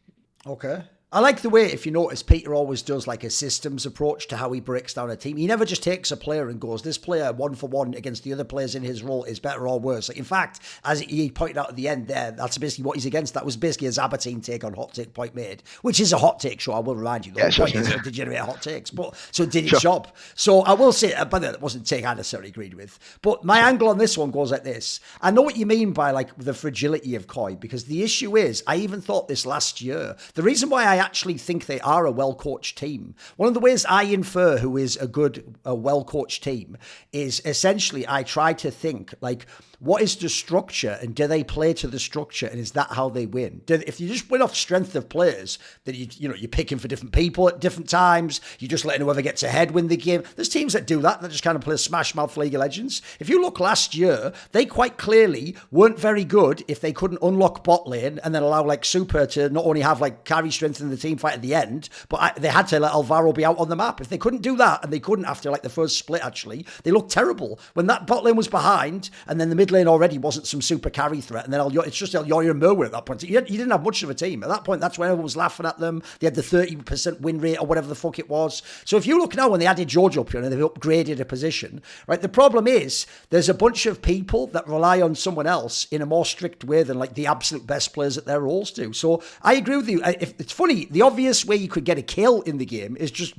Okay. I like the way, if you notice, Peter always does like a systems approach to how he breaks down a team. He never just takes a player and goes, this player 1-for-1 against the other players in his role is better or worse. Like, in fact, as he pointed out at the end there, that's basically what he's against. That was basically a Zabatine take on Hot Take Point Made, which is a hot take show, I will remind you. The point is to generate hot takes, but so it did its job. So I will say, by the way, that wasn't a take I necessarily agreed with. But my angle on this one goes like this. I know what you mean by like the fragility of Koi, because the issue is, I even thought this last year, the reason why I actually think they are a well-coached team. One of the ways I infer who is a well-coached team is essentially I try to think like, what is the structure and do they play to the structure and is that how they win? If you just win off strength of players, then you're picking for different people at different times, you're just letting whoever gets ahead win the game. There's teams that do that just kind of play smash mouth League of Legends. If you look last year, they quite clearly weren't very good if they couldn't unlock bot lane and then allow like Super to not only have like carry strength in the team fight at the end, but they had to let Alvaro be out on the map. If they couldn't do that, and they couldn't after like the first split actually, they looked terrible. When that bot lane was behind and then the mid lane already wasn't some super carry threat, and then it's just Elyoya and Merwin at that point. You didn't have much of a team. At that point, that's when everyone was laughing at them. They had the 30% win rate or whatever the fuck it was. So if you look now when they added George up here and they've upgraded a position, right, the problem is there's a bunch of people that rely on someone else in a more strict way than like the absolute best players at their roles do. So I agree with you. If it's funny, the obvious way you could get a kill in the game is just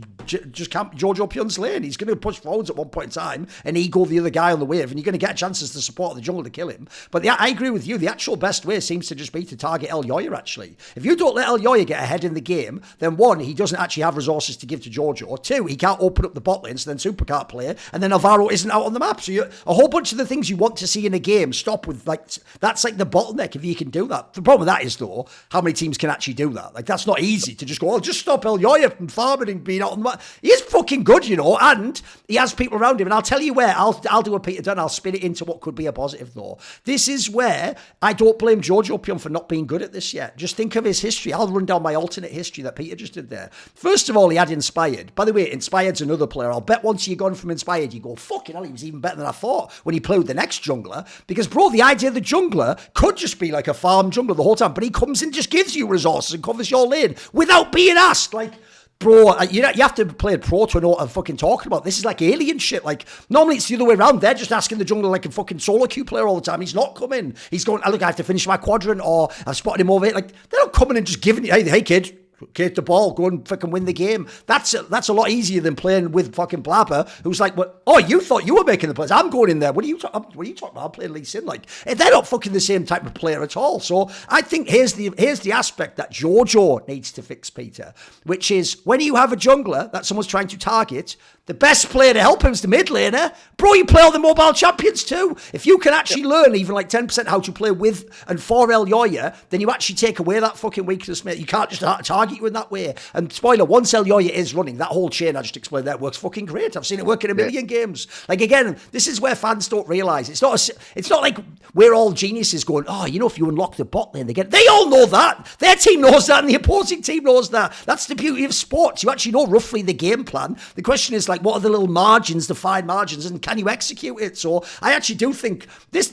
camp George Opion's lane. He's going to push forwards at one point in time and eagle the other guy on the wave, and you're going to get chances to support the jungle to kill him. But I agree with you. The actual best way seems to just be to target Elyoya, actually. If you don't let Elyoya get ahead in the game, then one, he doesn't actually have resources to give to Giorgio, or two, he can't open up the bot lane, so then Super can't play, and then Alvaro isn't out on the map. So a whole bunch of the things you want to see in a game stop with, like, that's like the bottleneck if you can do that. The problem with that is, though, how many teams can actually do that? Like, that's not easy to just go, oh, just stop Elyoya from farming and being out on the map. He is fucking good, you know, and he has people around him. And I'll tell you where, I'll do a Peter Dun, I'll spin it into what could be a positive, though. This is where I don't blame George Opion for not being good at this yet. Just think of his history. I'll run down my alternate history that Peter just did there. First of all, he had Inspired. By the way, Inspired's another player. I'll bet once you've gone from Inspired, you go, fucking hell, he was even better than I thought when he played with the next jungler. Because, bro, the idea of the jungler could just be like a farm jungler the whole time, but he comes and just gives you resources and covers your lane without being asked. Like, bro, you have to play a pro to know what I'm fucking talking about. This is like alien shit. Like, normally it's the other way around. They're just asking the jungler like a fucking solo queue player all the time. He's not coming. He's going, oh, look, I have to finish my quadrant, or I've spotted him over here. Like, they're not coming and just giving you, hey kid, get the ball, go and fucking win the game. That's a lot easier than playing with fucking Blabber, who's like, what? Oh, you thought you were making the plays. I'm going in there. What are you talking about? I'm playing Lee Sin. Like, they're not fucking the same type of player at all. So I think here's the aspect that Giorgio needs to fix, Peter, which is when you have a jungler that someone's trying to target, the best player to help him is the mid laner. Bro, you play all the mobile champions too. If you can actually learn even like 10% how to play with and for Elyoya, then you actually take away that fucking weakness, mate. You can't just target you in that way. And spoiler, once Elyoya is running, that whole chain I just explained there works fucking great. I've seen it work in a million games. Like, again, this is where fans don't realise. It's not like we're all geniuses going, oh, you know, if you unlock the bot lane, they all know that. Their team knows that and the opposing team knows that. That's the beauty of sports. You actually know roughly the game plan. The question is, like, what are the little margins, the fine margins, and can you execute it? So I actually do think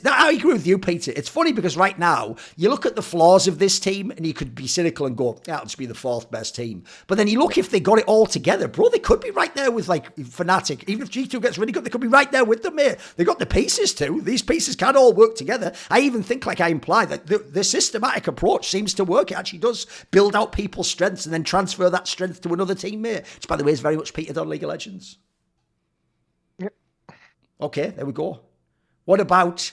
I agree with you, Peter. It's funny because right now, you look at the flaws of this team and you could be cynical and go, yeah, it'll just be the fourth best team. But then you look, if they got it all together, bro, they could be right there with like Fnatic. Even if G2 gets really good, they could be right there with them, mate. They got the pieces too. These pieces can all work together. I even think, like I implied, that the systematic approach seems to work. It actually does build out people's strengths and then transfer that strength to another teammate, which, by the way, is very much Peter Dun League of Legends. Okay, there we go. What about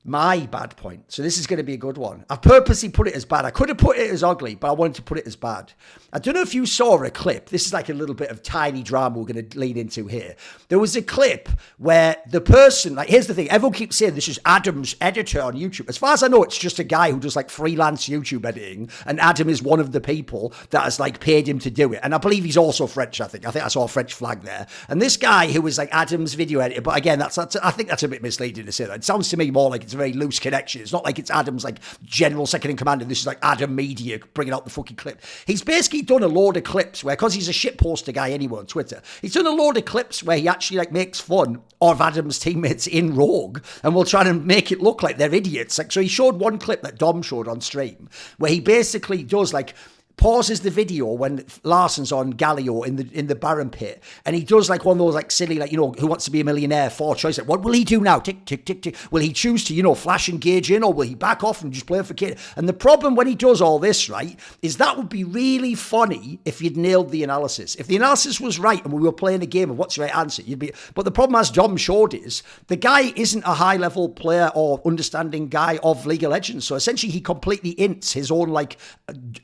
my bad point? So this is going to be a good one. I've purposely put it as bad. I could have put it as ugly, but I wanted to put it as bad. I don't know if you saw a clip. This is like a little bit of tiny drama we're going to lead into here. There was a clip where the person, like, here's the thing. Everyone keeps saying this is Adam's editor on YouTube. As far as I know, it's just a guy who does like freelance YouTube editing. And Adam is one of the people that has like paid him to do it. And I believe he's also French, I think. I think I saw a French flag there. And this guy who was like Adam's video editor, but again, I think that's a bit misleading to say that. It sounds to me more like it's a very loose connection. It's not like it's Adam's like general second in command and this is like Adam Media bringing out the fucking clip. He's basically done a load of clips where, because he's a shit poster guy anyway on Twitter, he's done a load of clips where he actually like makes fun of Adam's teammates in Rogue and will try to make it look like they're idiots. Like, so he showed one clip that Dom showed on stream where he basically does like pauses the video when Larson's on Galio in the Baron pit, and he does like one of those like silly, like, you know, Who Wants to Be a Millionaire 4 choice. Like, what will he do now? Tick, tick, tick, tick. Will he choose to, you know, flash engage in, or will he back off and just play for kid? And the problem when he does all this, right, is that would be really funny if you'd nailed the analysis. If the analysis was right and we were playing a game of what's the right answer, you'd be. But the problem, as Dom showed, is the guy isn't a high level player or understanding guy of League of Legends. So essentially, he completely ints his own like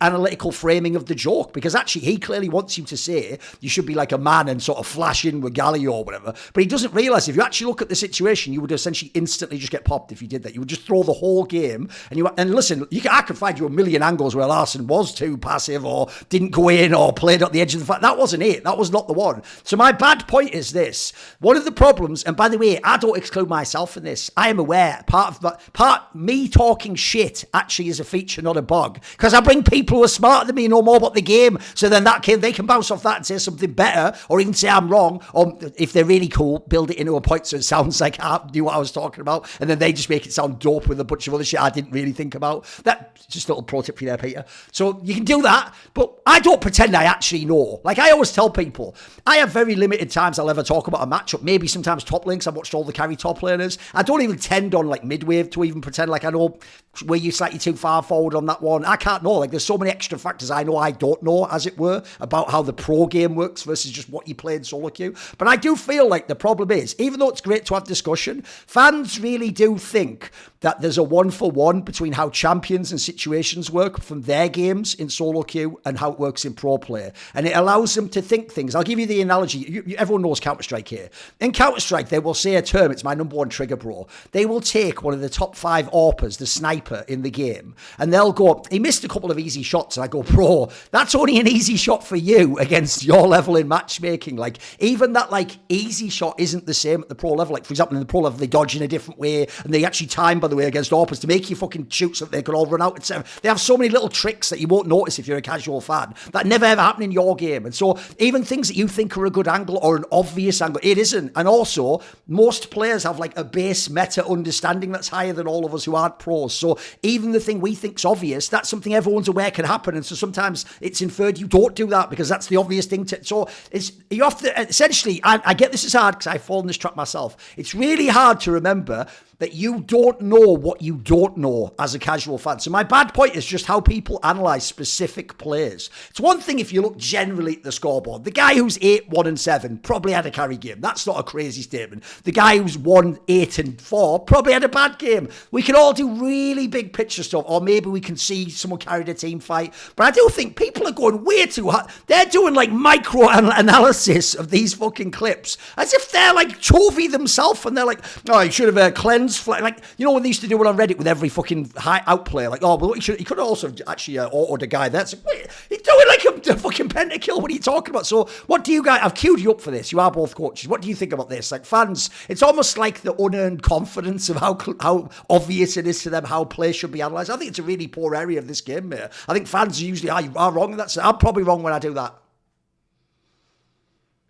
analytical framing of the joke, because actually he clearly wants you to say you should be like a man and sort of flash in with Galio or whatever, but he doesn't realise if you actually look at the situation, you would essentially instantly just get popped if you did that. You would just throw the whole game, and listen, I could find you a million angles where Larson was too passive or didn't go in or played at the edge of the fight. That wasn't it. That was not the one. So my bad point is this: one of the problems, and by the way, I don't exclude myself in this. I am aware part me talking shit actually is a feature, not a bug, because I bring people who are smarter than me, know more about the game, so then they can bounce off that and say something better, or even say I'm wrong, or if they're really cool, build it into a point so it sounds like I knew what I was talking about, and then they just make it sound dope with a bunch of other shit I didn't really think about. That's just a little pro tip for you there, Peter. So you can do that, but I don't pretend I actually know. Like I always tell people, I have very limited times I'll ever talk about a matchup. Maybe sometimes top links. I've watched all the carry top laners. I don't even tend on like midwave to even pretend like I know where you're slightly too far forward on that one. I can't know. Like there's so many extra factors I know I don't know, as it were, about how the pro game works versus just what you play in solo queue. But I do feel like the problem is, even though it's great to have discussion, fans really do think that there's a 1-for-1 between how champions and situations work from their games in solo queue and how it works in pro play. And it allows them to think things. I'll give you the analogy. Everyone knows Counter-Strike here. In Counter-Strike, they will say a term, it's my number one trigger, bro. They will take one of the top 5 AWPers, the sniper in the game, and they'll go, he missed a couple of easy shots. And I go, bro, that's only an easy shot for you against your level in matchmaking. Like, even that, like, easy shot isn't the same at the pro level. Like, for example, in the pro level, they dodge in a different way, and they actually time, by the way, against AWPers to make you fucking shoot so they can all run out, etc. They have so many little tricks that you won't notice if you're a casual fan that never ever happen in your game. And so even things that you think are a good angle or an obvious angle, it isn't. And also, most players have like a base meta understanding that's higher than all of us who aren't pros. So even the thing we think's obvious, that's something everyone's aware can happen. And so sometimes it's inferred you don't do that because that's the obvious thing to. So it's, you have to essentially, I get this is hard because I've fallen this trap myself. It's really hard to remember that you don't know what you don't know as a casual fan. So my bad point is just how people analyse specific players. It's one thing if you look generally at the scoreboard. The guy who's 8-1-7 probably had a carry game. That's not a crazy statement. The guy who's 1-8-4 probably had a bad game. We can all do really big picture stuff, or maybe we can see someone carried a team fight. But I do think people are going way too hard. They're doing like micro analysis of these fucking clips as if they're like Chovy themselves, and they're like, oh, you should have cleansed. Like, you know when they used to do it on Reddit with every fucking high outplayer, like, oh, well, he could have also actually autoed a guy there. It's like, wait, he's doing like a fucking pentakill. What are you talking about? So what do you guys, I've queued you up for this. You are both coaches. What do you think about this? Like fans, it's almost like the unearned confidence of how obvious it is to them how players should be analysed. I think it's a really poor area of this game, mate. I think fans usually are wrong. And I'm probably wrong when I do that.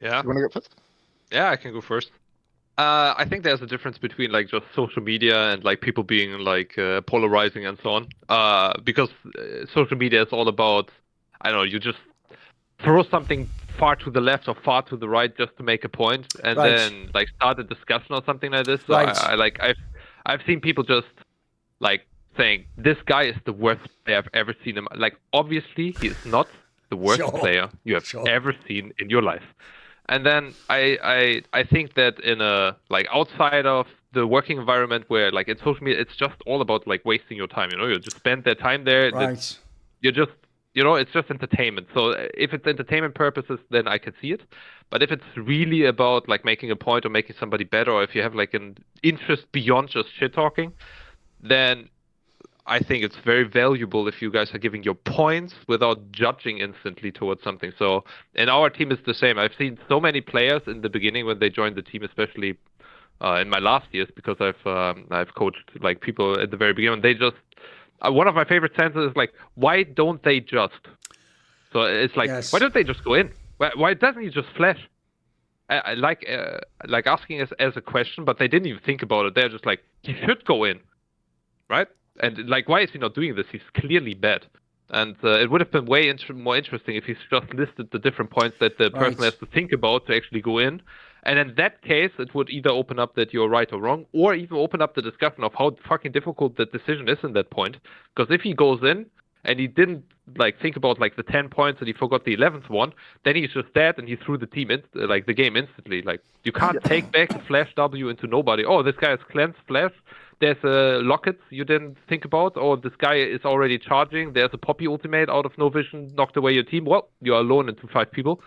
Yeah. You want to go first? Yeah, I can go first. I think there's a difference between like just social media and like people being like polarizing and so on. Because social media is all about, I don't know, you just throw something far to the left or far to the right just to make a point, and then like start a discussion or something like this. So I've seen people just like saying this guy is the worst player I've ever seen him. Like obviously he is not the worst player you have ever seen in your life. And then I think that in a like outside of the working environment where like in social media it's just all about like wasting your time, you know, you just spend their time there. Right. You just, you know, it's just entertainment. So if it's entertainment purposes, then I can see it. But if it's really about like making a point or making somebody better, or if you have like an interest beyond just shit talking, then I think it's very valuable if you guys are giving your points without judging instantly towards something. So, and our team is the same. I've seen so many players in the beginning when they joined the team, especially in my last years because I've coached like people at the very beginning. They just one of my favorite sentences is like, why don't they just? So it's like, Yes. why don't they just go in? Why doesn't he just flash? I like asking as a question, but they didn't even think about it. They're just like, he should go in, right? And like, why is he not doing this? He's clearly bad. And it would have been way more interesting if he's just listed the different points that the person Right. has to think about to actually go in. And in that case, it would either open up that you're right or wrong, or even open up the discussion of how fucking difficult the decision is in that point. Because if he goes in and he didn't like think about like the 10 points and he forgot the 11th one, then he's just dead and he threw the team in like the game instantly. Like you can't take back a flash W into nobody. Oh, this guy has cleansed flash. There's a Locket you didn't think about. Or this guy is already charging. There's a Poppy ultimate out of no vision, knocked away your team. Well, you're alone into 5 people.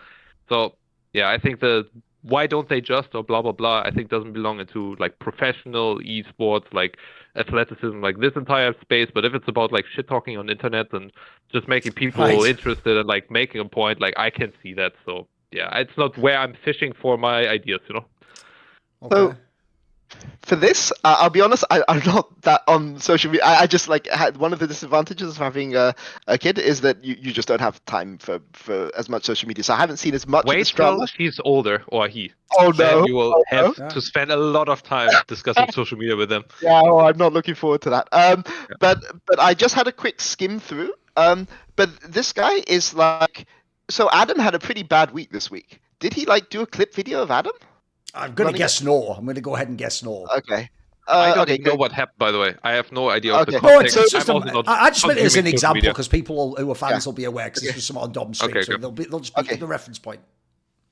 So yeah, I think the why don't they just or blah blah blah, I think doesn't belong into like professional esports, like athleticism, like this entire space. But if it's about like shit talking on internet and just making people Right. interested and like making a point, like I can see that. So yeah, it's not where I'm fishing for my ideas, you know. Okay. So for this, I'll be honest, I'm not that on social media. I just like had one of the disadvantages of having a kid is that you just don't have time for as much social media. So I haven't seen as much of Wait this till drama. she's older or he. Oh Then no! you will Oh, have no. to spend a lot of time discussing social media with them. Yeah, well, I'm not looking forward to that. But I just had a quick skim through. But this guy is like, so Adam had a pretty bad week this week. Did he like do a clip video of Adam? I'm going to guess no. I'm going to go ahead and guess no. Okay. I don't Okay, even know good. what happened, by the way. I have no idea of the Okay. No, context. it's just I'm also not I just meant it as an consuming social example media. because people who are fans Yeah. will be aware because this was some on Dom stream, Okay, so okay. they'll just be Okay. the reference point.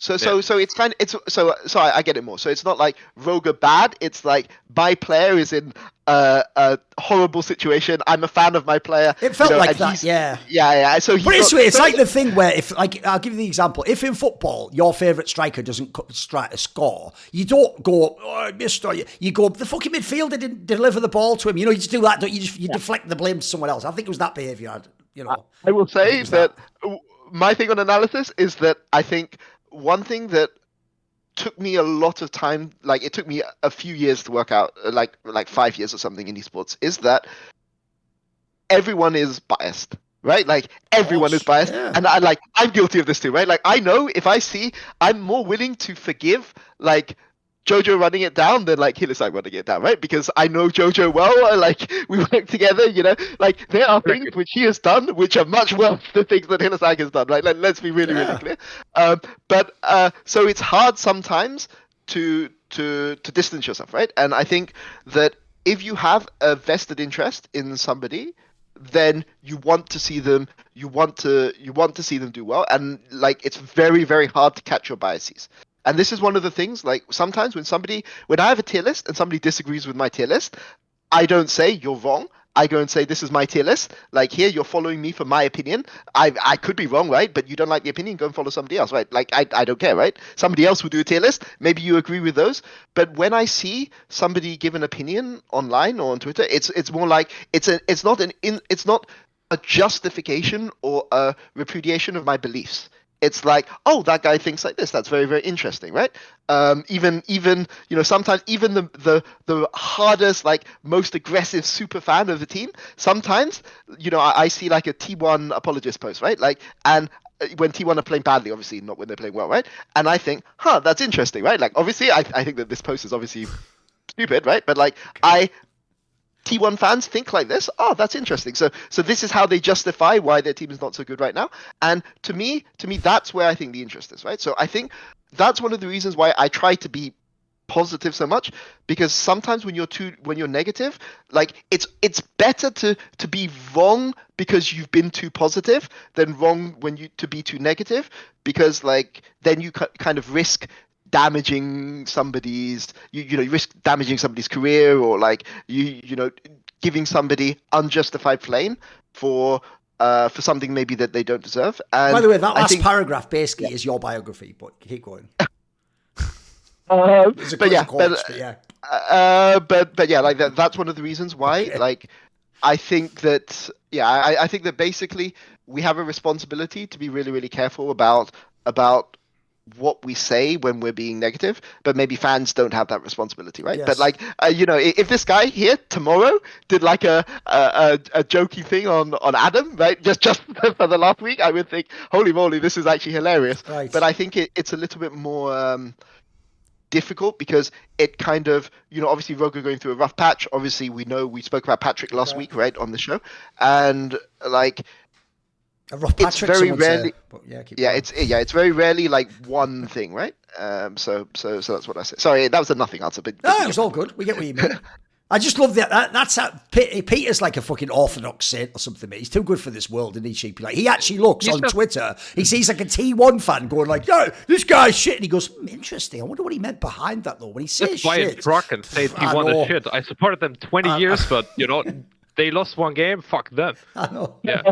So it's kind of so I get it more. So it's not like Rogue are bad. It's like my player is in a horrible situation. I'm a fan of my player. It felt like and that, he's- yeah. Yeah. So he's But it's not- weird. It's so- like the thing where if, like, I'll give you the example. If in football your favourite striker doesn't score, you don't go, oh, I missed. Or you go, the fucking midfielder didn't deliver the ball to him. You know, you just do that. Don't you? You deflect the blame to someone else. I think it was that behaviour. You know, I will I think say it was that my thing on analysis is that I think one thing that took me a lot of time, like it took me a few years to work out, like 5 years or something in esports, is that everyone is biased, right? Like everyone is biased, yeah. and I'm guilty of this too, right? Like I know if I see, I'm more willing to forgive like Jojo running it down than like Hilliside running it down, right? Because I know Jojo well, like we work together, you know. Like there are things which he has done which are much worse than things that Hilliside has done, right? Like let's be really clear. But so it's hard sometimes to distance yourself, right? And I think that if you have a vested interest in somebody, then you want to see them see them do well, and like it's very, very hard to catch your biases. And this is one of the things, like sometimes when I have a tier list and somebody disagrees with my tier list, I don't say you're wrong. I go and say this is my tier list. Like here, you're following me for my opinion. I could be wrong, right? But you don't like the opinion, go and follow somebody else, right? Like I don't care, right? Somebody else will do a tier list. Maybe you agree with those. But when I see somebody give an opinion online or on Twitter, it's more like it's not a justification or a repudiation of my beliefs. It's like, oh, that guy thinks like this. That's very, very interesting, right? Even you know, sometimes even the hardest, like most aggressive super fan of the team, sometimes you know I see like a T1 apologist post, right? Like and when T1 are playing badly, obviously not when they're playing well, right? And I think, that's interesting, right? Like obviously I think that this post is obviously stupid, right? But like T1 fans think like this. Oh, that's interesting. So this is how they justify why their team is not so good right now. And to me, that's where I think the interest is, right? So I think that's one of the reasons why I try to be positive so much, because sometimes when you're negative, like it's better to be wrong because you've been too positive than wrong to be too negative, because like then you kind of risk damaging somebody's you risk damaging somebody's career, or like you know giving somebody unjustified blame for something maybe that they don't deserve. And by the way, that last paragraph basically is your biography, but keep going. But yeah, like that's one of the reasons why like I think that I think that basically we have a responsibility to be really, really careful about what we say when we're being negative, but maybe fans don't have that responsibility, right? Yes. But like, if this guy here tomorrow did like a joking thing on Adam, right, just for the last week, I would think, holy moly, this is actually hilarious. Right. But I think it's a little bit more difficult because it kind of, obviously Rogue going through a rough patch. Obviously, we spoke about Patrick last week, right, on the show, and like. A rough Patrick, it's very rarely. Going. It's very rarely like one thing, right? So that's what I say. Sorry, that was a nothing answer, but No, it was all good. We get what you mean. I just love that. That's Peter's like a fucking orthodox saint or something, mate. He's too good for this world, isn't he, Sheepy? Like, he actually looks on Twitter. He sees like a T1 fan going like, "Yo, this guy's shit," and he goes, "Interesting. I wonder what he meant behind that, though." When he says shit, Brock and say T1 is shit. I supported them 20 years, but they lost one game. Fuck them. I know. Yeah,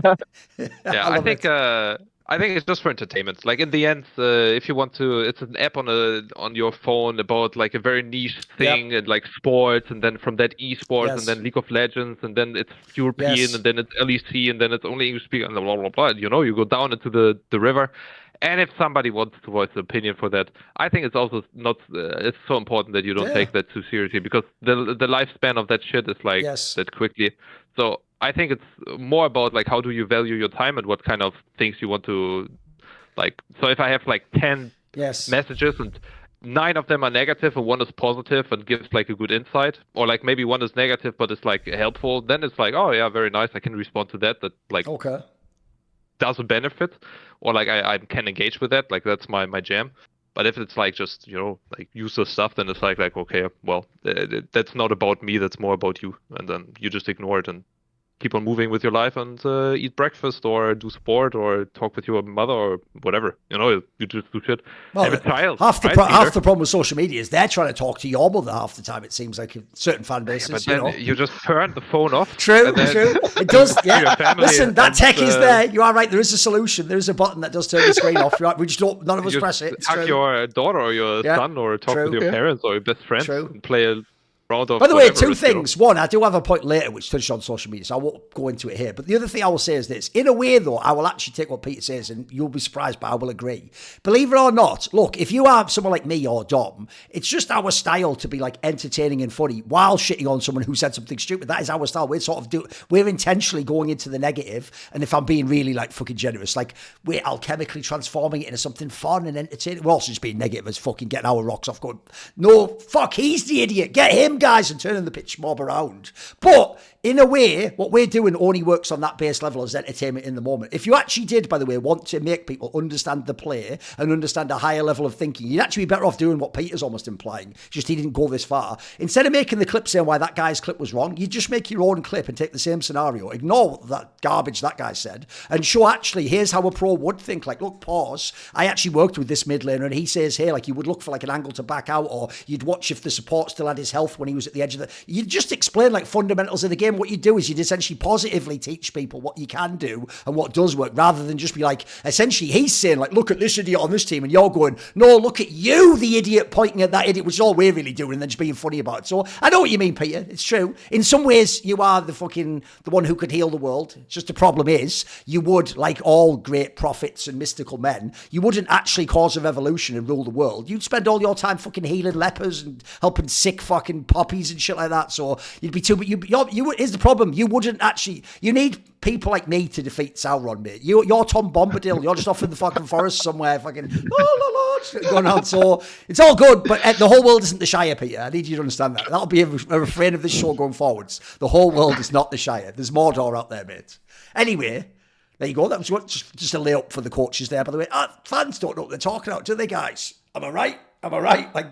yeah. I think it's just for entertainment. Like in the end, if you want to, it's an app on your phone about like a very niche thing and like sports, and then from that esports, and then League of Legends, and then it's European, and then it's LEC, and then it's only English speaking, and blah blah blah. You go down into the river. And if somebody wants to voice an opinion for that, I think it's also not. It's so important that you don't take that too seriously, because the lifespan of that shit is like that quickly. So I think it's more about like how do you value your time and what kind of things you want to like. So if I have like 10 messages and 9 of them are negative and 1 is positive and gives like a good insight, or like maybe 1 is negative but it's like helpful, then it's like, oh yeah, very nice. I can respond to that. That like does a benefit, or like I can engage with that. Like that's my jam. But if it's like just like useless stuff, then it's like okay, well that's not about me. That's more about you, and then you just ignore it and keep on moving with your life and eat breakfast or do sport or talk with your mother or whatever. You just do shit. Well, have a child. Half the problem with social media is they're trying to talk to your mother half the time. It seems like certain fan bases. But then you just turn the phone off. True. It does. Yeah. Listen, that tech is there. You are right. There is a solution. There is a button that does turn the screen off. You're right. We just don't. None of us press it. It's hug your daughter or your son, or talk with your parents or your best friends, and play a round of. By the way, 2 things. One, I do have a point later which touched on social media, so I won't go into it here. But the other thing I will say is this. In a way, though, I will actually take what Peter says, and you'll be surprised, but I will agree. Believe it or not, look, if you are someone like me or Dom, it's just our style to be like entertaining and funny while shitting on someone who said something stupid. That is our style. We're intentionally going into the negative, and if I'm being really like fucking generous, like we're alchemically transforming it into something fun and entertaining. We're also just being negative as fucking getting our rocks off, going, no, fuck, he's the idiot. Get him, guys, and turning the pitch mob around. But in a way, what we're doing only works on that base level as entertainment in the moment. If you actually did, by the way, want to make people understand the play and understand a higher level of thinking, you'd actually be better off doing what Peter's almost implying. Just he didn't go this far. Instead of making the clip saying why that guy's clip was wrong, you just make your own clip and take the same scenario, ignore that garbage that guy said, and show actually, here's how a pro would think. Like, look, pause. I actually worked with this mid laner, and he says here, like, you would look for like an angle to back out, or you'd watch if the support still had his health when he was at the edge of the... You'd just explain like fundamentals of the game. What you do is you'd essentially positively teach people what you can do and what does work, rather than just be like, essentially he's saying like, look at this idiot on this team, and you're going, no, look at you, the idiot, pointing at that idiot, which is all we're really doing, and then just being funny about it. So I know what you mean, Peter. It's true. In some ways, you are the one who could heal the world. It's just the problem is, you would, like all great prophets and mystical men, you wouldn't actually cause a revolution and rule the world. You'd spend all your time fucking healing lepers and helping sick fucking poppies and shit like that. So you'd be too, but here's the problem. You wouldn't actually, you need people like me to defeat Sauron, mate. You're Tom Bombadil. You're just off in the fucking forest somewhere, fucking going on. So it's all good, but the whole world isn't the Shire, Peter. I need you to understand that. That'll be a refrain of this show going forwards. The whole world is not the Shire. There's Mordor out there, mate. Anyway, there you go. That was just a layup for the coaches there, by the way. Fans don't know what they're talking about, do they, guys? Am I right? Like,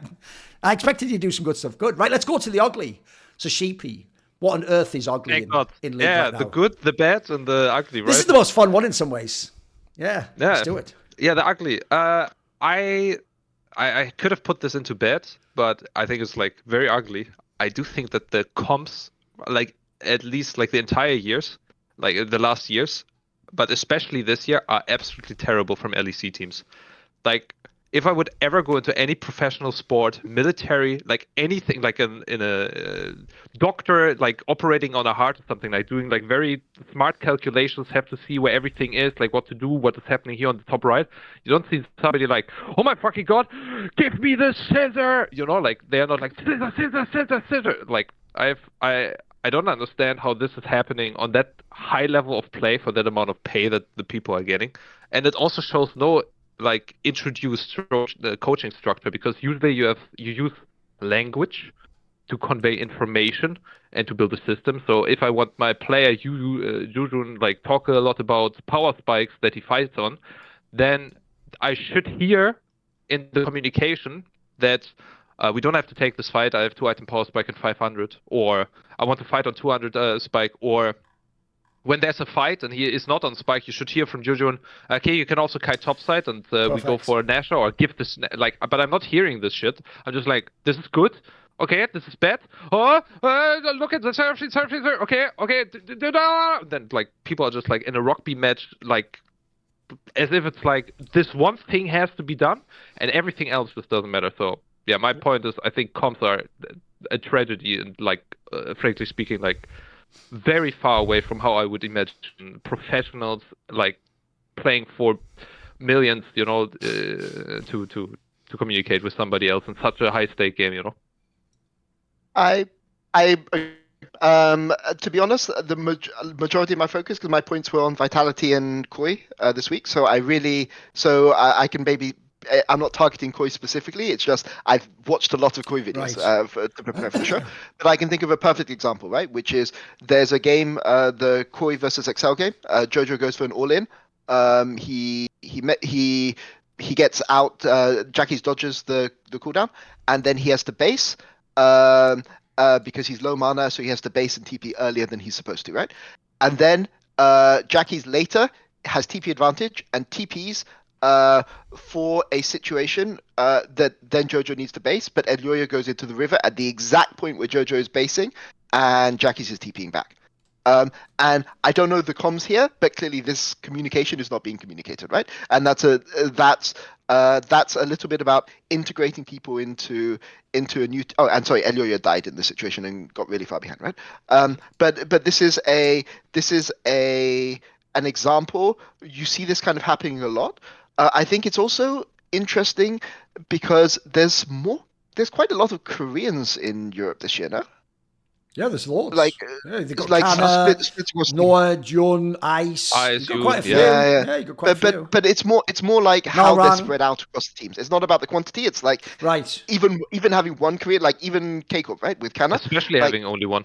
I expected you to do some good stuff. Good. Right, let's go to the ugly. So, Sheepy, what on earth is ugly in League right now? The good, the bad, and the ugly, right? This is the most fun one in some ways. Yeah, let's do it. Yeah, the ugly. I could have put this into bad, but I think it's like very ugly. I do think that the comps, like at least like the entire years, like the last years, but especially this year, are absolutely terrible from LEC teams. Like, if I would ever go into any professional sport, military, like anything, like in a doctor, like operating on a heart or something, like doing like very smart calculations, have to see where everything is, like what to do, what is happening here on the top right. You don't see somebody like, oh my fucking god, give me the scissor, you know, like they are not like scissor, scissor, scissor, scissor. Like I don't understand how this is happening on that high level of play for that amount of pay that the people are getting, and it also shows no like introduced the coaching structure, because usually you use language to convey information and to build a system. So if I want my player Jujun like talk a lot about power spikes that he fights on, then I should hear in the communication that we don't have to take this fight. I have 2-item power spike and 500, or I want to fight on 200 spike, or when there's a fight and he is not on spike, you should hear from Jujun, okay, you can also kite topside and we go for a Nasher or give this, like, but I'm not hearing this shit. I'm just like, this is good. Okay, this is bad. Oh, look at the surf, okay, then like people are just like in a rugby match, like as if it's like this one thing has to be done and everything else just doesn't matter. So yeah, my point is I think comps are a tragedy and like frankly speaking, like very far away from how I would imagine professionals like playing for millions, you know, to communicate with somebody else in such a high stake game, you know. I to be honest, the majority of my focus, because my points were on Vitality and Koi this week, so I can maybe. I'm not targeting Koi specifically. It's just I've watched a lot of Koi videos to prepare for the show. But I can think of a perfect example, right? Which is there's a game, the Koi versus Excel game. Jojo goes for an all-in. He gets out. Jackie's dodges the cooldown, and then he has to base. Because he's low mana, so he has to base and TP earlier than he's supposed to, right? And then Jackie's later has TP advantage and TPs for a situation that then Jojo needs to base, but Elyoya goes into the river at the exact point where Jojo is basing, and Jackie's just TPing back. And I don't know the comms here, but clearly this communication is not being communicated, right? And that's a little bit about integrating people into a new. Oh, and sorry, Elyoya died in this situation and got really far behind, right? But this is an example. You see this kind of happening a lot. I think it's also interesting because there's quite a lot of Koreans in Europe this year, no? Yeah, there's loads. Like, they've got like Kana, split Noah, Jun, Ice. You've got quite a few. Yeah, you've got quite a few. But it's more like how they're spread out across the teams. It's not about the quantity. It's like even having one Korean, like even K-Corp, right, with Kana. Especially like, having only one.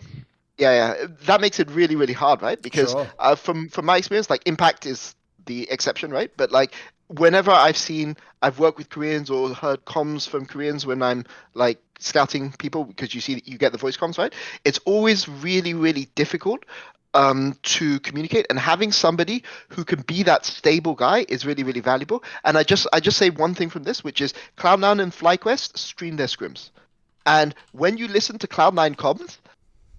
Yeah, that makes it really, really hard, right? Because from my experience, like Impact is the exception, right? But like whenever I've worked with Koreans or heard comms from Koreans when I'm like scouting people, because you get the voice comms, right? It's always really, really difficult to communicate, and having somebody who can be that stable guy is really, really valuable. And I just say one thing from this, which is Cloud9 and FlyQuest stream their scrims, and when you listen to Cloud9 comms,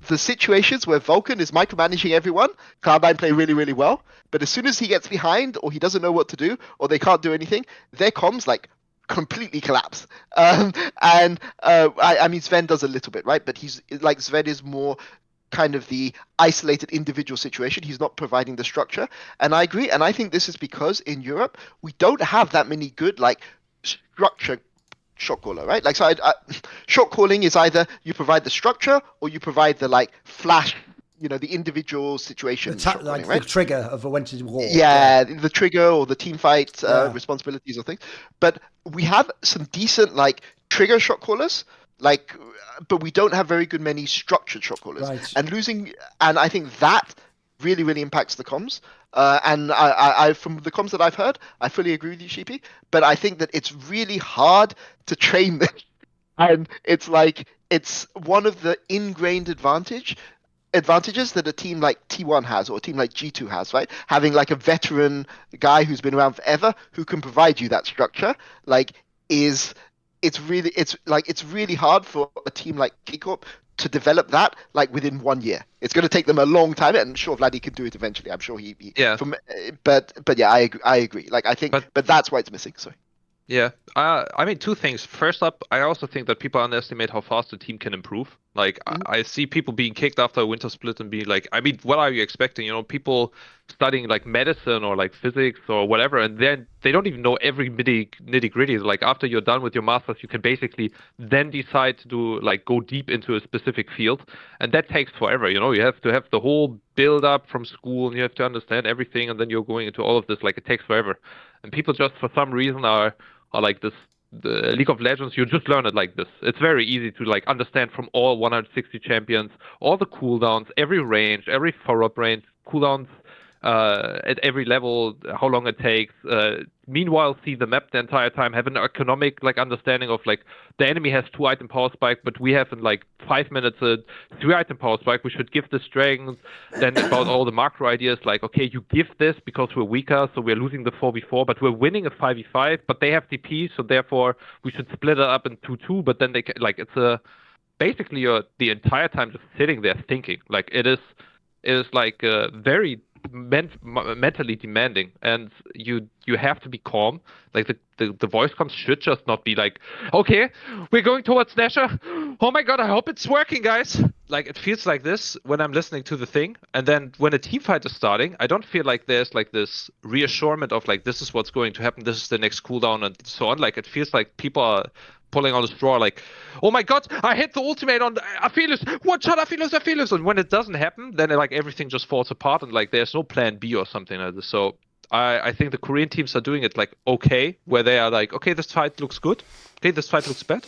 the situations where Vulcan is micromanaging everyone, Cloud9 play really, really well. But as soon as he gets behind, or he doesn't know what to do, or they can't do anything, their comms like completely collapse. I mean, Sven does a little bit, right? But he's like Sven is more kind of the isolated individual situation. He's not providing the structure, and I agree. And I think this is because in Europe we don't have that many good like structure shot caller, right? Like, so shot calling is either you provide the structure or you provide the like flash, you know, the individual situation, like right? The trigger of when to war. Yeah, the trigger or the team fight responsibilities or things. But we have some decent like trigger shot callers, like, but we don't have very good many structured shot callers. Right. And I think that really, really impacts the comms. And I from the comms that I've heard, I fully agree with you, Sheepy. But I think that it's really hard to train them, and it's like it's one of the ingrained advantages that a team like T1 has or a team like G2 has, right? Having like a veteran guy who's been around forever who can provide you that structure, like it's really hard for a team like K-Corp to develop that like within 1 year. It's going to take them a long time, and I'm sure Vladdy can do it eventually. I'm sure he yeah. But yeah, I agree. Like I think, but that's why it's missing. Sorry. Yeah, I mean, two things. First up, I also think that people underestimate how fast a team can improve. Like, I see people being kicked after a winter split and being like, I mean, what are you expecting? You know, people studying like medicine or like physics or whatever, and then they don't even know every nitty gritty. Like, after you're done with your masters, you can basically then decide to do like go deep into a specific field, and that takes forever. You know, you have to have the whole build up from school, and you have to understand everything, and then you're going into all of this. Like, it takes forever, and people just for some reason are like this. The League of Legends, you just learn it like this. It's very easy to like understand from all 160 champions, all the cooldowns, every range, every forward range, cooldowns at every level, how long it takes. Meanwhile, see the map the entire time, have an economic like understanding of like the enemy has 2 item power spike, but we have in like 5 minutes a 3 item power spike. We should give the strength. Then about all the macro ideas, like okay, you give this because we're weaker, so we're losing the 4v4, but we're winning a 5v5. But they have DP, so therefore we should split it up in 2-2. But then they can, like it's a basically you're the entire time just sitting there thinking. Like it is like very mentally demanding, and you have to be calm. Like the voice comms should just not be like, okay, we're going towards Nasher. Oh my god, I hope it's working, guys. Like it feels like this when I'm listening to the thing, and then when a team fight is starting, I don't feel like there's like this reassurance of like this is what's going to happen, this is the next cooldown and so on. Like it feels like people are pulling on a straw, like, oh my god, I hit the ultimate on Aphelios, one shot Aphelios, and when it doesn't happen, then like everything just falls apart, and like there's no plan B or something like this. So I think the Korean teams are doing it like okay, where they are like, okay, this fight looks good, okay, this fight looks bad,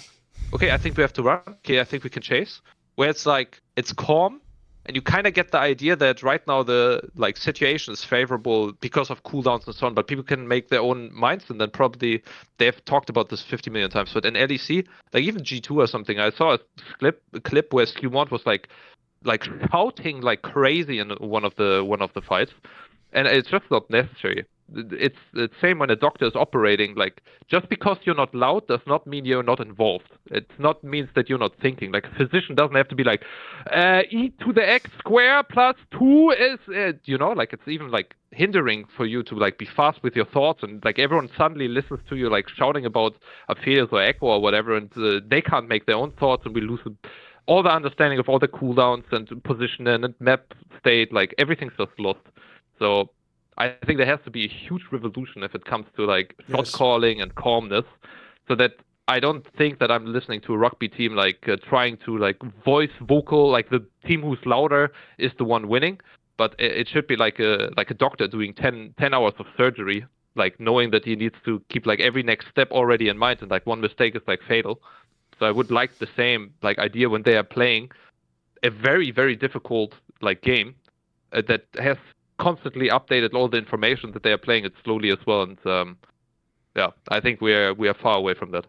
okay, I think we have to run, okay, I think we can chase. Where it's like it's calm, and you kind of get the idea that right now the like situation is favorable because of cooldowns and so on, but people can make their own minds, and then probably they've talked about this 50 million times. But in LEC, like even G2 or something, I saw a clip where Skewmont was like shouting like crazy in one of the fights, and it's just not necessary. It's the same when a doctor is operating. Like just because you're not loud does not mean you're not involved. It not means that you're not thinking. Like a physician doesn't have to be like e to the x square plus 2 is you know, like it's even like hindering for you to like be fast with your thoughts, and like everyone suddenly listens to you like shouting about Aphelios or Echo or whatever, and they can't make their own thoughts, and we lose all the understanding of all the cooldowns and position and map state. Like everything's just lost. So I think there has to be a huge revolution if it comes to like shot calling and calmness, so that I don't think that I'm listening to a rugby team like trying to like voice vocal, like the team who's louder is the one winning, but it should be like a doctor doing 10 hours of surgery, like knowing that he needs to keep like every next step already in mind, and like one mistake is like fatal. So I would like the same like idea when they are playing a very, very difficult like game that has constantly updated all the information that they are playing it slowly as well. And yeah, I think we are far away from that.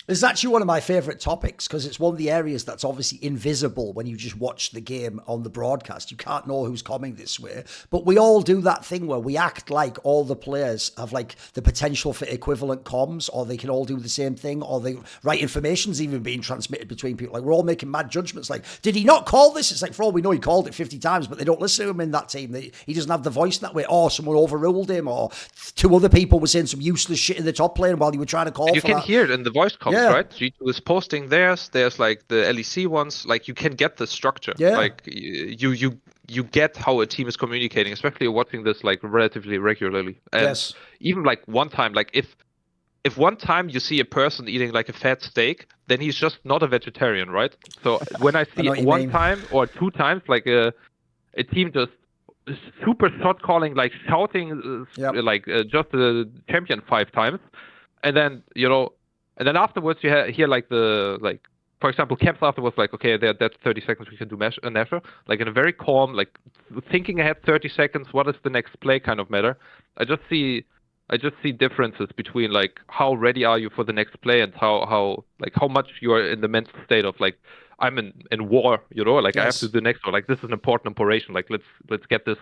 This is actually one of my favourite topics because it's one of the areas that's obviously invisible when you just watch the game on the broadcast. You can't know who's coming this way. But we all do that thing where we act like all the players have like the potential for equivalent comms, or they can all do the same thing, or the right information's even being transmitted between people. Like we're all making mad judgments like, did he not call this? It's like, for all we know, he called it 50 times, but they don't listen to him in that team. He doesn't have the voice that way, or someone overruled him, or 2 other people were saying some useless shit in the top lane while you were trying to call and you for can that. hear it in the voice comms. Yeah. Right? G2 is posting theirs. There's like the LEC ones. Like you can get the structure. Yeah. Like you get how a team is communicating, especially watching this like relatively regularly. And even like one time, like if one time you see a person eating like a fat steak, then he's just not a vegetarian, right? So when I see one time or 2 times like a team just super shot calling, like shouting, like just the champion 5 times, and then you know. And then afterwards, you hear like for example, Camps afterwards, like, okay, that's 30 seconds, we can do Nasher. Like in a very calm, like thinking ahead 30 seconds, what is the next play kind of matter. I just see differences between like how ready are you for the next play, and how much you are in the mental state of like, I'm in war, you know, like I have to do the next one, like this is an important operation, like let's get this.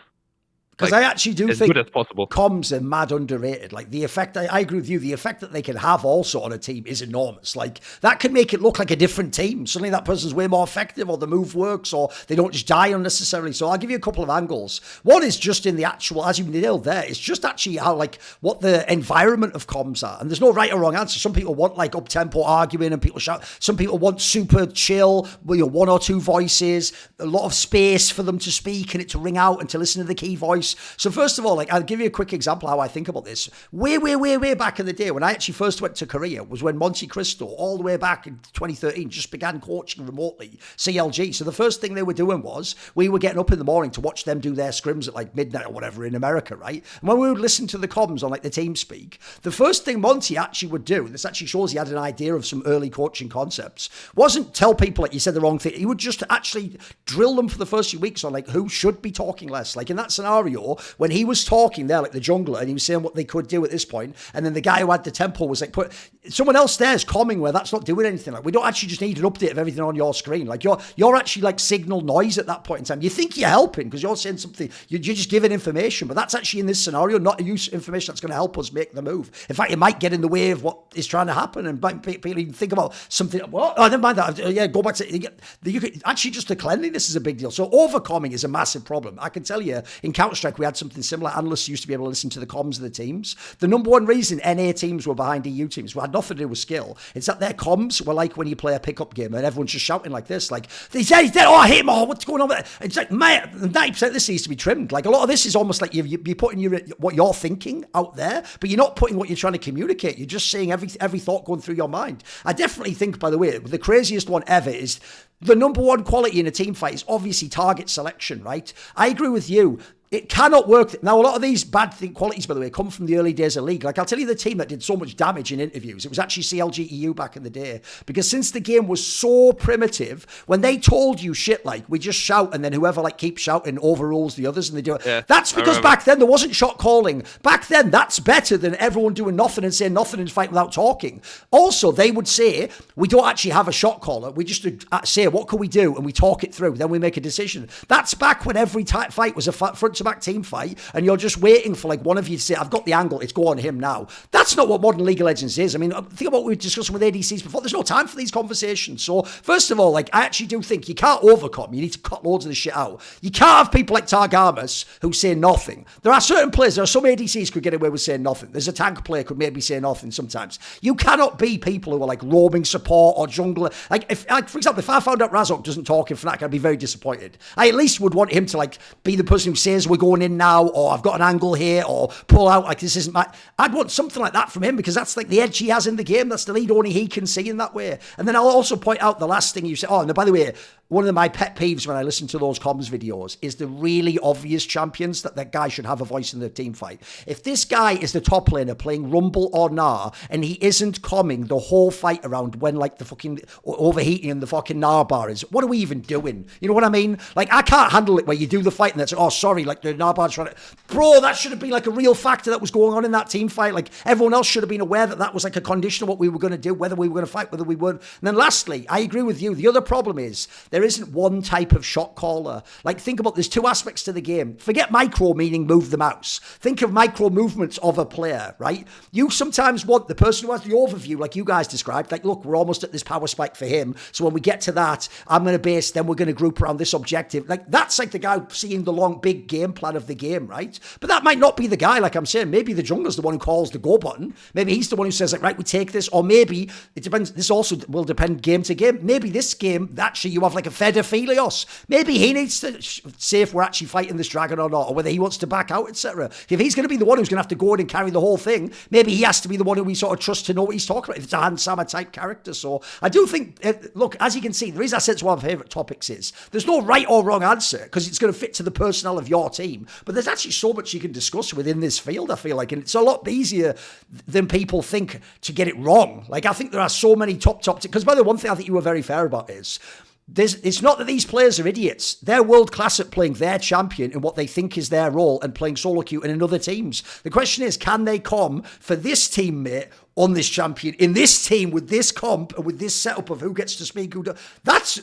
Because I actually do as think good as possible. comms are mad underrated. Like the effect, I agree with you, the effect that they can have also on a team is enormous. Like that can make it look like a different team. Suddenly that person's way more effective, or the move works, or they don't just die unnecessarily. So I'll give you a couple of angles. One is just in the actual, as you nailed there, it's just actually how, like, what the environment of comms are. And there's no right or wrong answer. Some people want like up-tempo arguing and people shout. Some people want super chill, one or two voices, a lot of space for them to speak and it to ring out and to listen to the key voice. So first of all, like, I'll give you a quick example how I think about this. Way back in the day when I actually first went to Korea was when Monte Cristo, all the way back in 2013, just began coaching remotely CLG. So the first thing they were doing was we were getting up in the morning to watch them do their scrims at like midnight or whatever in America, right? And when we would listen to the comms on like the team speak, the first thing Monty actually would do, and this actually shows he had an idea of some early coaching concepts, wasn't tell people like you said the wrong thing. He would just actually drill them for the first few weeks on like who should be talking less. Like in that scenario, when he was talking there, like the jungler, and he was saying what they could do at this point, and then the guy who had the tempo was like, put someone else there's coming where that's not doing anything. Like we don't actually just need an update of everything on your screen. Like you're actually like signal noise at that point in time. You think you're helping because you're saying something, you're just giving information, but that's actually in this scenario not a use information that's going to help us make the move. In fact, it might get in the way of what is trying to happen, and people even think about something. Well, oh, never mind that. Yeah, go back to you could, actually just the cleanliness is a big deal. So overcoming is a massive problem. I can tell you in Counter-Strike we had something similar. Analysts used to be able to listen to the comms of the teams. The number one reason NA teams were behind EU teams had nothing to do with skill. It's that their comms were like when you play a pickup game and everyone's just shouting like this, like he's dead, oh I hate him, oh what's going on there? It's like 90% of this needs to be trimmed. Like a lot of this is almost like you're putting what you're thinking out there, but you're not putting what you're trying to communicate. You're just saying every thought going through your mind. I definitely think, by the way, the craziest one ever is the number one quality in a team fight is obviously target selection, right? I agree with you. It cannot work. Now, a lot of these bad qualities, by the way, come from the early days of League. Like, I'll tell you the team that did so much damage in interviews. It was actually CLG EU back in the day. Because since the game was so primitive, when they told you shit like, we just shout and then whoever like keeps shouting overrules the others and they do it. Yeah, that's because back then there wasn't shot calling. Back then, that's better than everyone doing nothing and saying nothing and fight without talking. Also, they would say, we don't actually have a shot caller. We just say, what can we do? And we talk it through. Then we make a decision. That's back when every fight was a front back team fight and you're just waiting for like one of you to say, I've got the angle, it's go on him now. That's not what modern League of Legends is. I mean, think about what we were discussing with ADCs before. There's no time for these conversations. So first of all, like I actually do think you can't overcome. You need to cut loads of this shit out. You can't have people like Targamas who say nothing. There are certain players, there are some ADCs could get away with saying nothing. There's a tank player could maybe say nothing sometimes. You cannot be people who are like roaming support or jungler. Like if, like, for example, if I found out Razok doesn't talk in Fnatic, I'd be very disappointed. I at least would want him to like be the person who says we're going in now, or I've got an angle here, or pull out like this isn't my. I'd want something like that from him because that's like the edge he has in the game. That's the lead only he can see in that way. And then I'll also point out the last thing you said. Oh, and by the way, one of my pet peeves when I listen to those comms videos is the really obvious champions that guy should have a voice in the team fight. If this guy is the top laner playing Rumble or Gnar and he isn't comming the whole fight around when like the fucking overheating and the fucking Gnar bar is, what are we even doing? You know what I mean? Like I can't handle it where you do the fight and that's, oh sorry, like the Gnar bar's trying to, bro, that should have been like a real factor that was going on in that team fight. Like everyone else should have been aware that that was like a condition of what we were going to do, whether we were going to fight, whether we weren't. And then lastly, I agree with you. The other problem is there isn't one type of shot caller. Like think about, there's two aspects to the game. Forget micro meaning move the mouse. Think of micro movements of a player, right? You sometimes want the person who has the overview, like you guys described, like look, we're almost at this power spike for him. So when we get to that, I'm going to base, then we're going to group around this objective. Like that's like the guy seeing the long, big game plan of the game, right? But that might not be the guy, like I'm saying. Maybe the jungler's the one who calls the go button. Maybe he's the one who says, like, right, we take this. Or maybe, it depends, this also will depend game to game. Maybe this game, actually, you have like a Fedefilios. Maybe he needs to say if we're actually fighting this dragon or not, or whether he wants to back out, etc. If he's going to be the one who's going to have to go in and carry the whole thing, maybe he has to be the one who we sort of trust to know what he's talking about, if it's a Hans Sama type character. So I do think, look, as you can see, the reason I said it's one of my favourite topics is there's no right or wrong answer because it's going to fit to the personnel of your team. But there's actually so much you can discuss within this field, I feel like, and it's a lot easier than people think to get it wrong. Like, I think there are so many top, because by the way, one thing I think you were very fair about is, it's not that these players are idiots. They're world class at playing their champion in what they think is their role and playing solo queue and in other teams. The question is, can they come for this teammate on this champion in this team with this comp and with this setup of who gets to speak, that's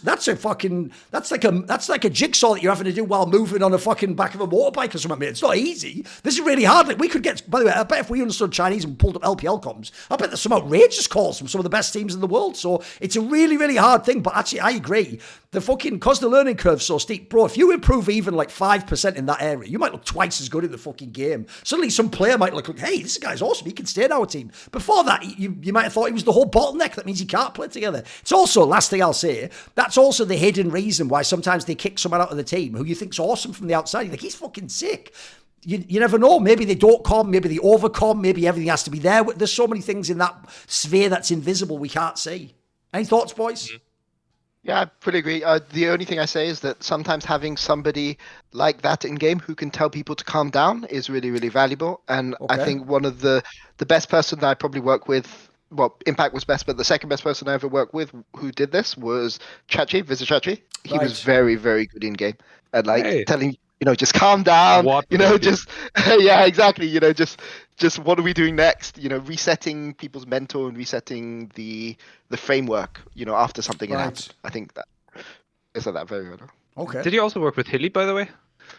like a jigsaw that you're having to do while moving on a fucking back of a motorbike or something. It's not easy. This is really hard. Like, we could get, by the way, I bet if we understood Chinese and pulled up LPL comms, I bet there's some outrageous calls from some of the best teams in the world. So it's a really, really hard thing. But actually, I agree. Because the learning curve's so steep, bro, if you improve even like 5% in that area, you might look twice as good in the fucking game. Suddenly some player might look like, hey, this guy's awesome. He can stay in our team. Before that, you might have thought he was the whole bottleneck. That means he can't play together. It's also, last thing I'll say, that's also the hidden reason why sometimes they kick someone out of the team who you think's awesome from the outside. You're like, he's fucking sick. You never know. Maybe they don't come. Maybe they overcome. Maybe everything has to be there. There's so many things in that sphere that's invisible we can't see. Any thoughts, boys? Mm-hmm. Yeah, I pretty agree. The only thing I say is that sometimes having somebody like that in game who can tell people to calm down is really, really valuable. And I think one of the best person that I probably work with, well, Impact was best, but the second best person I ever worked with who did this was Chachi, Visit Chachi. He was very, very good in game at telling, just calm down, just, yeah, exactly. Just what are we doing next? Resetting people's mental and resetting the framework, after something had happened. I think that is that very well. Okay. Did you also work with Hilly, by the way?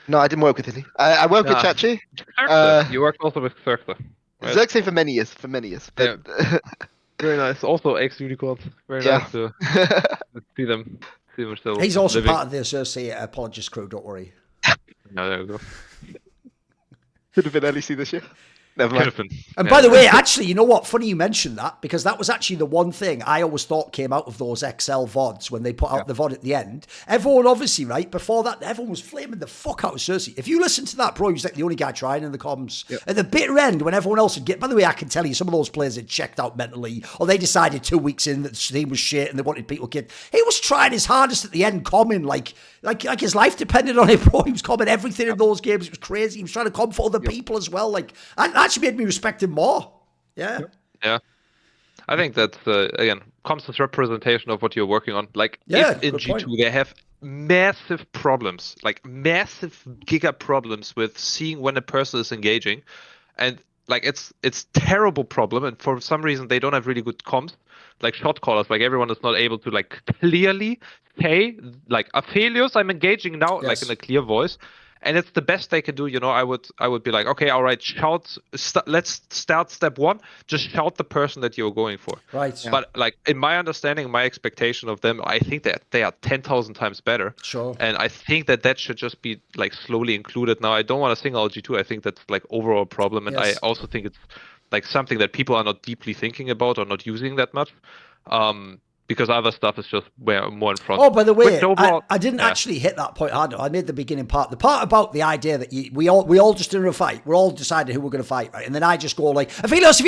No, I didn't work with Hilly. I worked with Chachi. You worked also with Xerxes. Right? Xerxes for many years. But... Yeah. Very nice. Also ex-unicorns. Very nice to see them still. He's also living. part of the Associate Apologist crew, don't worry. No, there we go. Could have been LEC this year. Never mind. And by the way, actually, you know what? Funny you mentioned that, because that was actually the one thing I always thought came out of those XL VODs when they put out the VOD at the end. Everyone, obviously, right, before that, everyone was flaming the fuck out of Cersei. If you listen to that, bro, he was like the only guy trying in the comms. Yep. At the bitter end, when everyone else had by the way, I can tell you, some of those players had checked out mentally, or they decided 2 weeks in that the team was shit and they wanted people to get. He was trying his hardest at the end, common, like his life depended on it, bro. He was common everything in those games. It was crazy. He was trying to come for other people as well. Like, that actually made me respect him more. Yeah. Yeah. I think that's, again, comes as representation of what you're working on. Like, if in G2 they have massive problems, like massive giga problems with seeing when a person is engaging, and like it's terrible problem, and for some reason they don't have really good comms, like shot callers, like everyone is not able to like clearly say like Aphelios, I'm engaging now, like in a clear voice. And it's the best they can do, I would be like, okay, all right, let's start step one. Just shout the person that you're going for. Right. Yeah. But like in my understanding, my expectation of them, I think that they are 10,000 times better. Sure. And I think that should just be like slowly included. Now, I don't want to single out G2. I think that's like overall problem, and I also think it's like something that people are not deeply thinking about or not using that much. Because other stuff is just more in front. Oh, by the way, I didn't actually hit that point hard. I made the beginning part. The part about the idea that we all just in a fight. We're all decided who we're going to fight, right? And then I just go like, Aphelios.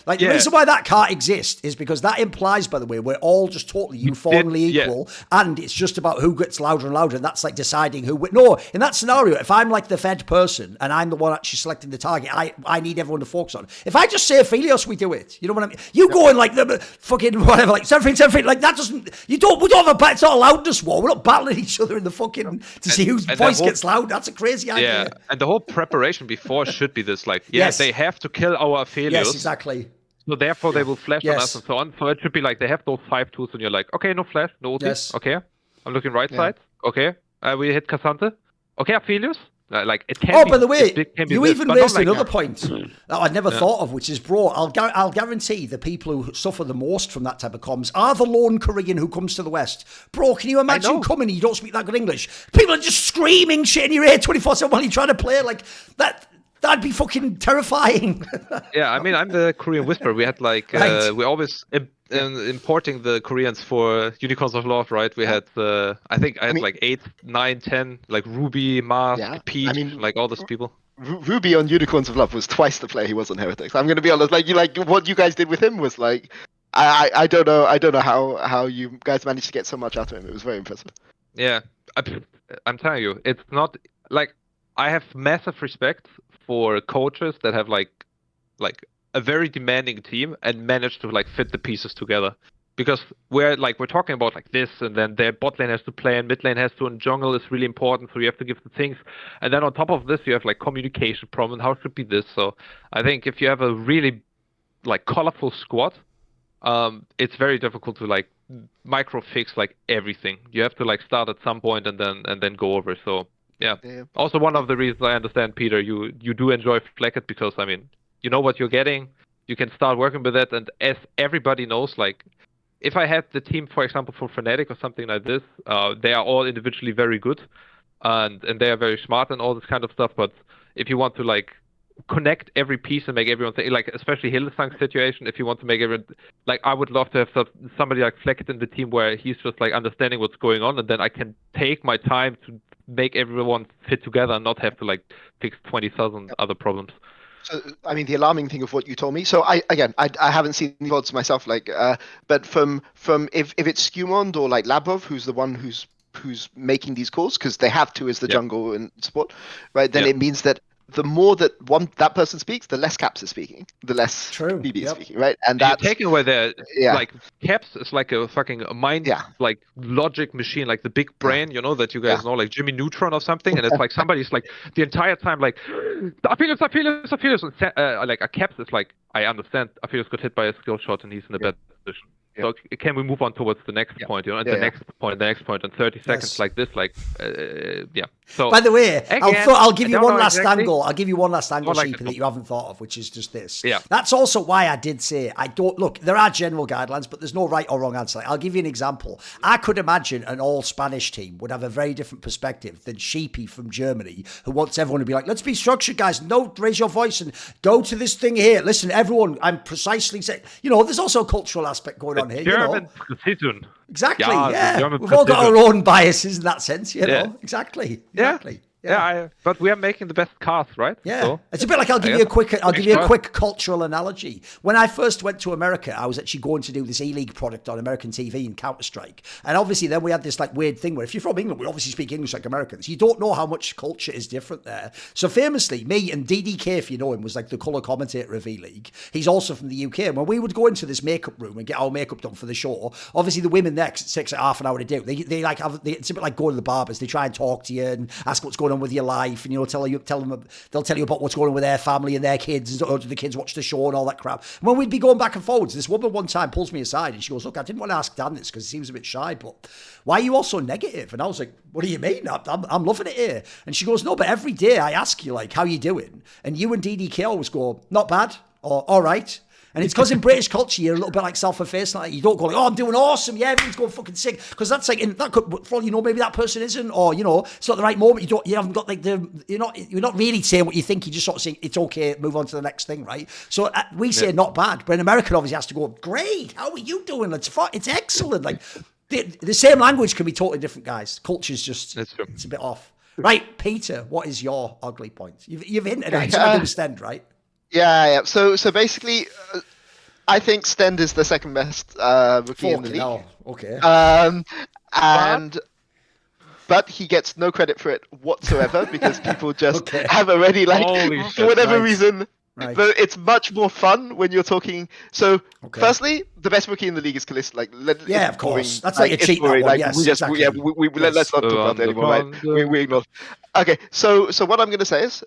Like, the reason why that can't exist is because that implies, by the way, we're all just totally uniformly equal. And it's just about who gets louder and louder. And that's like deciding who... No, in that scenario, if I'm like the fed person and I'm the one actually selecting the target, I need everyone to focus on. If I just say Aphelios, we do it. You know what I mean? You go in like the fucking whatever, like something, like that doesn't, we don't have a, it's not a loudness war. We're not battling each other in the fucking, to see whose voice gets loud. That's a crazy idea. Yeah, and the whole preparation before should be this, like, they have to kill our Aphelios. Yes, exactly. So therefore they will flash on us and so on. So it should be like, they have those 5 tools and you're like, okay, no flash, no ulti. Okay, I'm looking right side. Okay, we hit Cassante. Okay, Aphelios. Like it can by the way, you even raised another point that I'd never thought of, which is, bro, I'll guarantee the people who suffer the most from that type of comms are the lone Korean who comes to the West. Bro, can you imagine coming and you don't speak that good English? People are just screaming shit in your ear 24/7 while you're trying to play. Like, that'd be fucking terrifying. Yeah, I mean, I'm the Korean whisperer. We had like, we always importing the Koreans for Unicorns of Love, right? We had, I think I had like 8, 9, 10, like Ruby, Mask, Peach, like all those people. Ruby on Unicorns of Love was twice the player he was on Heretics. I'm going to be honest, like what you guys did with him was like, I don't know how you guys managed to get so much out of him. It was very impressive. Yeah, I'm telling you, it's not like, I have massive respect for coaches that have like a very demanding team and manage to like fit the pieces together, because we're talking about like this, and then their bot lane has to play and mid lane has to, and jungle is really important, so you have to give the things, and then on top of this you have like communication problem, how should be this. So I think if you have a really like colorful squad, it's very difficult to like micro fix like everything. You have to like start at some point and then go over. So yeah. Also one of the reasons I understand, Peter, you do enjoy Flakked, because I mean, you know what you're getting. You can start working with it, and as everybody knows, like if I had the team, for example, for Fnatic or something like this, they are all individually very good, and they are very smart and all this kind of stuff. But if you want to like connect every piece and make everyone think, like especially Hildesang's situation, if you want to make everyone like, I would love to have somebody like Flakked in the team where he's just like understanding what's going on, and then I can take my time to make everyone fit together and not have to like fix 20,000 other problems. So, I mean, the alarming thing of what you told me. So, I haven't seen the odds myself. Like, but from if it's Skewmond or like Labrov, who's the one who's making these calls, because they have to as the jungle and support, right? Then it means that the more that that person speaks, the less Caps is speaking, the less BB is speaking, right? And that's taking away their like Caps is like a fucking mind like logic machine, like the big brain, you know, that you guys know, like Jimmy Neutron or something, and it's like somebody's like the entire time like Aphelios, like a Caps is like, I understand Aphelios got hit by a skill shot and he's in a bad position. So can we move on towards the next point, you know, and the next point, and 30 seconds like this, like, So, by the way, again, I'll give you one last exactly. angle. I'll give you one last angle, Sheepy, that you haven't thought of, which is just this. Yeah. That's also why I did say, I don't, look, there are general guidelines, but there's no right or wrong answer. I'll give you an example. I could imagine an all-Spanish team would have a very different perspective than Sheepy from Germany, who wants everyone to be like, let's be structured, guys. No, raise your voice and go to this thing here. Listen, everyone, I'm precisely saying, you know, there's also a cultural aspect going on here. German Precision. Exactly, We've all got our own biases in that sense, you know. Exactly. But we are making the best cars, right? Yeah, so, it's a bit like I'll give you a quick cultural analogy. When I first went to America, I was actually going to do this E-League product on American TV in Counter-Strike, and obviously then we had this like weird thing where if you're from England, we obviously speak English like Americans. You don't know how much culture is different there. So famously, me and DDK, if you know him, was like the colour commentator of E-League. He's also from the UK, and when we would go into this makeup room and get our makeup done for the show, obviously the women there, 'cause it takes like half an hour to do. They like it's a bit like going to the barbers. They try and talk to you and ask what's going on with your life, and you know, they'll tell you about what's going on with their family and their kids, or do the kids watch the show and all that crap. And when we'd be going back and forwards, this woman one time pulls me aside and she goes, look, I didn't want to ask Dan this because he seems a bit shy, but why are you all so negative? And I was like, what do you mean? I'm loving it here. And she goes, no, but every day I ask you, like, how you doing? And you and DDK always go, not bad, or all right. And it's because in British culture, you're a little bit like self-effacing. Like, you don't go like, oh, I'm doing awesome. Yeah, everyone's going fucking sick. Because that's like, that could, for all you know, maybe that person isn't, or, you know, it's not the right moment. You haven't got like you're not really saying what you think. You're just sort of saying, it's okay, move on to the next thing, right? So we say not bad. But an American obviously has to go, great, how are you doing? It's excellent. Like, the same language can be totally different, guys. Culture's just, it's a bit off. Right, Peter, what is your ugly point? You've hinted at it. It's something to Stend, right? Yeah. So basically, I think Stend is the second best rookie in the league. Oh, okay. But he gets no credit for it whatsoever because people just have already for whatever reason. Right. But it's much more fun when you're talking. So, firstly, the best rookie in the league is Kalista. Like, of course. That's like a cheat. Like, yes, let's not talk about it anymore. Right? We ignore. Okay, so what I'm going to say is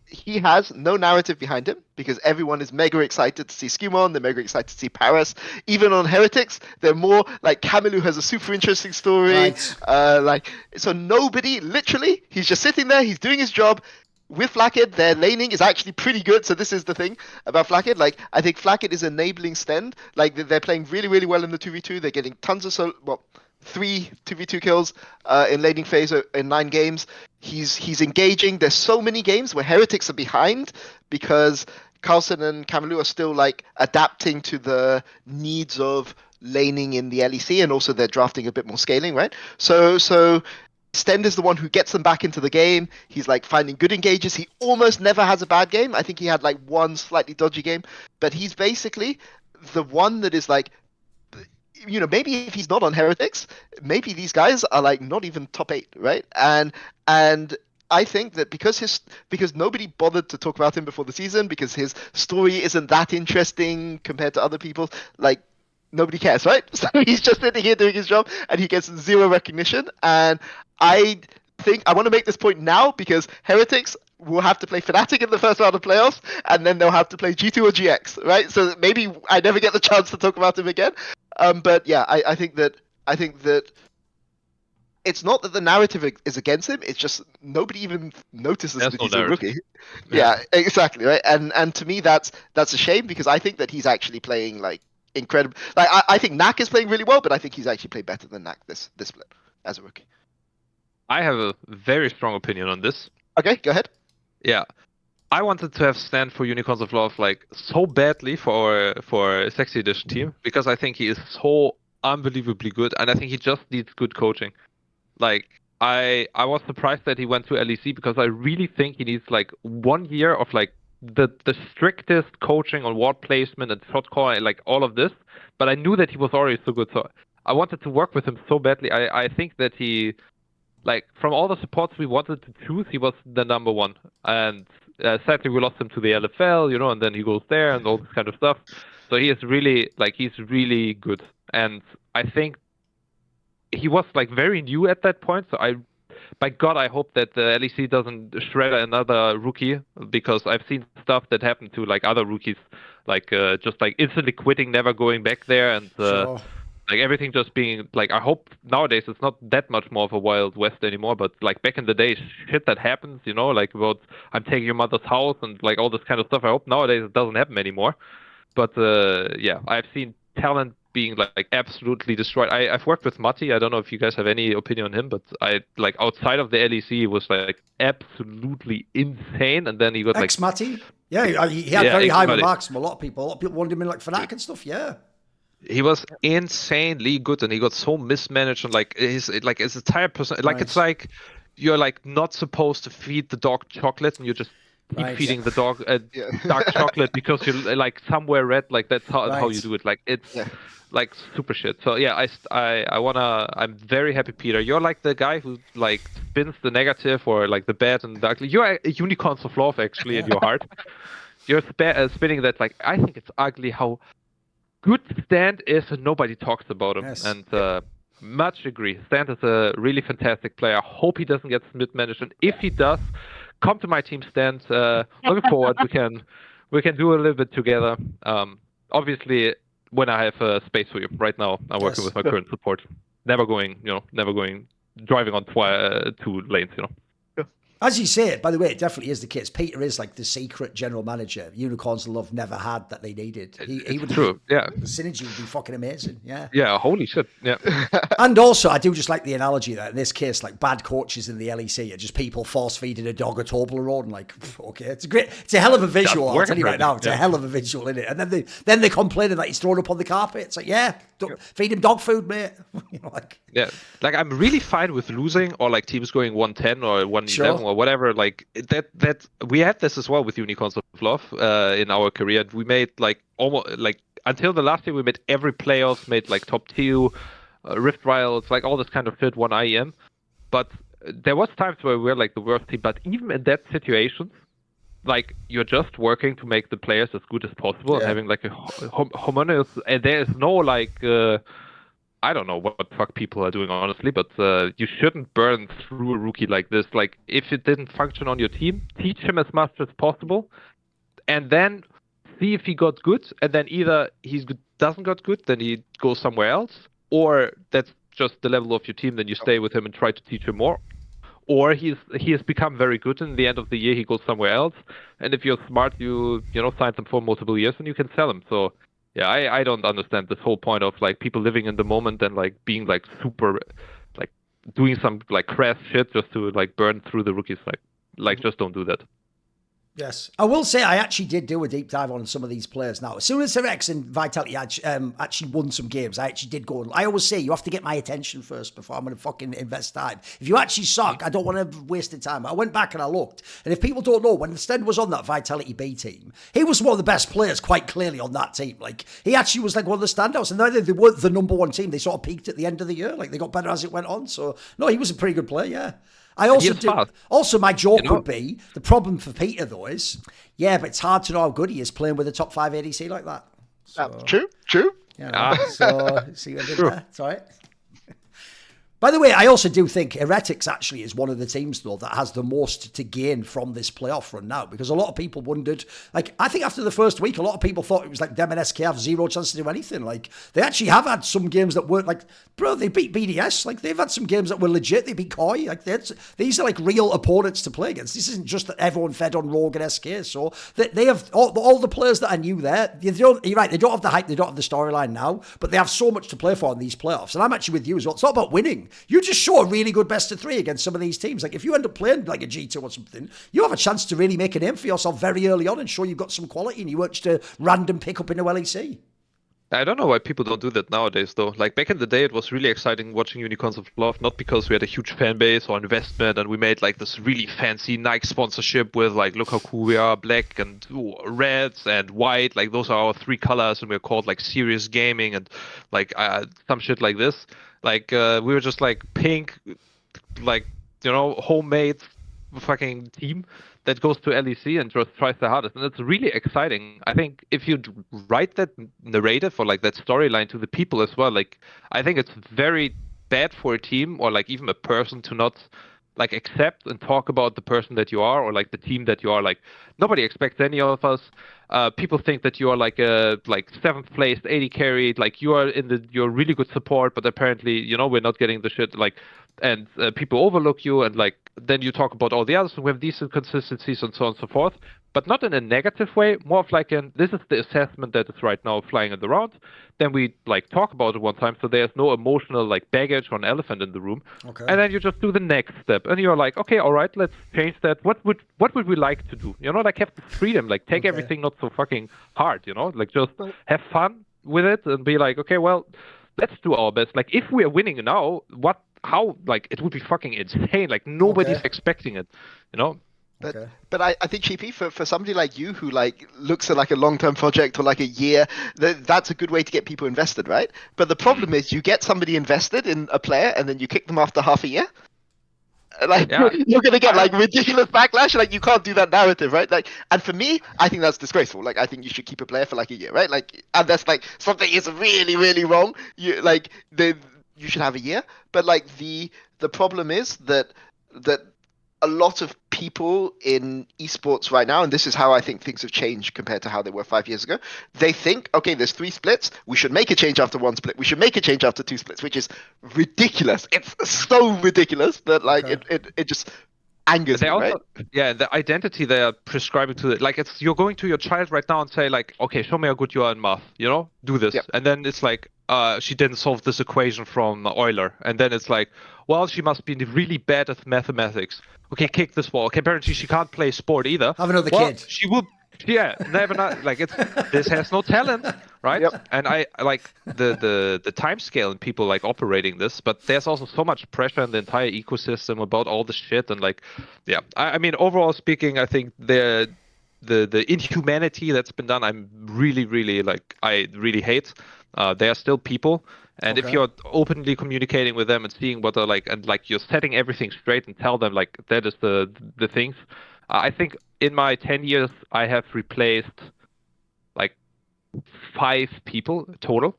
he has no narrative behind him because everyone is mega excited to see Skewmon. They're mega excited to see Paris. Even on Heretics, they're more like Kamilu has a super interesting story. Right. So nobody, literally, he's just sitting there. He's doing his job. With Flakked, their laning is actually pretty good. So this is the thing about Flakked. Like, I think Flakked is enabling Stend. Like, they're playing really, really well in the 2v2. They're getting tons of 3 2v2 kills in laning phase in 9 games. He's engaging. There's so many games where Heretics are behind because Carlson and Kamilu are still like adapting to the needs of laning in the LEC, and also they're drafting a bit more scaling, right? So Stend is the one who gets them back into the game. He's like finding good engages. He almost never has a bad game. I think he had like one slightly dodgy game, but he's basically the one that is like, you know, maybe if he's not on Heretics, maybe these guys are like not even top 8, right? And I think that because nobody bothered to talk about him before the season, because his story isn't that interesting compared to other people's, like, nobody cares, right? So he's just sitting here doing his job and he gets zero recognition. And I think I want to make this point now because Heretics will have to play Fnatic in the first round of playoffs, and then they'll have to play G2 or GX, right? So maybe I never get the chance to talk about him again. But yeah, I think that it's not that the narrative is against him. It's just nobody even notices that he's a rookie. Yeah, exactly, right. And to me, that's a shame, because I think that he's actually playing like incredible. Like I think Knack is playing really well, but I think he's actually played better than Knack this split as a rookie. I have a very strong opinion on this. Okay, go ahead. Yeah. I wanted to have Stend for Unicorns of Love like so badly for a Sexy Edition team, because I think he is so unbelievably good, and I think he just needs good coaching. Like I was surprised that he went to LEC, because I really think he needs like 1 year of like the strictest coaching on ward placement and shot call and like all of this. But I knew that he was already so good, so I wanted to work with him so badly. I think that he, like, from all the supports we wanted to choose, he was the number one. And sadly, we lost him to the LFL, you know, and then he goes there and all this kind of stuff. So he is really, like, he's really good. And I think he was, like, very new at that point. So by God, I hope that the LEC doesn't shred another rookie, because I've seen stuff that happened to, like, other rookies, like, just, like, instantly quitting, never going back there, and Sure. like everything just being like, I hope nowadays it's not that much more of a Wild West anymore, but like back in the day, shit that happens, you know, like about I'm taking your mother's house and like all this kind of stuff. I hope nowadays it doesn't happen anymore. But yeah, I've seen talent being like absolutely destroyed. I've worked with Mati. I don't know if you guys have any opinion on him, but I like outside of the LEC, he was like absolutely insane. And then he got like Mati. Yeah, he had very high remarks from a lot of people. A lot of people wanted him in like Fnatic and stuff. Yeah. He was insanely good, and he got so mismanaged, and like his entire person, like it's like you're like not supposed to feed the dog chocolate, and you're just keep feeding the dog dark chocolate because you're like somewhere red. Like that's how you do it. Like it's like super shit. So yeah, I'm very happy, Peter. You're like the guy who like spins the negative or like the bad and the ugly. You're a Unicorns of Love actually in your heart. You're spinning that like I think it's ugly how good Stend is, and nobody talks about him. Yes. And much agree. Stend is a really fantastic player. Hope he doesn't get mismanaged, and if he does, come to my team, Stend. Looking forward. We can do a little bit together. Obviously, when I have space for you. Right now, I'm working with my current support. Never going driving on 2 lanes. You know. As you say it, by the way, it definitely is the case. Peter is like the secret general manager Unicorns of Love never had that they needed. He would true, yeah. The synergy would be fucking amazing, yeah. Yeah, holy shit, yeah. And also, I do just like the analogy that in this case, like bad coaches in the LEC are just people force feeding a dog a Toblerone. Like, okay, it's a hell of a visual. I'll tell you right now, it's a hell of a visual in it. And then they complaining that he's thrown up on the carpet. It's like, feed him dog food, mate. You know, like. Yeah, like I'm really fine with losing or like teams going 110 or 111 or whatever. Like that we had this as well with Unicorns of Love in our career. We made like almost like until the last year we made every playoffs, made like top 2, Rift Trials, like all this kind of shit, 1 IEM. But there was times where we were like the worst team. But even in that situation, like you're just working to make the players as good as possible and having like a homogeneous. And there is no like. I don't know what fuck people are doing, honestly, but you shouldn't burn through a rookie like this. Like, if it didn't function on your team, teach him as much as possible, and then see if he got good, and then either he doesn't got good, then he goes somewhere else, or that's just the level of your team, then you stay with him and try to teach him more. Or he has become very good, and at the end of the year he goes somewhere else, and if you're smart, you sign him for multiple years, and you can sell him, so... Yeah, I don't understand this whole point of like people living in the moment and like being like super, like doing some like crass shit just to like burn through the rookies. Like just don't do that. Yes. I will say I actually did do a deep dive on some of these players now. As soon as Rex and Vitality actually won some games, I actually did go. I always say you have to get my attention first before I'm going to fucking invest time. If you actually suck, I don't want to waste the time. I went back and I looked. And if people don't know, when Stend was on that Vitality B team, he was one of the best players quite clearly on that team. Like, he actually was like one of the standouts. And then they weren't the number 1 team. They sort of peaked at the end of the year. Like, they got better as it went on. So, no, he was a pretty good player, yeah. I also do. Also, my joke would be the problem for Peter though is, but it's hard to know how good he is playing with a top 5 ADC like that. So, true. So see what I did there. It's all right. By the way, I also do think Heretics actually is one of the teams, though, that has the most to gain from this playoff run now, because a lot of people wondered, like, I think after the first week, a lot of people thought it was like them and SK have zero chance to do anything. Like, they actually have had some games that weren't like, bro, they beat BDS. Like, they've had some games that were legit. They beat KOI. Like, these are like real opponents to play against. This isn't just that everyone fed on Rogue and SK. So they have all the players that I knew there. You're right, they don't have the hype, they don't have the storyline now, but they have so much to play for in these playoffs. And I'm actually with you as well. It's not about winning. You just show a really good best of 3 against some of these teams. Like, if you end up playing like a G2 or something, you have a chance to really make a name for yourself very early on and show you've got some quality and you weren't just a random pick up in the LEC. I don't know why people don't do that nowadays, though. Like, back in the day, it was really exciting watching Unicorns of Love, not because we had a huge fan base or investment and we made, like, this really fancy Nike sponsorship with, like, look how cool we are, black and reds and white. Like, those are our 3 colors, and we're called, like, serious gaming and, like, some shit like this. Like, we were just, like, pink, like, you know, homemade fucking team that goes to LEC and just tries their hardest, and it's really exciting. I think if you write that narrative or like that storyline to the people as well, like, I think it's very bad for a team or like even a person to not like accept and talk about the person that you are or like the team that you are. Like, nobody expects any of us. People think that you are like a 7th place 80 carry, like you're really good support, but apparently, you know, we're not getting the shit, like, and people overlook you, and like then you talk about all the others who have these inconsistencies and so on and so forth, but not in a negative way, more of like this is the assessment that is right now flying in the round. Then we like talk about it one time, so there's no emotional like baggage or an elephant in the room. Okay. And then you just do the next step, and you're like, okay, all right, let's change that. What would we like to do? You know, like have the freedom, like take everything not so fucking hard. You know, like just have fun with it and be like, okay, well, let's do our best. Like if we are winning now, how like it would be fucking insane. Like nobody's expecting it. You know. But I think Sheepy, for somebody like you who like looks at like a long-term project or like a year, that's a good way to get people invested, right? But the problem is you get somebody invested in a player and then you kick them after half a year. Like you're gonna get like ridiculous backlash. Like you can't do that narrative, right? Like, and for me, I think that's disgraceful. Like I think you should keep a player for like a year, right? Like unless like something is really really wrong, you should have a year. But like the problem is that a lot of people in esports right now, and this is how I think things have changed compared to how they were 5 years ago, they think, okay, there's 3 splits, we should make a change after 1 split, we should make a change after 2 splits, which is ridiculous. It's so ridiculous that like it just angers me, right? Yeah, the identity they are prescribing to it, like you're going to your child right now and say like, okay, show me how good you are in math, you know, do this. And then it's like, she didn't solve this equation from Euler, and then it's like, well, she must be really bad at mathematics. Okay, kick this ball. Okay, apparently she can't play sport either. Have another kid. She will. Yeah, never not like this has no talent, right? And I like the time scale and people like operating this, but there's also so much pressure in the entire ecosystem about all the shit and like, yeah. I mean, overall speaking, I think the inhumanity that's been done, I'm really like I really hate. They are still people. And if you're openly communicating with them and seeing what they're like, and like you're setting everything straight and tell them like that is the things. I think in my 10 years I have replaced like 5 people total,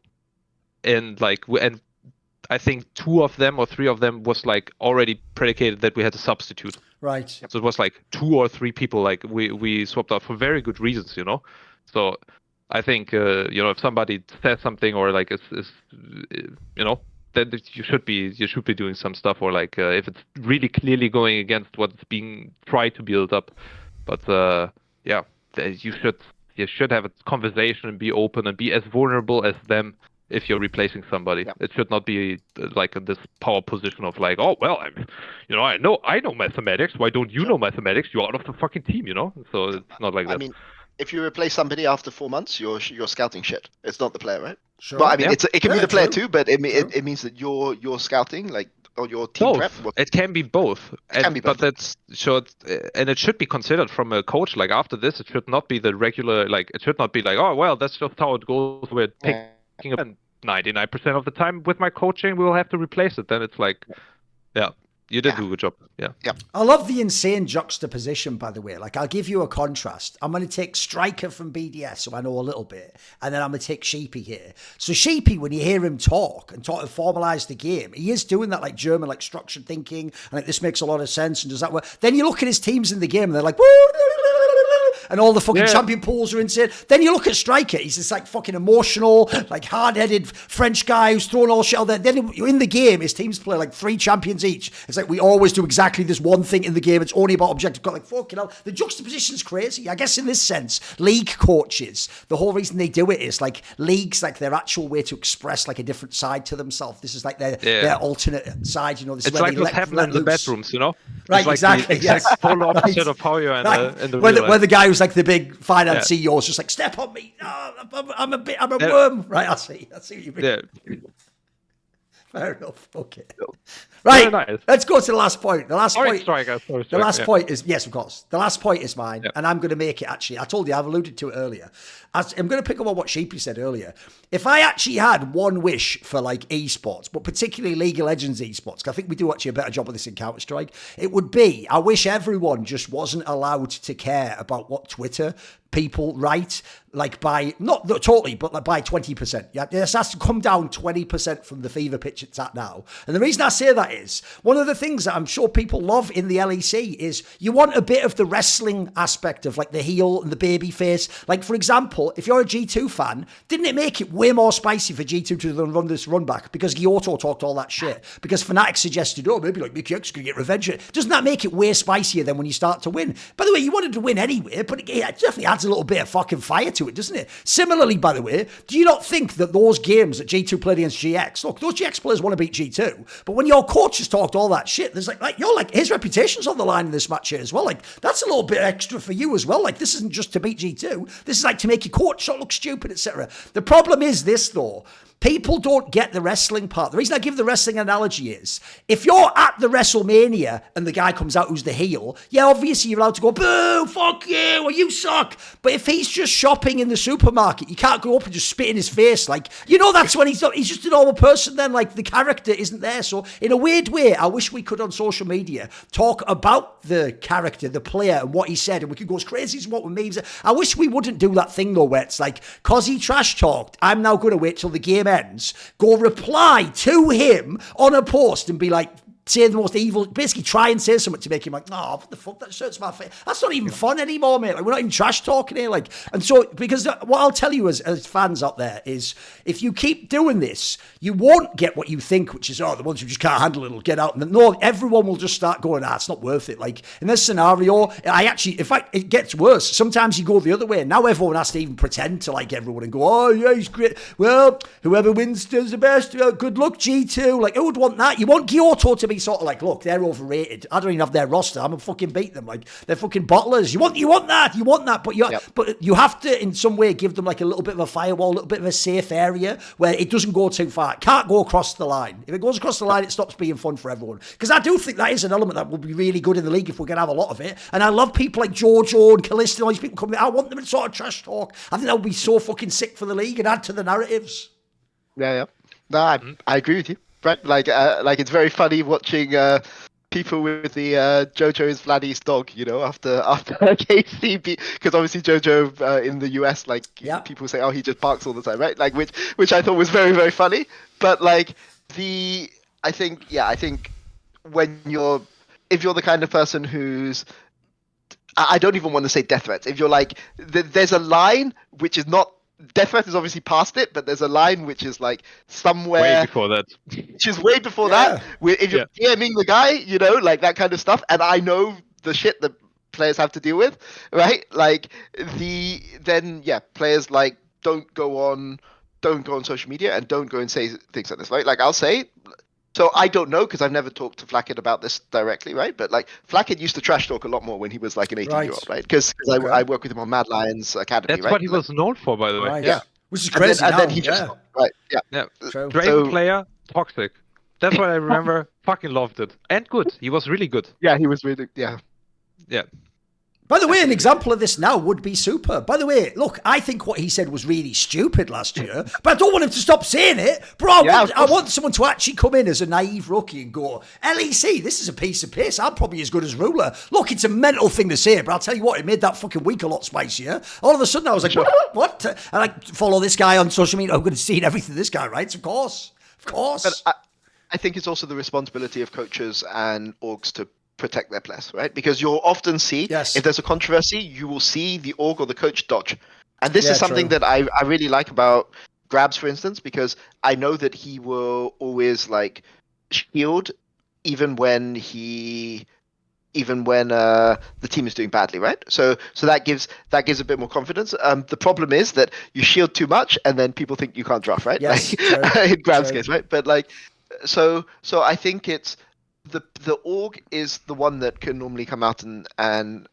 and I think 2 of them or 3 of them was like already predicated that we had a substitute. Right. So it was like 2 or 3 people like we swapped out for very good reasons, you know. So I think you know, if somebody says something or like is you know, then you should be doing some stuff, or like if it's really clearly going against what's being tried to build up. But yeah, you should have a conversation and be open and be as vulnerable as them if you're replacing somebody. It should not be like this power position of like, oh well, I know mathematics. Why don't you know mathematics? You're out of the fucking team, you know. So it's not like that. I mean, if you replace somebody after 4 months, you're scouting shit. It's not the player, right? Sure. Well, I mean, it can be the player too, but it means that you're scouting, like, or your team prep. It can be both. But that's short, and it should be considered from a coach. Like after this, it should not be the regular. Like it should not be like, oh well, that's just how it goes. We're picking up 99% of the time with my coaching, we will have to replace it. Then it's like, yeah. You did do a good job. Yeah. I love the insane juxtaposition, by the way. Like, I'll give you a contrast. I'm going to take Striker from BDS, so I know a little bit, and then I'm going to take Sheepy here. So Sheepy, when you hear him talk and formalise the game, he is doing that like German, like structured thinking, and like this makes a lot of sense, and does that work? Then you look at his teams in the game, and they're like, woo, and all the fucking champion pools are insane. Then you look at Striker, he's this like fucking emotional, like hard-headed French guy who's throwing all shit out there. Then in the game, his teams play like 3 champions each. It's like we always do exactly this one thing in the game. It's only about objective. Got like fucking hell. The juxtaposition's crazy. I guess in this sense, league coaches, the whole reason they do it is like leagues, like their actual way to express like a different side to themselves. This is like their alternate side. You know, this it's is where like they what's happening in the bedrooms. You know, right? It's like exactly. The yes. exact polar opposite of how you are in the where the guy who's like the big finance CEO is just like, step on me. Oh, I'm a worm. Right, I see what you mean. Yeah. Fair enough. Okay. Right. Nice. Let's go to the last point. The last point. Striker. The last point is, yes, of course. The last point is mine, Yeah. and I'm going to make it actually. I told you, I've alluded to it earlier. I'm going to pick up on what Sheepy said earlier. If I actually had one wish for like esports, but particularly League of Legends esports, because I think we do actually a better job of this in Counter-Strike, it would be, I wish everyone just wasn't allowed to care about what Twitter people write, like by, not totally, but like by 20%. Yeah, this has to come down 20% from the fever pitch it's at now. And the reason I say that is, one of the things that I'm sure people love in the LEC is you want a bit of the wrestling aspect of like the heel and the baby face. Like, for example, if you're a G2 fan, didn't it make it way more spicy for G2 to run this run back? Because Gyotto talked all that shit. Because Fnatic suggested, oh, maybe like Mikyx could get revenge. Doesn't that make it way spicier than when you start to win? By the way, you wanted to win anyway, but it definitely adds a little bit of fucking fire to it, doesn't it? Similarly, by the way, do you not think that those games that G2 played against GX, look, those GX players want to beat G2, but when your coach has talked all that shit, there's like you're like, his reputation's on the line in this match here as well. Like, that's a little bit extra for you as well. Like, this isn't just to beat G2. This is like to make your coach not look stupid, etc. The problem is this, though. People don't get the wrestling part. The reason I give the wrestling analogy is, if you're at the WrestleMania and the guy comes out who's the heel, yeah, obviously you're allowed to go, boo, fuck you, or you suck. But if he's just shopping in the supermarket, you can't go up and just spit in his face. Like, you know, that's when he's just a normal person then. Like, the character isn't there. So in a weird way, I wish we could on social media talk about the character, the player, and what he said, and we could go as crazy as what we memes. I wish we wouldn't do that thing though, where it's like, cause he trash talked, I'm now going to wait till the game ends, go reply to him on a post and be like, say the most evil, basically try and say something to make him like, oh, what the fuck, that shirt's my face. That's not even fun anymore, mate. Like, we're not even trash talking here. Like, and so, because what I'll tell you as fans out there is, if you keep doing this, you won't get what you think, which is, oh, the ones who just can't handle it will get out. And no, everyone will just start going, it's not worth it. Like, in this scenario, in fact, it gets worse. Sometimes you go the other way. Now everyone has to even pretend to like everyone and go, oh, yeah, he's great. Well, whoever wins does the best. Good luck, G2. Like, who would want that? You want Gyotto to be sort of like, look, they're overrated. I don't even have their roster. I'm gonna fucking beat them. Like, they're fucking bottlers. You want that, but you have to in some way give them like a little bit of a firewall, a little bit of a safe area where it doesn't go too far. It can't go across the line. If it goes across the line, it stops being fun for everyone. Because I do think that is an element that will be really good in the league if we're gonna have a lot of it. And I love people like Jojo and Callisto and all these people coming. I want them to sort of trash talk. I think that would be so fucking sick for the league and add to the narratives. Yeah. No, I agree with you. Right, like it's very funny watching people with the Jojo is Vladdy's dog, you know, after KCB, because obviously Jojo in the US, like people say, oh, he just barks all the time, right? Like which I thought was very, very funny. But like I think if you're the kind of person who's, I don't even want to say death threats. If you're like, there's a line which is not. Death Threat is obviously past it, but there's a line which is like somewhere way before that. Which is way before that. If you're DMing the guy, you know, like that kind of stuff, and I know the shit that players have to deal with, right? Like players like don't go on social media and don't go and say things like this, right? Like I'll say. So I don't know because I've never talked to Flakked about this directly, right? But like Flakked used to trash talk a lot more when he was like an 18-year-old, right? Because I work with him on Mad Lions Academy, That's right? what he was known for, by the way. Right. Yeah. Which is crazy. And then he just Draven player, toxic. That's what I remember. Fucking loved it. And good. He was really good. Yeah, he was really, yeah. By the way, an example of this now would be Super. By the way, look, I think what he said was really stupid last year, but I don't want him to stop saying it. Bro, I want someone to actually come in as a naive rookie and go, LEC, this is a piece of piss. I'm probably as good as Ruler. Look, it's a mental thing to say, but I'll tell you what, it made that fucking week a lot spicier. All of a sudden, I was like, what? And I follow this guy on social media. I'm going to see everything this guy writes, of course. Of course. But I think it's also the responsibility of coaches and orgs to protect their players, right? Because you'll often see, if there's a controversy, you will see the org or the coach dodge. And this is something that I really like about Grabs, for instance, because I know that he will always like shield even when the team is doing badly, right? So that gives a bit more confidence. The problem is that you shield too much and then people think you can't draft, right? Yes, like, in Grabs' case, right? But like, so I think it's the org is the one that can normally come out and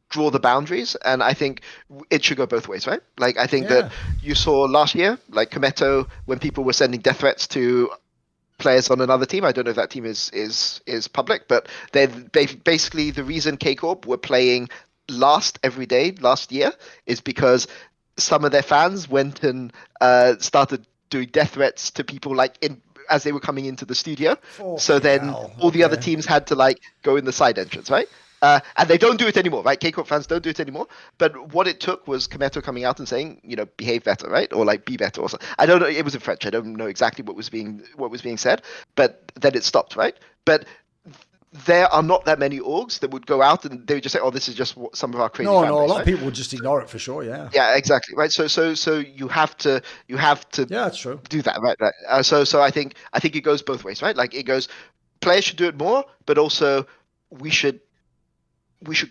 draw the boundaries, and I think it should go both ways, right? Like I think that you saw last year, like Kometo, when people were sending death threats to players on another team. I don't know if that team is public, but they're basically the reason K-Corp were playing last every day last year is because some of their fans went and started doing death threats to people like as they were coming into the studio. So then all the other teams had to like go in the side entrance, right? And they don't do it anymore, right? K-Corp fans don't do it anymore. But what it took was Kometo coming out and saying, behave better, right? Or like be better or something. I don't know. It was in French. I don't know exactly what was being said. But then it stopped, right? But there are not that many orgs that would go out and they would just say, "Oh, this is just what some of our crazy." No, a lot of people would just ignore it for sure. Yeah. Yeah, exactly. Right. So you have to. Yeah, that's true. Do that, right? Right. So I think it goes both ways, right? Like it goes, players should do it more, but also we should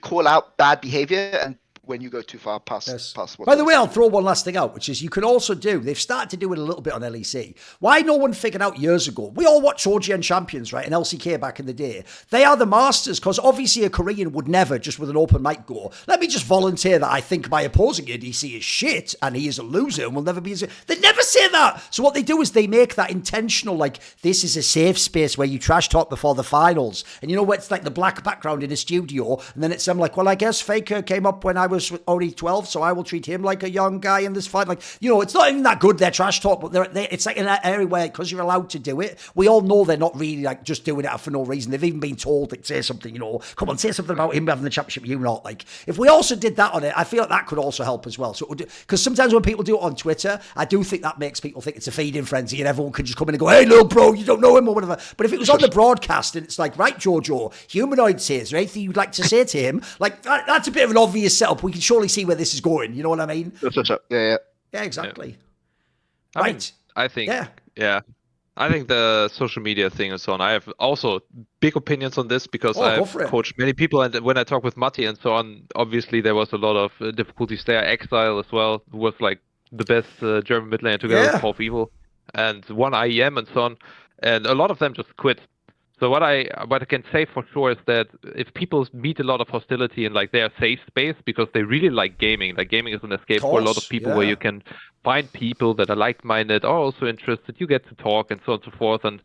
call out bad behavior and when you go too far past what. By the way, I'll throw one last thing out, which is you can also do, they've started to do it a little bit on LEC. Why no one figured out years ago? We all watched OGN Champions, right? And LCK back in the day. They are the masters, because obviously a Korean would never just with an open mic go, let me just volunteer that I think my opposing ADC is shit and he is a loser and will never be They never say that. So what they do is they make that intentional, like, this is a safe space where you trash talk before the finals. And it's like the black background in a studio. And then it's them like, well, I guess Faker came up when I was only 12, so I will treat him like a young guy in this fight. Like, it's not even that good, their trash talk, but it's like in that area where, because you're allowed to do it, we all know they're not really like just doing it for no reason. They've even been told, like, say something, come on, say something about him having the championship, you not. Like, if we also did that on it, I feel like that could also help as well. So, because sometimes when people do it on Twitter, I do think that makes people think it's a feeding frenzy and everyone can just come in and go, hey, look, bro, you don't know him or whatever. But if it was on the broadcast and it's like, right, Jojo, Humanoid says, is there anything you'd like to say to him? Like, that's a bit of an obvious setup. We can surely see where this is going. You know what I mean? Yeah, exactly. Yeah. Right. I think the social media thing and so on. I have also big opinions on this because I've coached many people, and when I talk with Matti and so on, obviously there was a lot of difficulties there. Exile as well was like the best German mid laner together with Paul Evil and one IEM and so on, and a lot of them just quit. So what I can say for sure is that if people meet a lot of hostility in like their safe space because they really like gaming is an escape for a lot of people where you can find people that are like-minded, are also interested, you get to talk and so on and so forth, and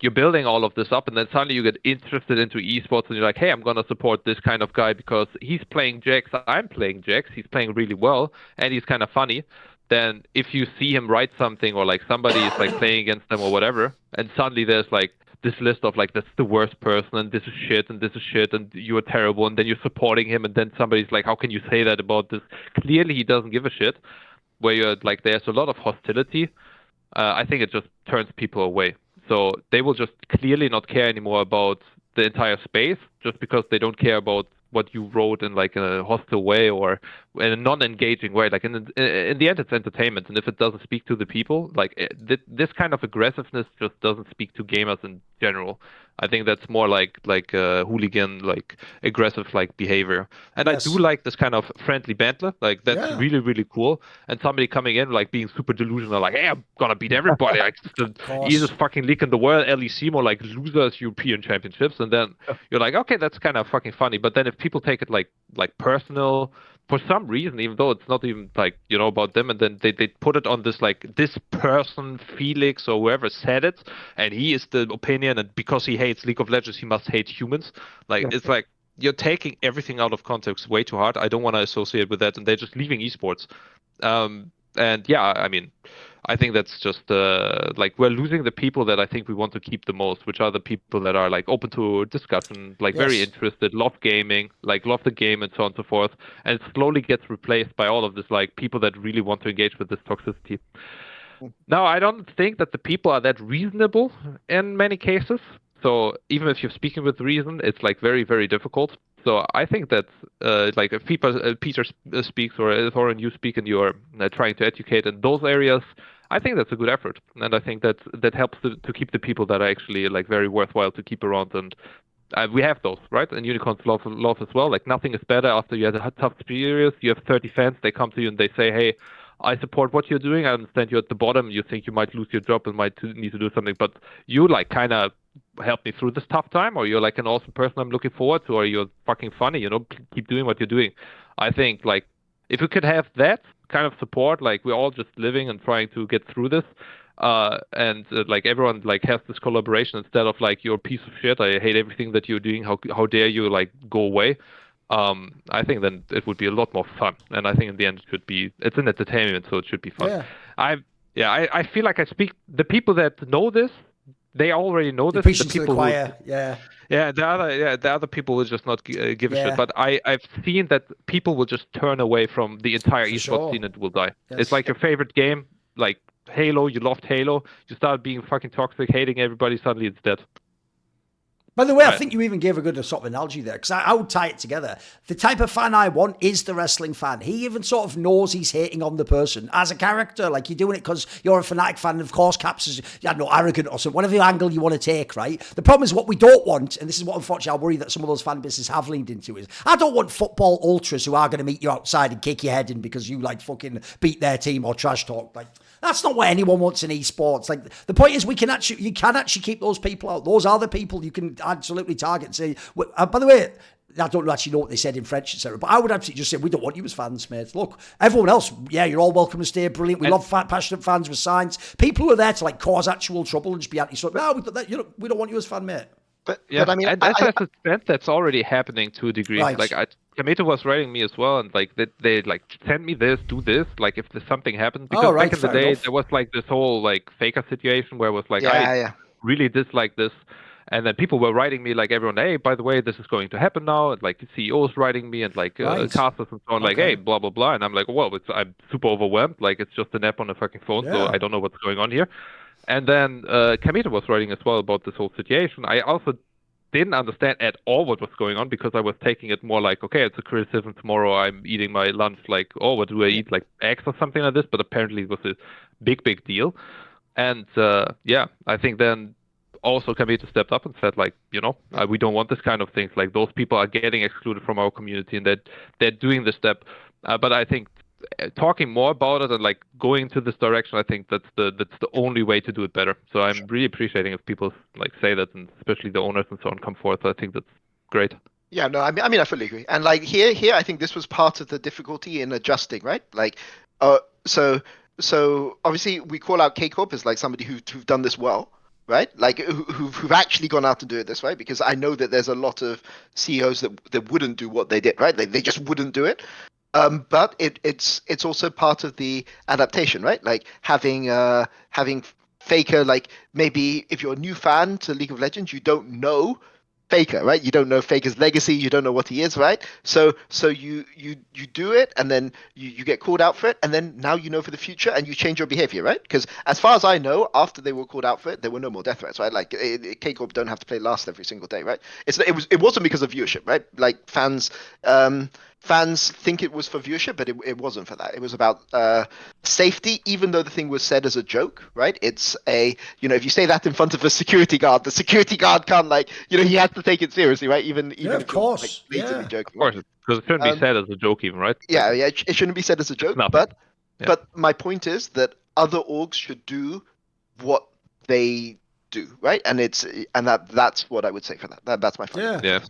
you're building all of this up, and then suddenly you get interested into esports and you're like, hey, I'm gonna support this kind of guy because he's playing Jax, I'm playing Jax, he's playing really well, and he's kind of funny. Then if you see him write something or like somebody is like playing against them or whatever, and suddenly there's like this list of like, that's the worst person and this is shit and you're terrible, and then you're supporting him, and then somebody's like, how can you say that about this? Clearly he doesn't give a shit. Where you're like, there's a lot of hostility. I think it just turns people away. So they will just clearly not care anymore about the entire space just because they don't care about what you wrote in like a hostile way or in a non-engaging way. Like in the end, it's entertainment, and if it doesn't speak to the people, like this kind of aggressiveness just doesn't speak to gamers in general. I think that's more like hooligan, like aggressive like behavior. And I do like this kind of friendly banter. Like that's really, really cool. And somebody coming in like being super delusional, like, hey, I'm gonna beat everybody. Like the easiest fucking league in the world, LEC, more like losers European championships. And then you're like, okay, that's kind of fucking funny. But then if people take it like personal for some reason, even though it's not even like, about them, and then they put it on this like, this person, Felix or whoever said it, and he is the opinion, and because he hates League of Legends, he must hate humans. Like, it's like, you're taking everything out of context way too hard. I don't want to associate with that, and they're just leaving esports. And yeah, I mean, I think that's just like we're losing the people that I think we want to keep the most, which are the people that are like open to discussion, like very interested, love gaming, like love the game and so on and so forth. And it slowly gets replaced by all of this like people that really want to engage with this toxicity. Now, I don't think that the people are that reasonable in many cases. So even if you're speaking with reason, it's like very, very difficult. So I think that like if Peter speaks or Thorin you speak and you're trying to educate in those areas, I think that's a good effort, and I think that helps to keep the people that are actually like very worthwhile to keep around. And we have those, right? And unicorns love as well. Like nothing is better after you had a tough experience. You have 30 fans. They come to you and they say, "Hey, I support what you're doing. I understand you're at the bottom. You think you might lose your job and might need to do something, but you like kind of help me through this tough time, or you're like an awesome person I'm looking forward to, or you're fucking funny. Keep doing what you're doing." I think like if we could have that kind of support, like we're all just living and trying to get through this. And like everyone like has this collaboration instead of like you're a piece of shit. I hate everything that you're doing. How dare you like go away? I think then it would be a lot more fun. And I think in the end it's an entertainment, so it should be fun. I feel like I speak the people that know this. They already know this. The people the other people will just not give a shit. But I've seen that people will just turn away from the entire esports scene and will die. Yes. It's like your favorite game, like Halo. You loved Halo. You start being fucking toxic, hating everybody. Suddenly it's dead. By the way, I think you even gave a good sort of analogy there, because I would tie it together. The type of fan I want is the wrestling fan. He even sort of knows he's hating on the person as a character. Like, you're doing it because you're a Fnatic fan, and of course, Caps is, arrogant or something, whatever angle you want to take, right? The problem is what we don't want, and this is what unfortunately I worry that some of those fan bases have leaned into, is I don't want football ultras who are going to meet you outside and kick your head in because you, like, fucking beat their team or trash talk. Like, that's not what anyone wants in esports. Like, the point is you can actually keep those people out. Those are the people you can absolutely target and say, by the way, I don't actually know what they said in French, etc. But I would absolutely just say, we don't want you as fans, mate. Look, everyone else, you're all welcome to stay. Brilliant. We love passionate fans with signs. People who are there to like cause actual trouble and just be anti. No, we don't want you as fan, mate. But I mean, that's already happening to a degree. Right. Like Kamito was writing me as well, and like they like send me this, do this. Like if there's something happened, because back in the day there was like this whole like faker situation where it was like I really dislike this. And then people were writing me, like everyone, hey, by the way, this is going to happen now. And like the CEOs writing me and like casters and so on, like, hey, blah, blah, blah. And I'm like, well, I'm super overwhelmed. Like, it's just an app on a fucking phone, so I don't know what's going on here. And then Kamito was writing as well about this whole situation. I also didn't understand at all what was going on, because I was taking it more like, okay, it's a criticism. Tomorrow I'm eating my lunch, like, oh, what do I eat? Like eggs or something like this. But apparently it was a big, big deal. And I think then also Kamito stepped up and said, like, we don't want this kind of things. Like, those people are getting excluded from our community, and that they're doing this step. But I think talking more about it and like going into this direction, I think that's the only way to do it better. So I'm really appreciating if people like say that, and especially the owners and so on come forth. I think that's great. Yeah, no, I mean, I fully agree. And like here, I think this was part of the difficulty in adjusting, right? Like, so obviously we call out K-Corp as like somebody who've done this well. Right, like who've actually gone out to do it this way, because I know that there's a lot of CEOs that wouldn't do what they did, right? They just wouldn't do it. But it's also part of the adaptation, right? Like having Faker, like maybe if you're a new fan to League of Legends, you don't know Faker, right? You don't know Faker's legacy, you don't know what he is, right? So you do it, and then you get called out for it, and then now you know for the future, and you change your behavior, right? Because as far as I know, after they were called out for it, there were no more death threats, right? Like K-Corp don't have to play last every single day, right? It wasn't because of viewership, right? Like fans think it was for viewership, but it wasn't for that. It was about safety, even though the thing was said as a joke, right? It's if you say that in front of a security guard, the security guard can't, like, he has to take it seriously, right? Even of course, blatantly joking. Of course, because it shouldn't be said as a joke, even, right? Yeah, it shouldn't be said as a joke. But my point is that other orgs should do what they do, right? And that's what I would say for that. That's my point. Yeah.